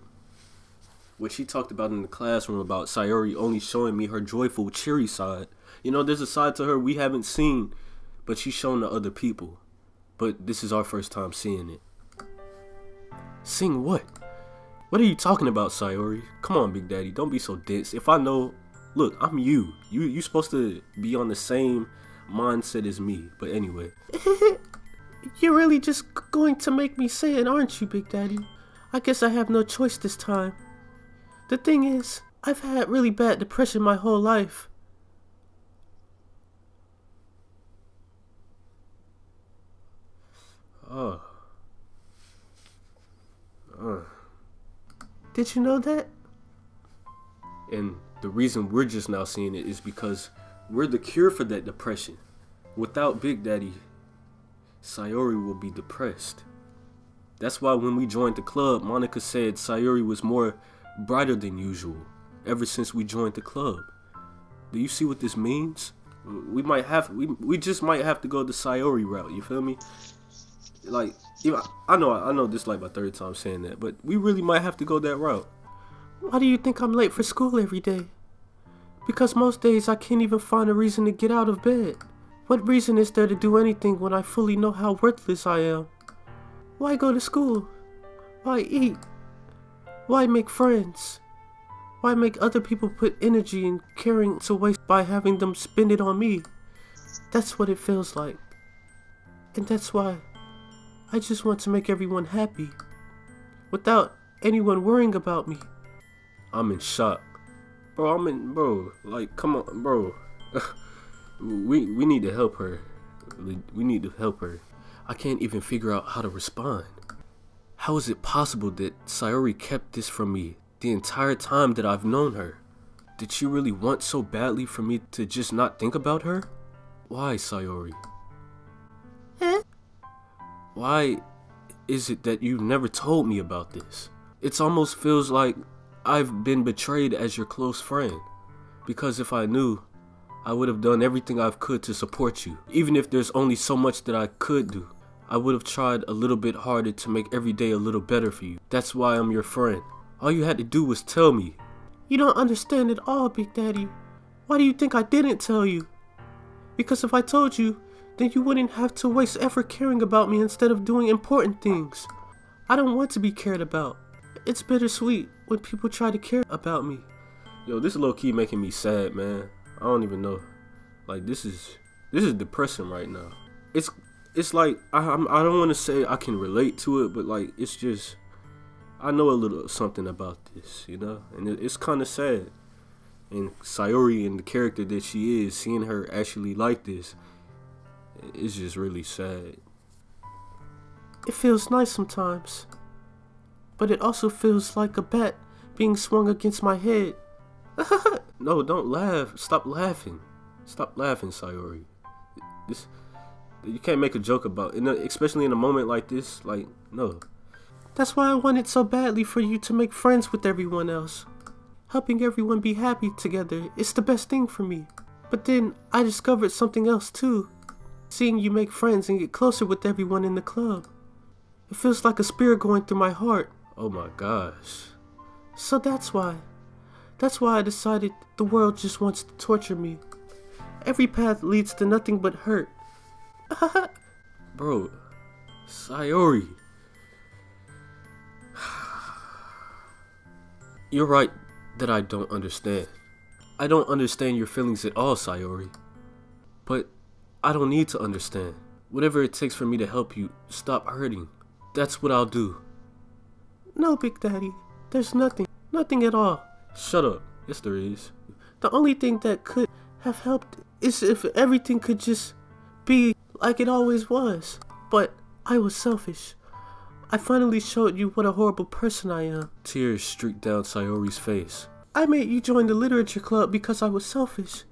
What she talked about in the classroom about Sayori only showing me her joyful, cheery side. You know, there's a side to her we haven't seen, but she's shown to other people. But this is our first time seeing it. Seeing what? What are you talking about, Sayori? Come on, Big Daddy, don't be so dense. If I know, look, I'm you. You supposed to be on the same mindset as me. But anyway. You're really just going to make me say it, aren't you, Big Daddy? I guess I have no choice this time. The thing is, I've had really bad depression my whole life. Did you know that? And the reason we're just now seeing it is because we're the cure for that depression. Without Big Daddy, Sayori will be depressed. That's why when we joined the club, Monica said Sayori was more brighter than usual ever since we joined the club. Do you see what this means? We just might have to go the Sayori route, you feel me? like, even, I know this is like my third time saying that, but we really might have to go that route. Why do you think I'm late for school every day? Because most days I can't even find a reason to get out of bed. What reason is there to do anything when I fully know how worthless I am? Why go to school? Why eat? Why make friends? Why make other people put energy and caring to waste by having them spend it on me? That's what it feels like. And that's why I just want to make everyone happy, without anyone worrying about me. I'm in shock. Bro, like, come on, bro. we need to help her. We need to help her. I can't even figure out how to respond. How is it possible that Sayori kept this from me the entire time that I've known her? Did she really want so badly for me to just not think about her? Why, Sayori? Why is it that you've never told me about this? It almost feels like I've been betrayed as your close friend. Because if I knew, I would have done everything I could to support you. Even if there's only so much that I could do, I would have tried a little bit harder to make every day a little better for you. That's why I'm your friend. All you had to do was tell me. You don't understand at all, Big Daddy. Why do you think I didn't tell you? Because if I told you, then you wouldn't have to waste effort caring about me instead of doing important things. I don't want to be cared about. It's bittersweet when people try to care about me. Yo, this low-key making me sad, man. I don't even know. Like, this is depressing right now. It's like, I don't want to say I can relate to it, but like, it's just, I know a little something about this, you know? And it's kind of sad. And Sayori and the character that she is, seeing her actually like this, it's just really sad. It feels nice sometimes, but it also feels like a bat being swung against my head. No, don't laugh. Stop laughing. Stop laughing, Sayori. You can't make a joke about it, especially in a moment like this. Like, no. That's why I wanted so badly for you to make friends with everyone else. Helping everyone be happy together is the best thing for me. But then I discovered something else too. Seeing you make friends and get closer with everyone in the club. It feels like a spear going through my heart. Oh my gosh. So that's why I decided the world just wants to torture me. Every path leads to nothing but hurt. Bro, Sayori. You're right that I don't understand. I don't understand your feelings at all, Sayori. But I don't need to understand. Whatever it takes for me to help you stop hurting, that's what I'll do. No, Big Daddy. There's nothing. Nothing at all. Shut up. Yes, there is. The only thing that could have helped is if everything could just be like it always was. But I was selfish. I finally showed you what a horrible person I am. Tears streaked down Sayori's face. I made you join the literature club because I was selfish.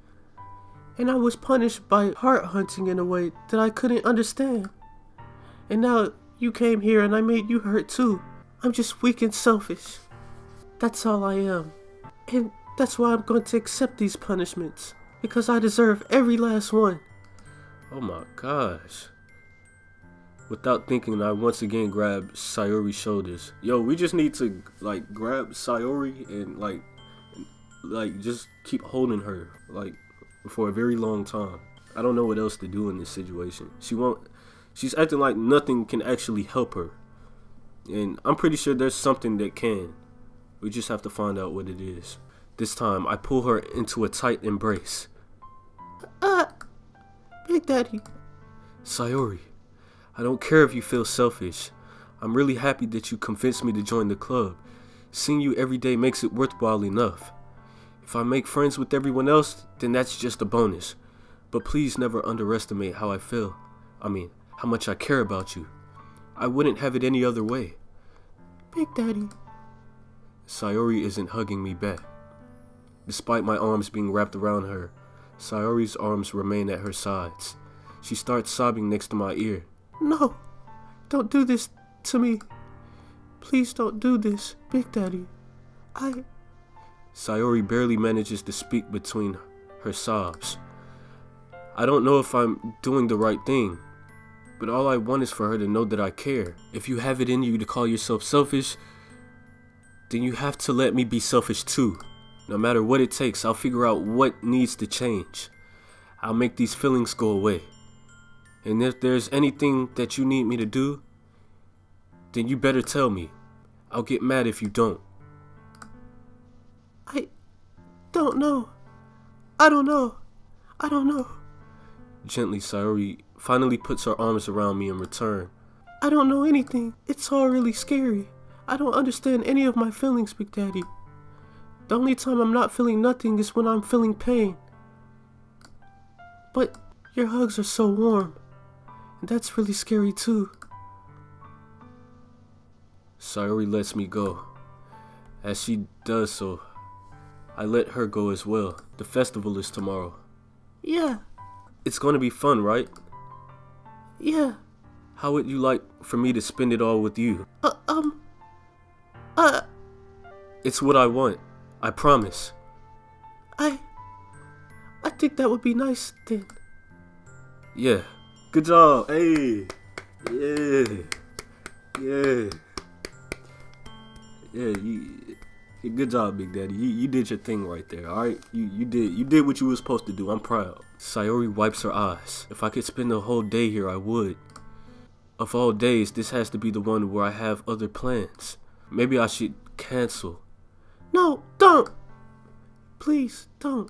And I was punished by heart hunting in a way that I couldn't understand. And now you came here and I made you hurt too. I'm just weak and selfish. That's all I am. And that's why I'm going to accept these punishments. Because I deserve every last one. Oh my gosh. Without thinking, I once again grabbed Sayori's shoulders. Yo, we just need to like grab Sayori and like just keep holding her like for a very long time. I don't know what else to do in this situation. She's acting like nothing can actually help her. And I'm pretty sure there's something that can. We just have to find out what it is. This time, I pull her into a tight embrace. Big Daddy. Sayori, I don't care if you feel selfish. I'm really happy that you convinced me to join the club. Seeing you every day makes it worthwhile enough. If I make friends with everyone else, then that's just a bonus. But please never underestimate how I feel. How much I care about you. I wouldn't have it any other way. Big Daddy. Sayori isn't hugging me back. Despite my arms being wrapped around her, Sayori's arms remain at her sides. She starts sobbing next to my ear. No, don't do this to me. Please don't do this, Big Daddy. Sayori barely manages to speak between her sobs. I don't know if I'm doing the right thing. But all I want is for her to know that I care. If you have it in you to call yourself selfish, then you have to let me be selfish too. No matter what it takes, I'll figure out what needs to change. I'll make these feelings go away. And if there's anything that you need me to do, then you better tell me. I'll get mad if you don't. I don't know. I don't know. I don't know. Gently, Sayori finally puts her arms around me in return. I don't know anything. It's all really scary. I don't understand any of my feelings, Big Daddy. The only time I'm not feeling nothing is when I'm feeling pain. But your hugs are so warm. And that's really scary too. Sayori lets me go. As she does so, I let her go as well. The festival is tomorrow. Yeah. It's gonna be fun, right? Yeah. How would you like for me to spend it all with you? It's what I want. I promise. I think that would be nice then. Yeah. Good job. Hey. Yeah. Yeah. Yeah, good job, Big Daddy. You did your thing right there, alright? You did what you were supposed to do. I'm proud. Sayori wipes her eyes. If I could spend the whole day here, I would. Of all days, this has to be the one where I have other plans. Maybe I should cancel. No, don't! Please, don't.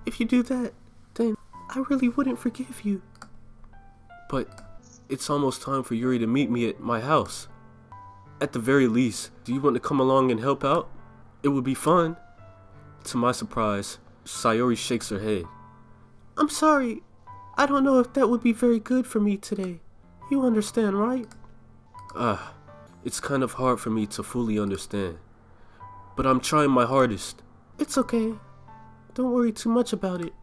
If you do that, then I really wouldn't forgive you. But it's almost time for Yuri to meet me at my house. At the very least, do you want to come along and help out? It would be fun. To my surprise, Sayori shakes her head. I'm sorry. I don't know if that would be very good for me today. You understand, right? It's kind of hard for me to fully understand. But I'm trying my hardest. It's okay. Don't worry too much about it.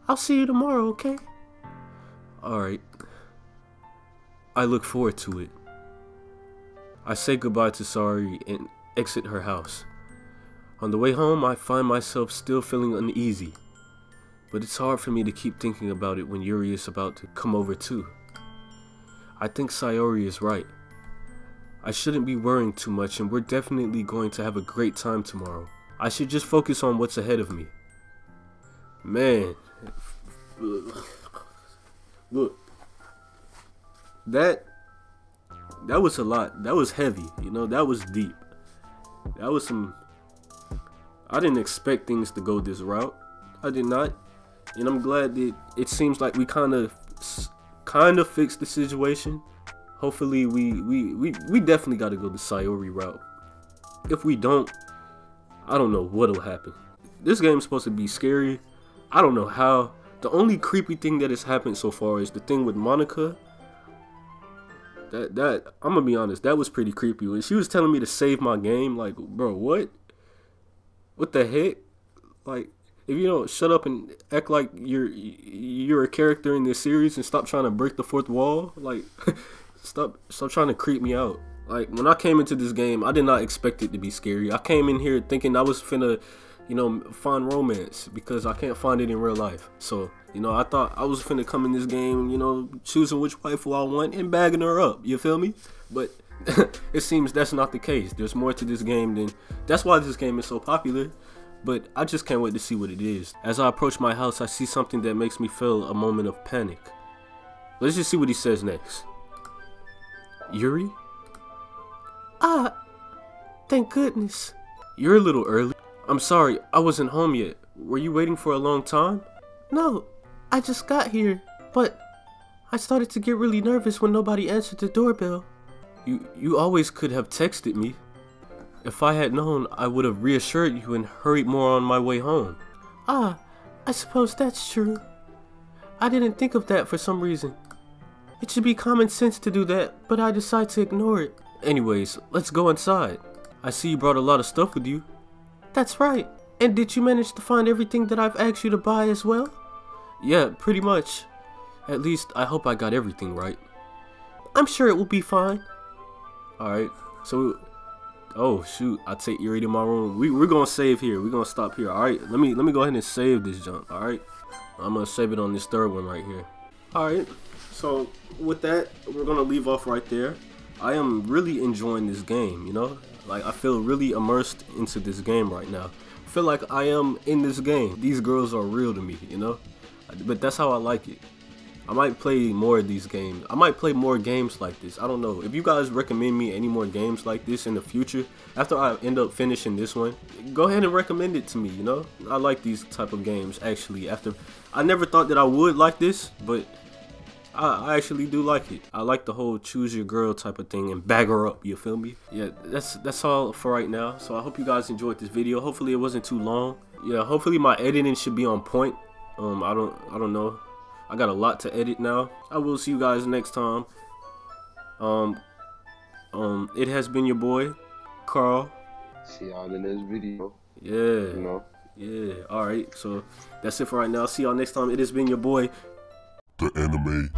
I'll see you tomorrow, okay? Alright. I look forward to it. I say goodbye to Sayori and exit her house. On the way home, I find myself still feeling uneasy. But it's hard for me to keep thinking about it when Yuri is about to come over too. I think Sayori is right. I shouldn't be worrying too much, and we're definitely going to have a great time tomorrow. I should just focus on what's ahead of me. Man. Look. That was a lot. That was heavy, you know, that was deep. That was some... I didn't expect things to go this route. I did not. And I'm glad that it seems like we kind of fixed the situation. Hopefully we definitely got to go the Sayori route. If we don't, I don't know what'll happen. This game's supposed to be scary. I don't know how. The only creepy thing that has happened so far is the thing with Monica. That I'm gonna be honest, that was pretty creepy. When she was telling me to save my game, like, bro, what the heck? Like, if you don't shut up and act like you're a character in this series and stop trying to break the fourth wall, like, stop trying to creep me out. Like, when I came into this game, I did not expect it to be scary. I came in here thinking I was finna, you know, find romance, because I can't find it in real life. So, you know, I thought I was finna come in this game, you know, choosing which waifu I want and bagging her up, you feel me? But it seems that's not the case. There's more to this game than... That's why this game is so popular. But I just can't wait to see what it is. As I approach my house, I see something that makes me feel a moment of panic. Let's just see what he says next. Yuri? Thank goodness. You're a little early. I'm sorry, I wasn't home yet. Were you waiting for a long time? No, I just got here, but I started to get really nervous when nobody answered the doorbell. You always could have texted me. If I had known, I would have reassured you and hurried more on my way home. I suppose that's true. I didn't think of that for some reason. It should be common sense to do that, but I decide to ignore it. Anyways, let's go inside. I see you brought a lot of stuff with you. That's right. And did you manage to find everything that I've asked you to buy as well? Yeah, pretty much. At least, I hope I got everything right. I'm sure it will be fine. Alright, so... Oh, shoot, I take Yuri to my room. We're gonna save here. We're gonna stop here, alright? Let me go ahead and save this junk, alright? I'm gonna save it on this third one right here. Alright, So with that, we're gonna leave off right there. I am really enjoying this game, you know? Like, I feel really immersed into this game right now. I feel like I am in this game. These girls are real to me, you know? But that's how I like it. I might play more of these games. I might play more games like this. I don't know. If you guys recommend me any more games like this in the future, after I end up finishing this one, go ahead and recommend it to me, you know? I like these type of games, actually. I never thought that I would like this, but I actually do like it. I like the whole choose your girl type of thing and bag her up, you feel me? Yeah, that's all for right now. So I hope you guys enjoyed this video. Hopefully it wasn't too long. Yeah, hopefully my editing should be on point. I don't know. I got a lot to edit now. I will see you guys next time. It has been your boy, Carl. See y'all in this video. Yeah. You know? Yeah. Alright, so that's it for right now. See y'all next time. It has been your boy, the anime.